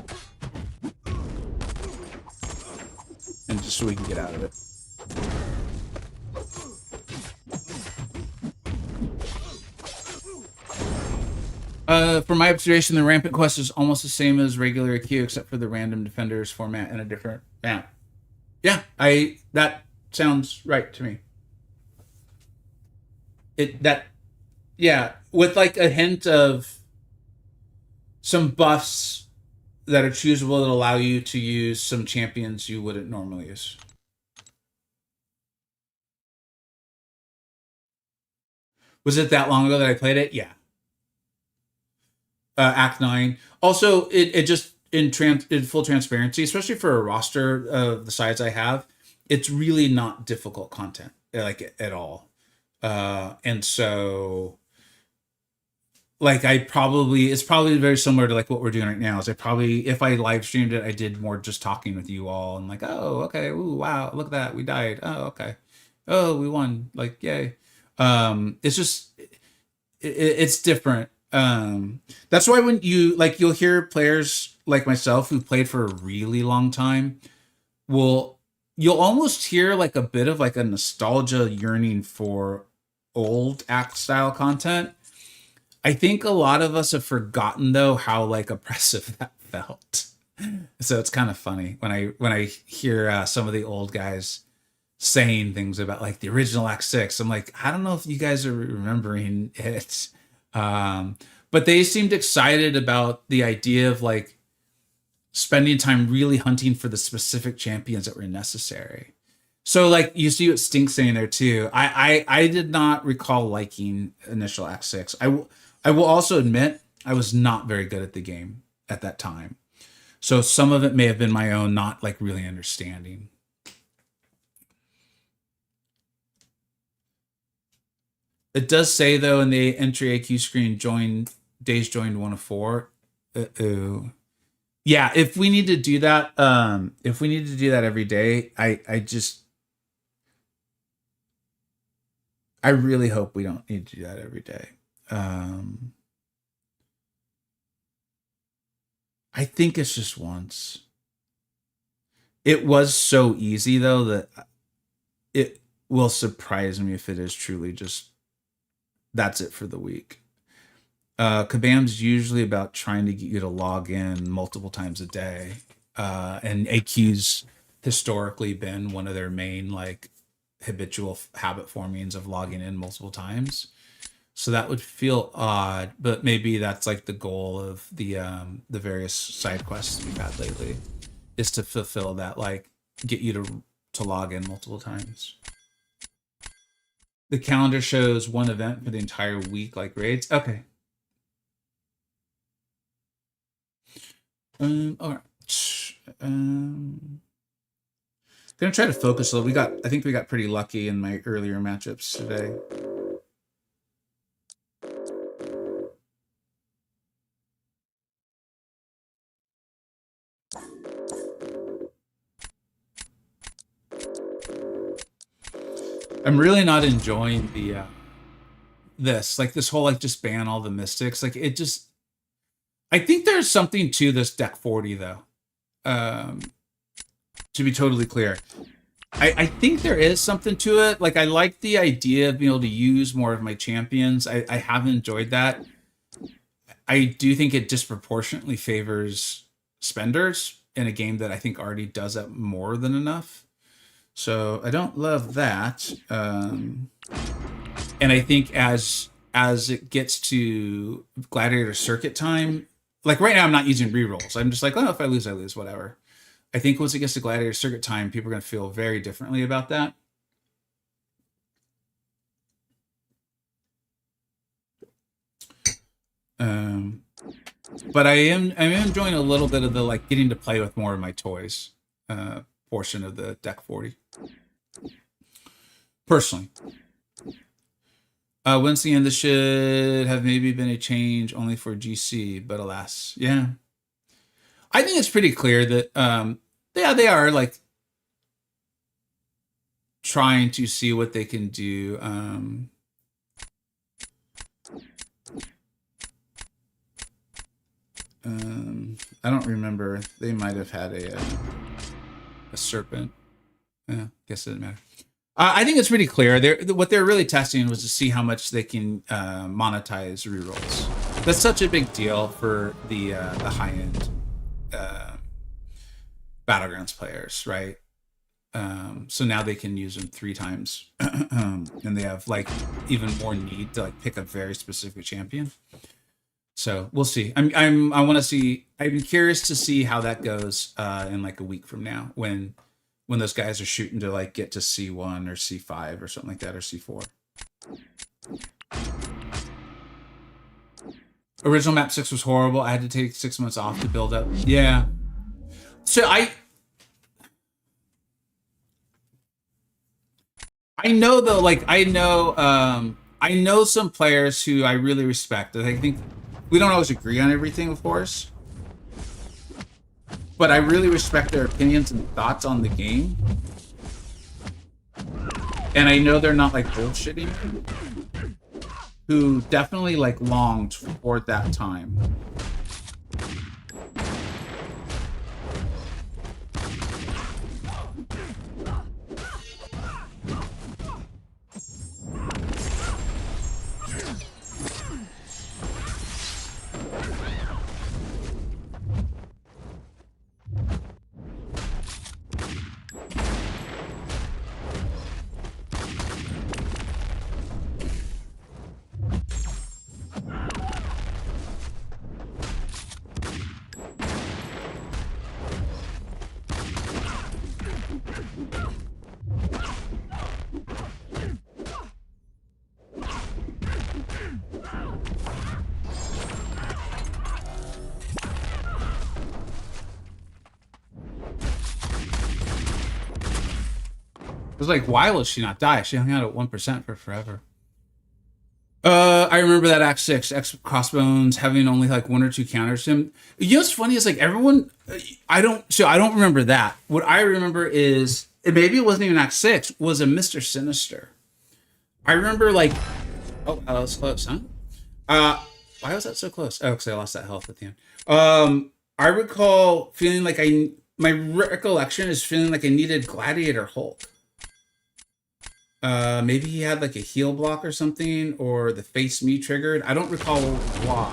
and just so we can get out of it. From my observation, the Rampant quest is almost the same as regular queue, except for the random defenders format and a different map. Yeah, that sounds right to me. Yeah, with like a hint of some buffs that are choosable that allow you to use some champions you wouldn't normally use. Was it that long ago that I played it? Yeah. Act 9. Also, it just in full transparency, especially for a roster of the size I have, it's really not difficult content like at all. And so like it's probably very similar to like what we're doing right now. Is if I live streamed it, I did more just talking with you all and like, oh, okay, ooh, wow, look at that, we died. Oh, okay. Oh, we won. Like, yay. It's just it's different. That's why when you'll hear players like myself who played for a really long time, you'll almost hear like a bit of like a nostalgia yearning for old act style content. I think a lot of us have forgotten though how like oppressive that felt. So it's kind of funny when I hear some of the old guys saying things about like the original Act 6. I'm like, I don't know if you guys are remembering it. But they seemed excited about the idea of like spending time really hunting for the specific champions that were necessary. So like you see what Stink's saying there too. I did not recall liking initial Act 6. I will also admit I was not very good at the game at that time. So some of it may have been my own not like really understanding. It does say though in the entry AQ screen, days joined 1 of 4. Uh-oh. Yeah, if we need to do that, every day, I really hope we don't need to do that every day. I think it's just once. It was so easy though that it will surprise me if it is truly just that's it for the week. Kabam's usually about trying to get you to log in multiple times a day. And AQ's historically been one of their main like habitual habit formings of logging in multiple times. So that would feel odd, but maybe that's like the goal of the various side quests we've had lately is to fulfill that, like get you to log in multiple times. The calendar shows one event for the entire week, like raids. Okay. All right. Gonna try to focus a little. I think we got pretty lucky in my earlier matchups today. I'm really not enjoying the this whole like just ban all the mystics. Like it just I think there's something to this deck 40 though. To be totally clear. I think there is something to it. Like I like the idea of being able to use more of my champions. I have enjoyed that. I do think it disproportionately favors spenders in a game that I think already does that more than enough. So I don't love that. And I think as as it gets to Gladiator Circuit time, like right now I'm not using rerolls. I'm just like, oh, if I lose, whatever. I think once it gets to Gladiator Circuit time, people are going to feel very differently about that. But I am enjoying a little bit of the like getting to play with more of my toys portion of the deck 40. Personally. When's the end? This should have maybe been a change only for GC, but alas, yeah. I think it's pretty clear that yeah, they are like trying to see what they can do. I don't remember. They might have had a serpent. Yeah, guess it doesn't matter. I think it's pretty clear. What they're really testing was to see how much they can monetize rerolls. That's such a big deal for the high end Battlegrounds players, right? So now they can use them 3 times, and they have like even more need to like pick a very specific champion. So we'll see. I want to see. I'm curious to see how that goes in like a week from now, when those guys are shooting to like get to C1 or C5 or something like that, or C4. Original map 6 was horrible. I had to take 6 months off to build up. Yeah. So I know though, like I know some players who I really respect. I think we don't always agree on everything, of course, but I really respect their opinions and thoughts on the game. And I know they're not like bullshitting, who definitely like longed for that time. It was like, why will she not die? She hung out at 1% for forever. I remember that Act 6, X Crossbones having only like 1 or 2 counters to him. You know what's funny is like everyone, I don't remember that. What I remember is, maybe it wasn't even Act 6, was a Mr. Sinister. I remember like, oh, that was close, huh? Why was that so close? Oh, because I lost that health at the end. I recall feeling like my recollection is feeling like I needed Gladiator Hulk. Maybe he had like a heal block or something, or the face me triggered. I don't recall why.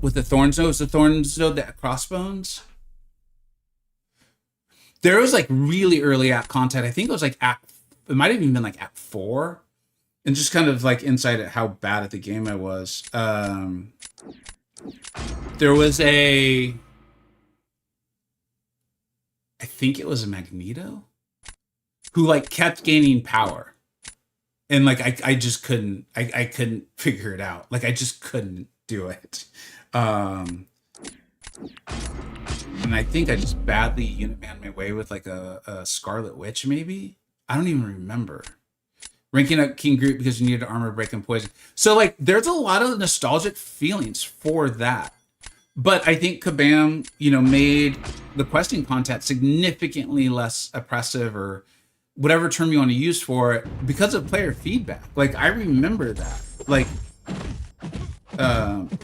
With the Thorns Node, the Thorns Node that Crossbones. There was like really early app content. I think it was like it might have even been like Act 4, and just kind of like insight at how bad at the game I was. There was I think it was a Magneto, who like kept gaining power, and like I just couldn't I couldn't figure it out. Like I just couldn't do it. And I think I just badly unit manned my way with like a Scarlet Witch, maybe. I don't even remember. Ranking up King Groot because you needed armor, break, and poison. So like there's a lot of nostalgic feelings for that. But I think Kabam, made the questing content significantly less oppressive, or whatever term you want to use for it, because of player feedback. Like I remember that, like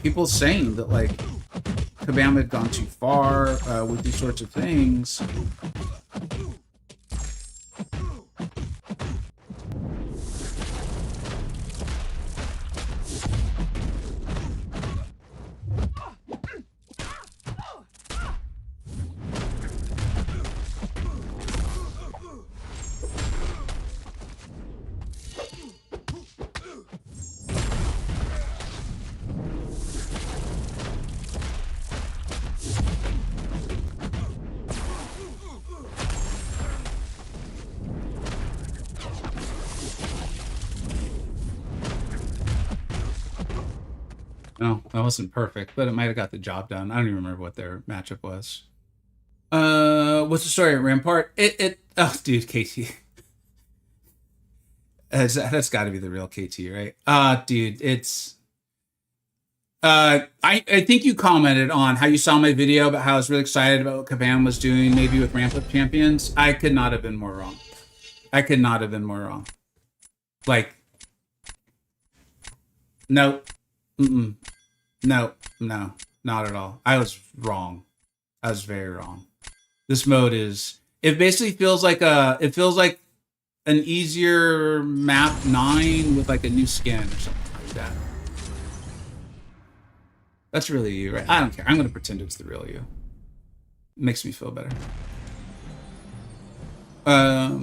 people saying that like Kabam had gone too far with these sorts of things. No, that wasn't perfect, but it might have got the job done. I don't even remember what their matchup was. What's the story at Rampart? Oh, dude, KT. That's got to be the real KT, right? Dude, it's. I think you commented on how you saw my video about how I was really excited about what Kabam was doing, maybe with Rampant Champions. I could not have been more wrong. I could not have been more wrong. Like, no, mm-mm, no, no, not at all. I was wrong. I was very wrong. This mode is. It basically feels like It feels like an easier map 9 with like a new skin or something like that. That's really you, right? I don't care. I'm gonna pretend it's the real you. It makes me feel better. Yeah.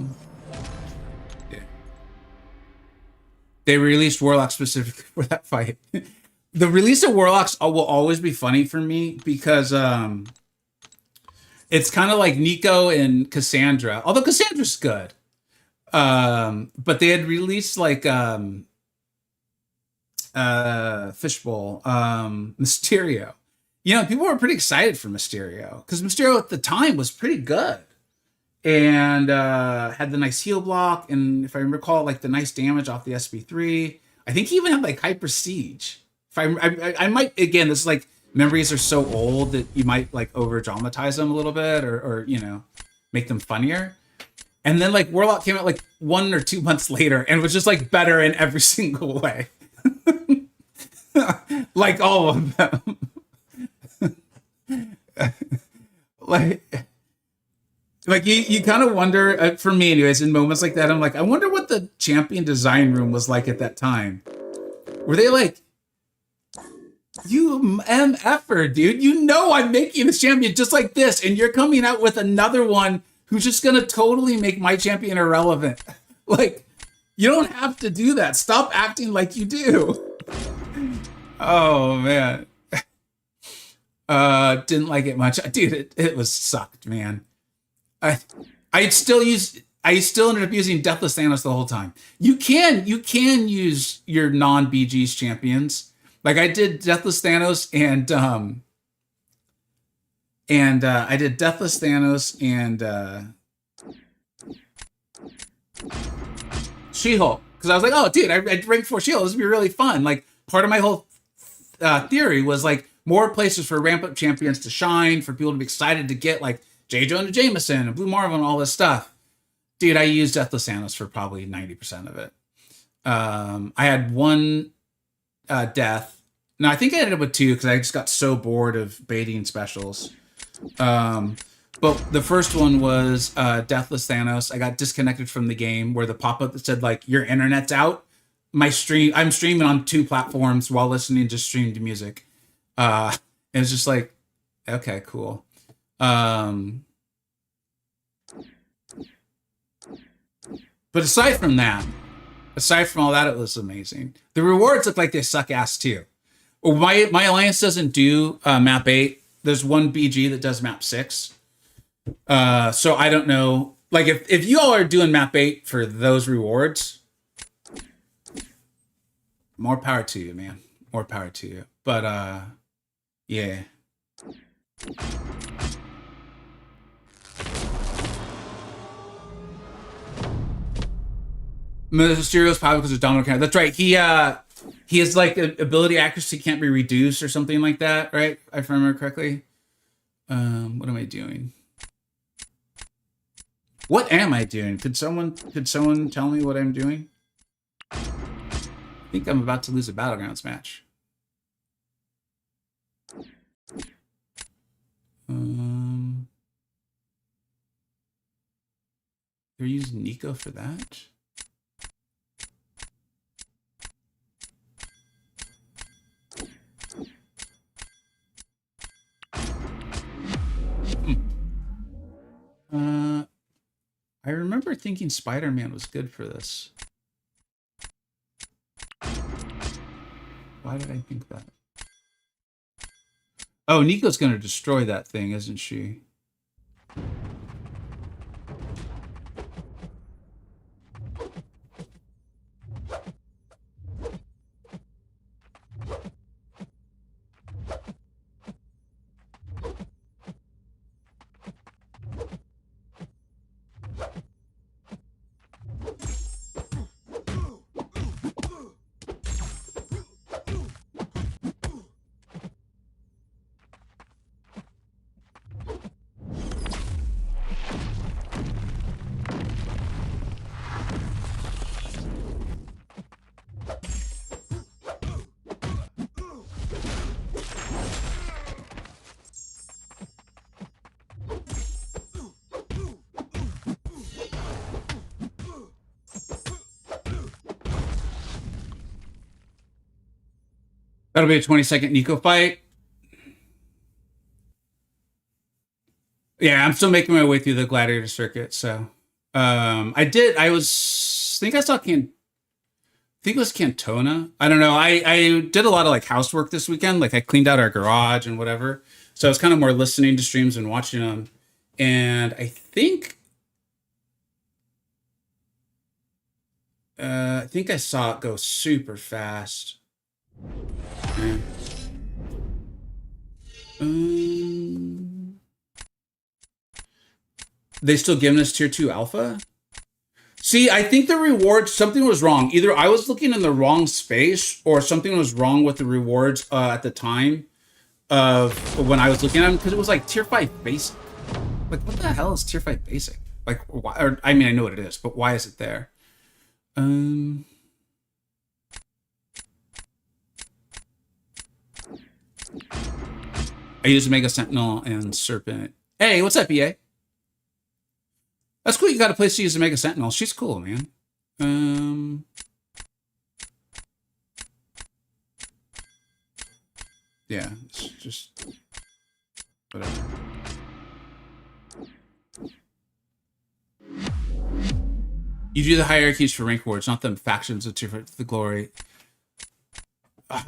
They released Warlock specifically for that fight. The release of Warlocks will always be funny for me because it's kind of like Nico and Cassandra. Although Cassandra's good. But they had released like Fishbowl, Mysterio. You know, people were pretty excited for Mysterio because Mysterio at the time was pretty good and had the nice heal block, and if I recall, like the nice damage off the SP3. I think he even had like Hyper Siege. If I might, again, this is like memories are so old that you might like over dramatize them a little bit, or you know, make them funnier. And then like Warlock came out like 1 or 2 months later and was just like better in every single way. Like all of them. like you kind of wonder, for me anyways, in moments like that, I'm like, I wonder what the champion design room was like at that time. Were they like, you MFer, dude, you know I'm making this champion just like this, and you're coming out with another one who's just gonna totally make my champion irrelevant. Like, you don't have to do that. Stop acting like you do. Oh man. Didn't like it much. Dude, it was sucked, man. I still ended up using Deathless Thanos the whole time. You can use your non-BG's champions. Like I did Deathless Thanos and I did Deathless Thanos and She-Hulk. Because I was like, oh, dude, I ranked 4 She-Hulk. This would be really fun. Like, part of my whole theory was, like, more places for ramp-up champions to shine, for people to be excited to get, like, J. Jonah Jameson and Blue Marvel and all this stuff. Dude, I used Deathless Thanos for probably 90% of it. I had 1 death. No, I think I ended up with 2 because I just got so bored of baiting specials. But the first one was Deathless Thanos. I got disconnected from the game where the pop-up that said, like, your internet's out. I'm streaming on 2 platforms while listening to streamed music. And it's just like, okay, cool. But aside from all that, it was amazing. The rewards look like they suck ass too. My alliance doesn't do map 8. There's 1 BG that does map 6. So I don't know. Like if you all are doing map 8 for those rewards, more power to you, man. More power to you. But yeah. Mysterio's power because of domino count. That's right. He has like ability accuracy can't be reduced or something like that, right? If I remember correctly. What am I doing? What am I doing? Could someone tell me what I'm doing? I think I'm about to lose a Battlegrounds match. They're using Nico for that. I remember thinking Spider-Man was good for this. Why did I think that? Oh, Nico's gonna destroy that thing, isn't she? That'll be a 20-second Nico fight. Yeah, I'm still making my way through the gladiator circuit. So, I saw think it was Cantona. I don't know. I did a lot of like housework this weekend. Like I cleaned out our garage and whatever. So I was kind of more listening to streams and watching them. And I think I saw it go super fast. Yeah. They still giving us tier 2 alpha? See, I think the rewards, something was wrong. Either I was looking in the wrong space or something was wrong with the rewards at the time of when I was looking at them, because it was like tier 5 basic. Like, what the hell is tier 5 basic? Like, why? Or, I mean, I know what it is, but why is it there? I use Mega Sentinel and Serpent. Hey, what's up, EA? That's cool. You got a place to use a Mega Sentinel. She's cool, man. Yeah, it's just whatever. You do the hierarchies for rank awards, not the factions of the glory.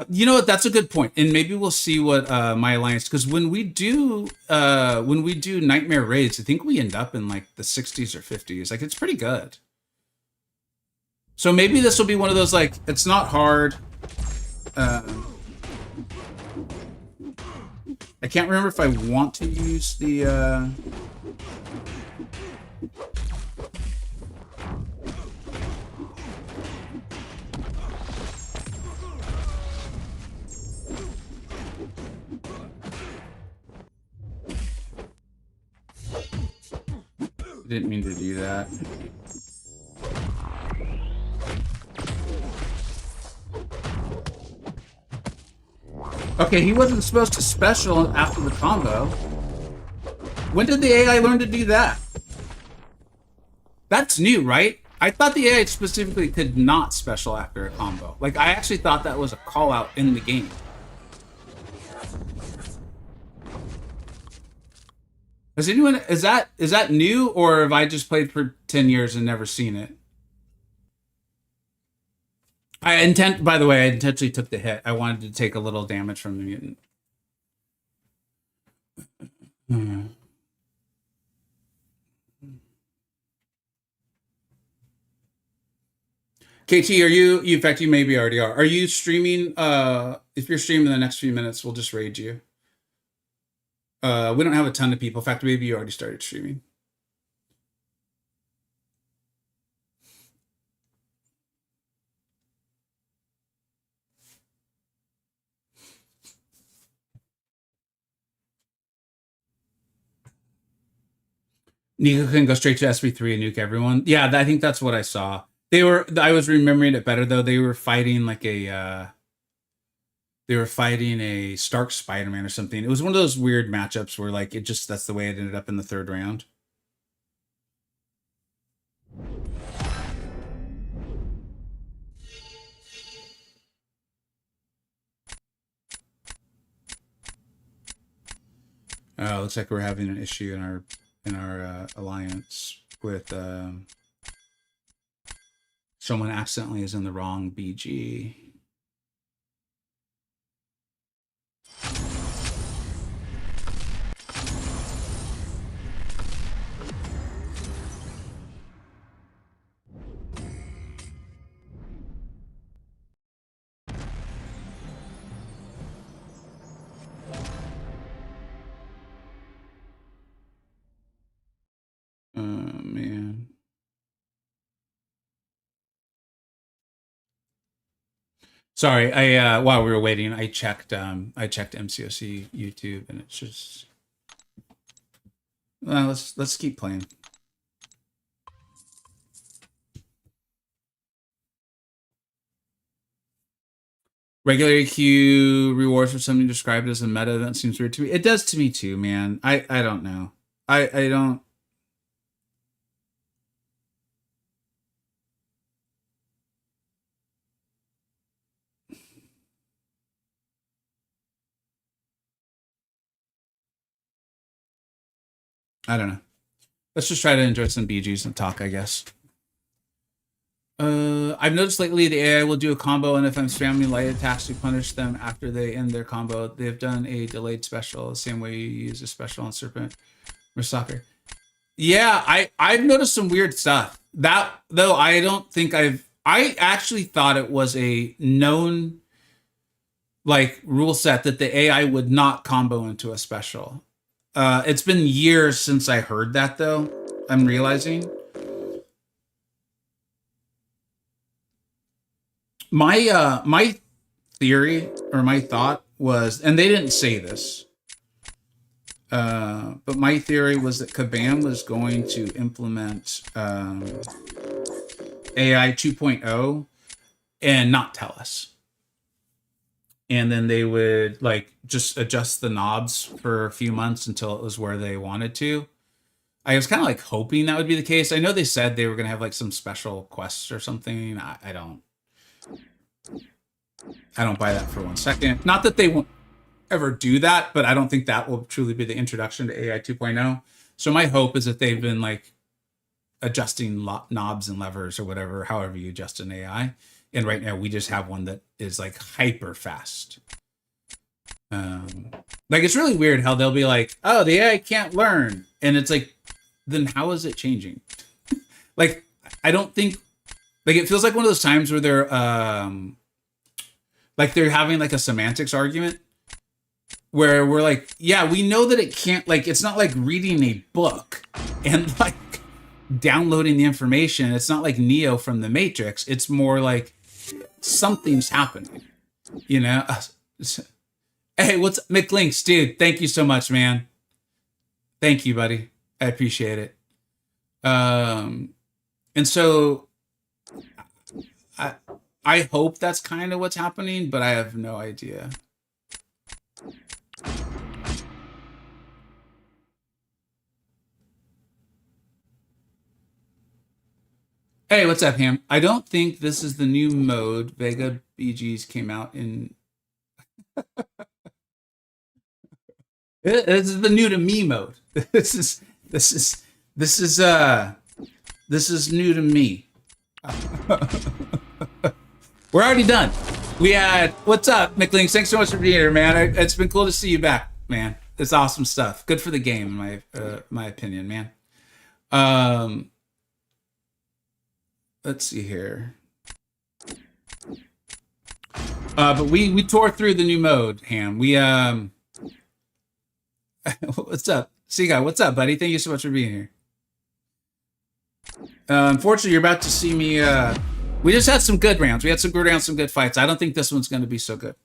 You know what? That's a good point, and maybe we'll see what my alliance. Because when we do nightmare raids, I think we end up in like the 60s or 50s. Like it's pretty good. So maybe this will be one of those like it's not hard. I can't remember if I want to use the. Didn't mean to do that. Okay, he wasn't supposed to special after the combo. When did the AI learn to do that? That's new, right? I thought the AI specifically could not special after a combo. Like, I actually thought that was a call out in the game. Has anyone, is that new, or have I just played for 10 years and never seen it? By the way, I intentionally took the hit. I wanted to take a little damage from the mutant. KT, are you, in fact, you maybe already are. Are you streaming? If you're streaming in the next few minutes, we'll just raid you. We don't have a ton of people. In fact, maybe you already started streaming. Nico can go straight to SB3 and nuke everyone. Yeah, I think that's what I saw. I was remembering it better though. They were fighting like they were fighting a Stark Spider-Man or something. It was one of those weird matchups where like that's the way it ended up in the third round. Looks like we're having an issue in our alliance with someone accidentally is in the wrong BG. Man. Sorry, while we were waiting, I checked MCoC YouTube, and it's just well, let's keep playing. Regular EQ rewards for something described as a meta event seems weird to me. It does to me too, man. I don't know. I don't. I don't know. Let's just try to enjoy some BGs and talk, I guess. I've noticed lately the AI will do a combo, and if I'm spamming light attacks to punish them after they end their combo. They've done a delayed special, the same way you use a special on Serpent or Soccer. Yeah, I've noticed some weird stuff. That though, I don't think I actually thought it was a known like rule set that the AI would not combo into a special. It's been years since I heard that though. I'm realizing. My theory or my thought was, and they didn't say this, but my theory was that Kabam was going to implement AI 2.0 and not tell us. And then they would like just adjust the knobs for a few months until it was where they wanted to. I was kind of like hoping that would be the case. I know they said they were going to have like some special quests or something. I don't buy that for 1 second. Not that they won't ever do that, but I don't think that will truly be the introduction to AI 2.0. So my hope is that they've been like adjusting knobs and levers or whatever, however you adjust an AI. And right now we just have one that is like hyper fast. Like it's really weird how they'll be like, oh, the AI can't learn. And it's like, then how is it changing? Like, I don't think, like it feels like one of those times where they're having like a semantics argument where we're like, yeah, we know that it can't, like, it's not like reading a book and like downloading the information. It's not like Neo from the Matrix. It's more like something's happening, you know? Hey, what's McLinks, dude? Thank you so much, man. Thank you, buddy. I appreciate it. And so I hope that's kind of what's happening, but I have no idea. Hey, what's up, Ham? I don't think this is the new mode. Vega BGs came out in. This is the new to me mode. This is new to me. We're already done. We had, what's up, McLinks? Thanks so much for being here, man. It's been cool to see you back, man. It's awesome stuff. Good for the game, in my opinion, man. Let's see here. But we tore through the new mode, Ham. We what's up, Seaguy? What's up, buddy? Thank you so much for being here. Unfortunately, you're about to see me. We just had some good rounds. We had some good rounds, some good fights. I don't think this one's going to be so good.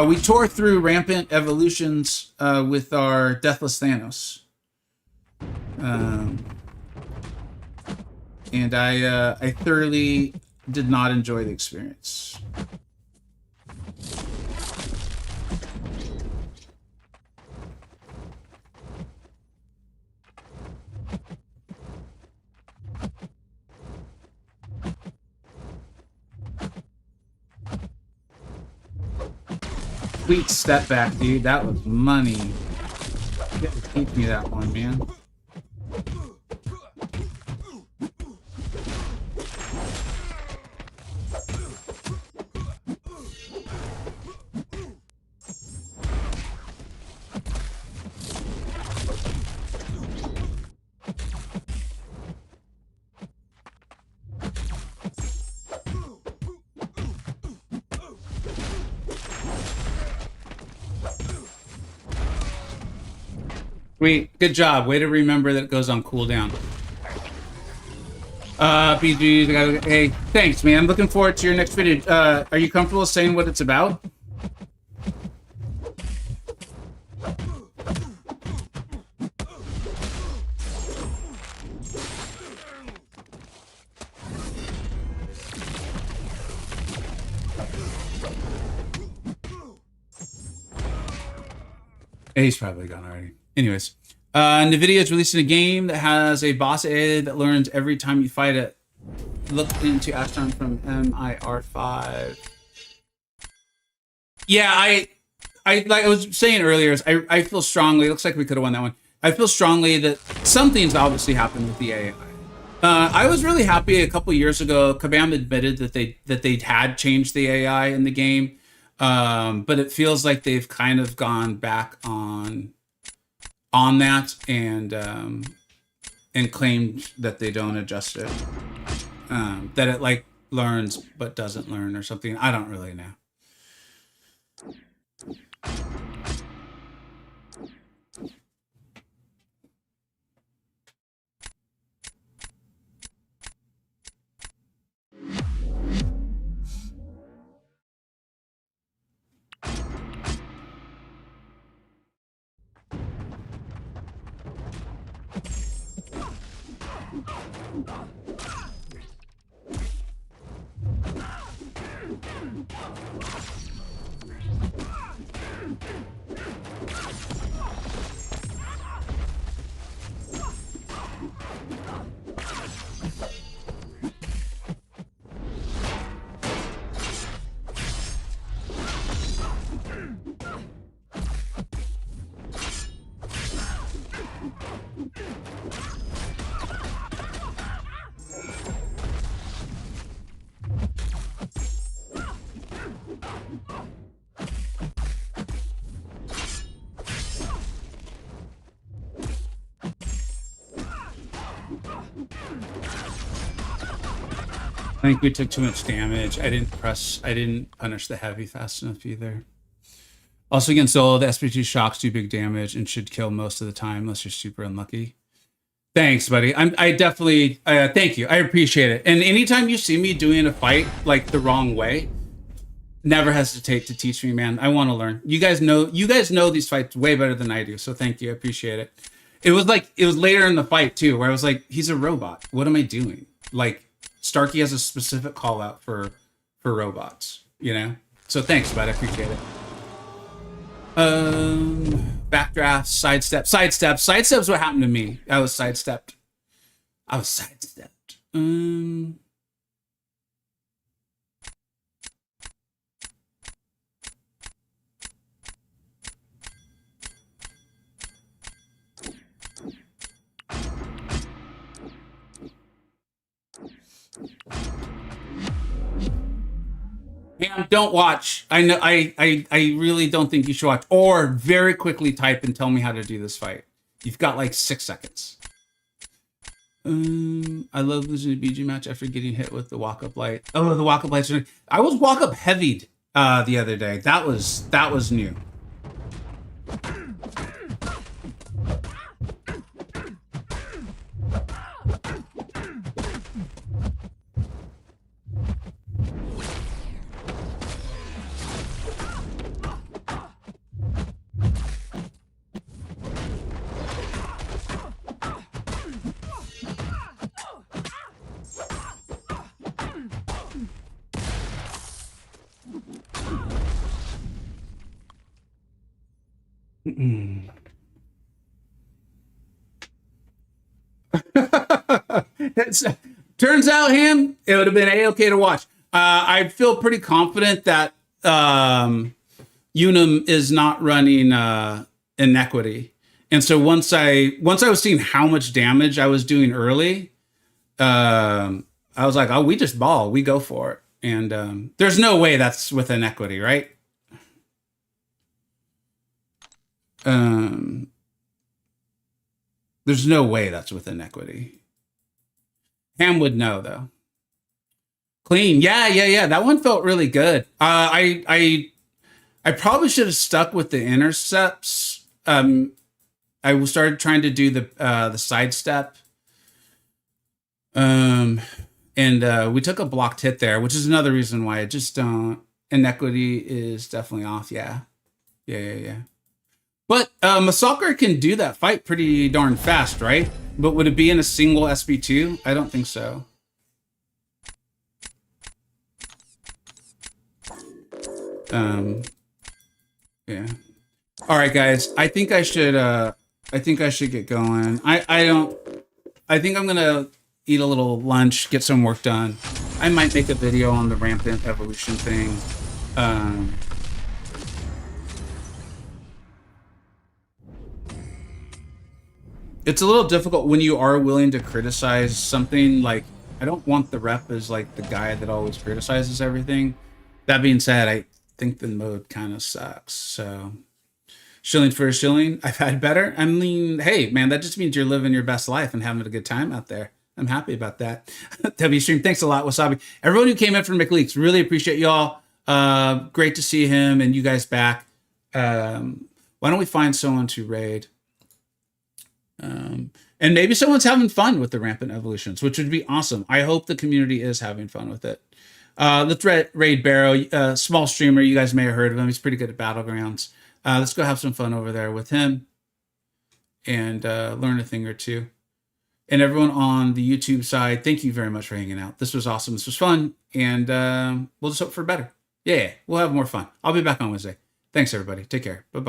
We tore through Rampant Evolutions with our Deathless Thanos. And I thoroughly did not enjoy the experience. Sweet step back, dude. That was money. You have to keep me that one, man. Sweet. Good job. Way to remember that it goes on cooldown. PG, hey, thanks, man. Looking forward to your next video. Are you comfortable saying what it's about? He's probably gone already. Anyways, NVIDIA is releasing a game that has a boss AI that learns every time you fight it. Look into Astron from MIR5. Yeah, I like I was saying earlier, I feel strongly. It looks like we could have won that one. I feel strongly that something's obviously happened with the AI. I was really happy a couple years ago. Kabam admitted that they had changed the AI in the game, but it feels like they've kind of gone back on that and claimed that they don't adjust it, that it like learns but doesn't learn or something. I don't really know. I think we took too much damage. I didn't punish the heavy fast enough either. Also against solo, the SP2 shocks do big damage and should kill most of the time unless you're super unlucky. Thanks, buddy. I definitely thank you. I appreciate it. And anytime you see me doing a fight like the wrong way, never hesitate to teach me, man. I want to learn. You guys know these fights way better than I do. So thank you. I appreciate it. It was later in the fight too, where I was like, he's a robot. What am I doing? Like, Starkey has a specific call out for robots, you know? So thanks, bud. I appreciate it. Backdraft, sidestep. Sidestep's what happened to me. I was sidestepped. Pam, don't watch. I know. I really don't think you should watch. Or very quickly type and tell me how to do this fight. You've got like 6 seconds. I love losing a BG match after getting hit with the walk-up light. Oh, the walk-up lights. I was walk-up heavied the other day. That was new. Turns out, Ham, it would have been a-okay to watch. I feel pretty confident that Unum is not running Inequity, and so once I was seeing how much damage I was doing early, I was like, oh, we just ball, we go for it, and there's no way that's with Inequity, right? There's no way that's with Inequity. Ham would know though. Clean, yeah. That one felt really good. I probably should have stuck with the intercepts. I started trying to do the sidestep. And we took a blocked hit there, which is another reason why I just don't. Inequity is definitely off. Yeah. But Massacre can do that fight pretty darn fast, right? But would it be in a single SP2? I don't think so. Yeah. All right, guys. I think I should get going. I think I'm gonna eat a little lunch, get some work done. I might make a video on the Rampant evolution thing. It's a little difficult when you are willing to criticize something. Like, I don't want the rep as like the guy that always criticizes everything. That being said, I think the mode kind of sucks. So shilling for a shilling, I've had better. I mean, hey man, that just means you're living your best life and having a good time out there. I'm happy about that. W Stream, thanks a lot, Wasabi. Everyone who came in from McLeaks, really appreciate y'all. Great to see him and you guys back. Why don't we find someone to raid? And maybe someone's having fun with the Rampant Evolutions, which would be awesome. I hope the community is having fun with it. Let's raid Barrow, small streamer. You guys may have heard of him. He's pretty good at Battlegrounds. Let's go have some fun over there with him and learn a thing or two. And everyone on the YouTube side, thank you very much for hanging out. This was awesome. This was fun. And we'll just hope for better. Yeah, we'll have more fun. I'll be back on Wednesday. Thanks, everybody. Take care. Bye-bye.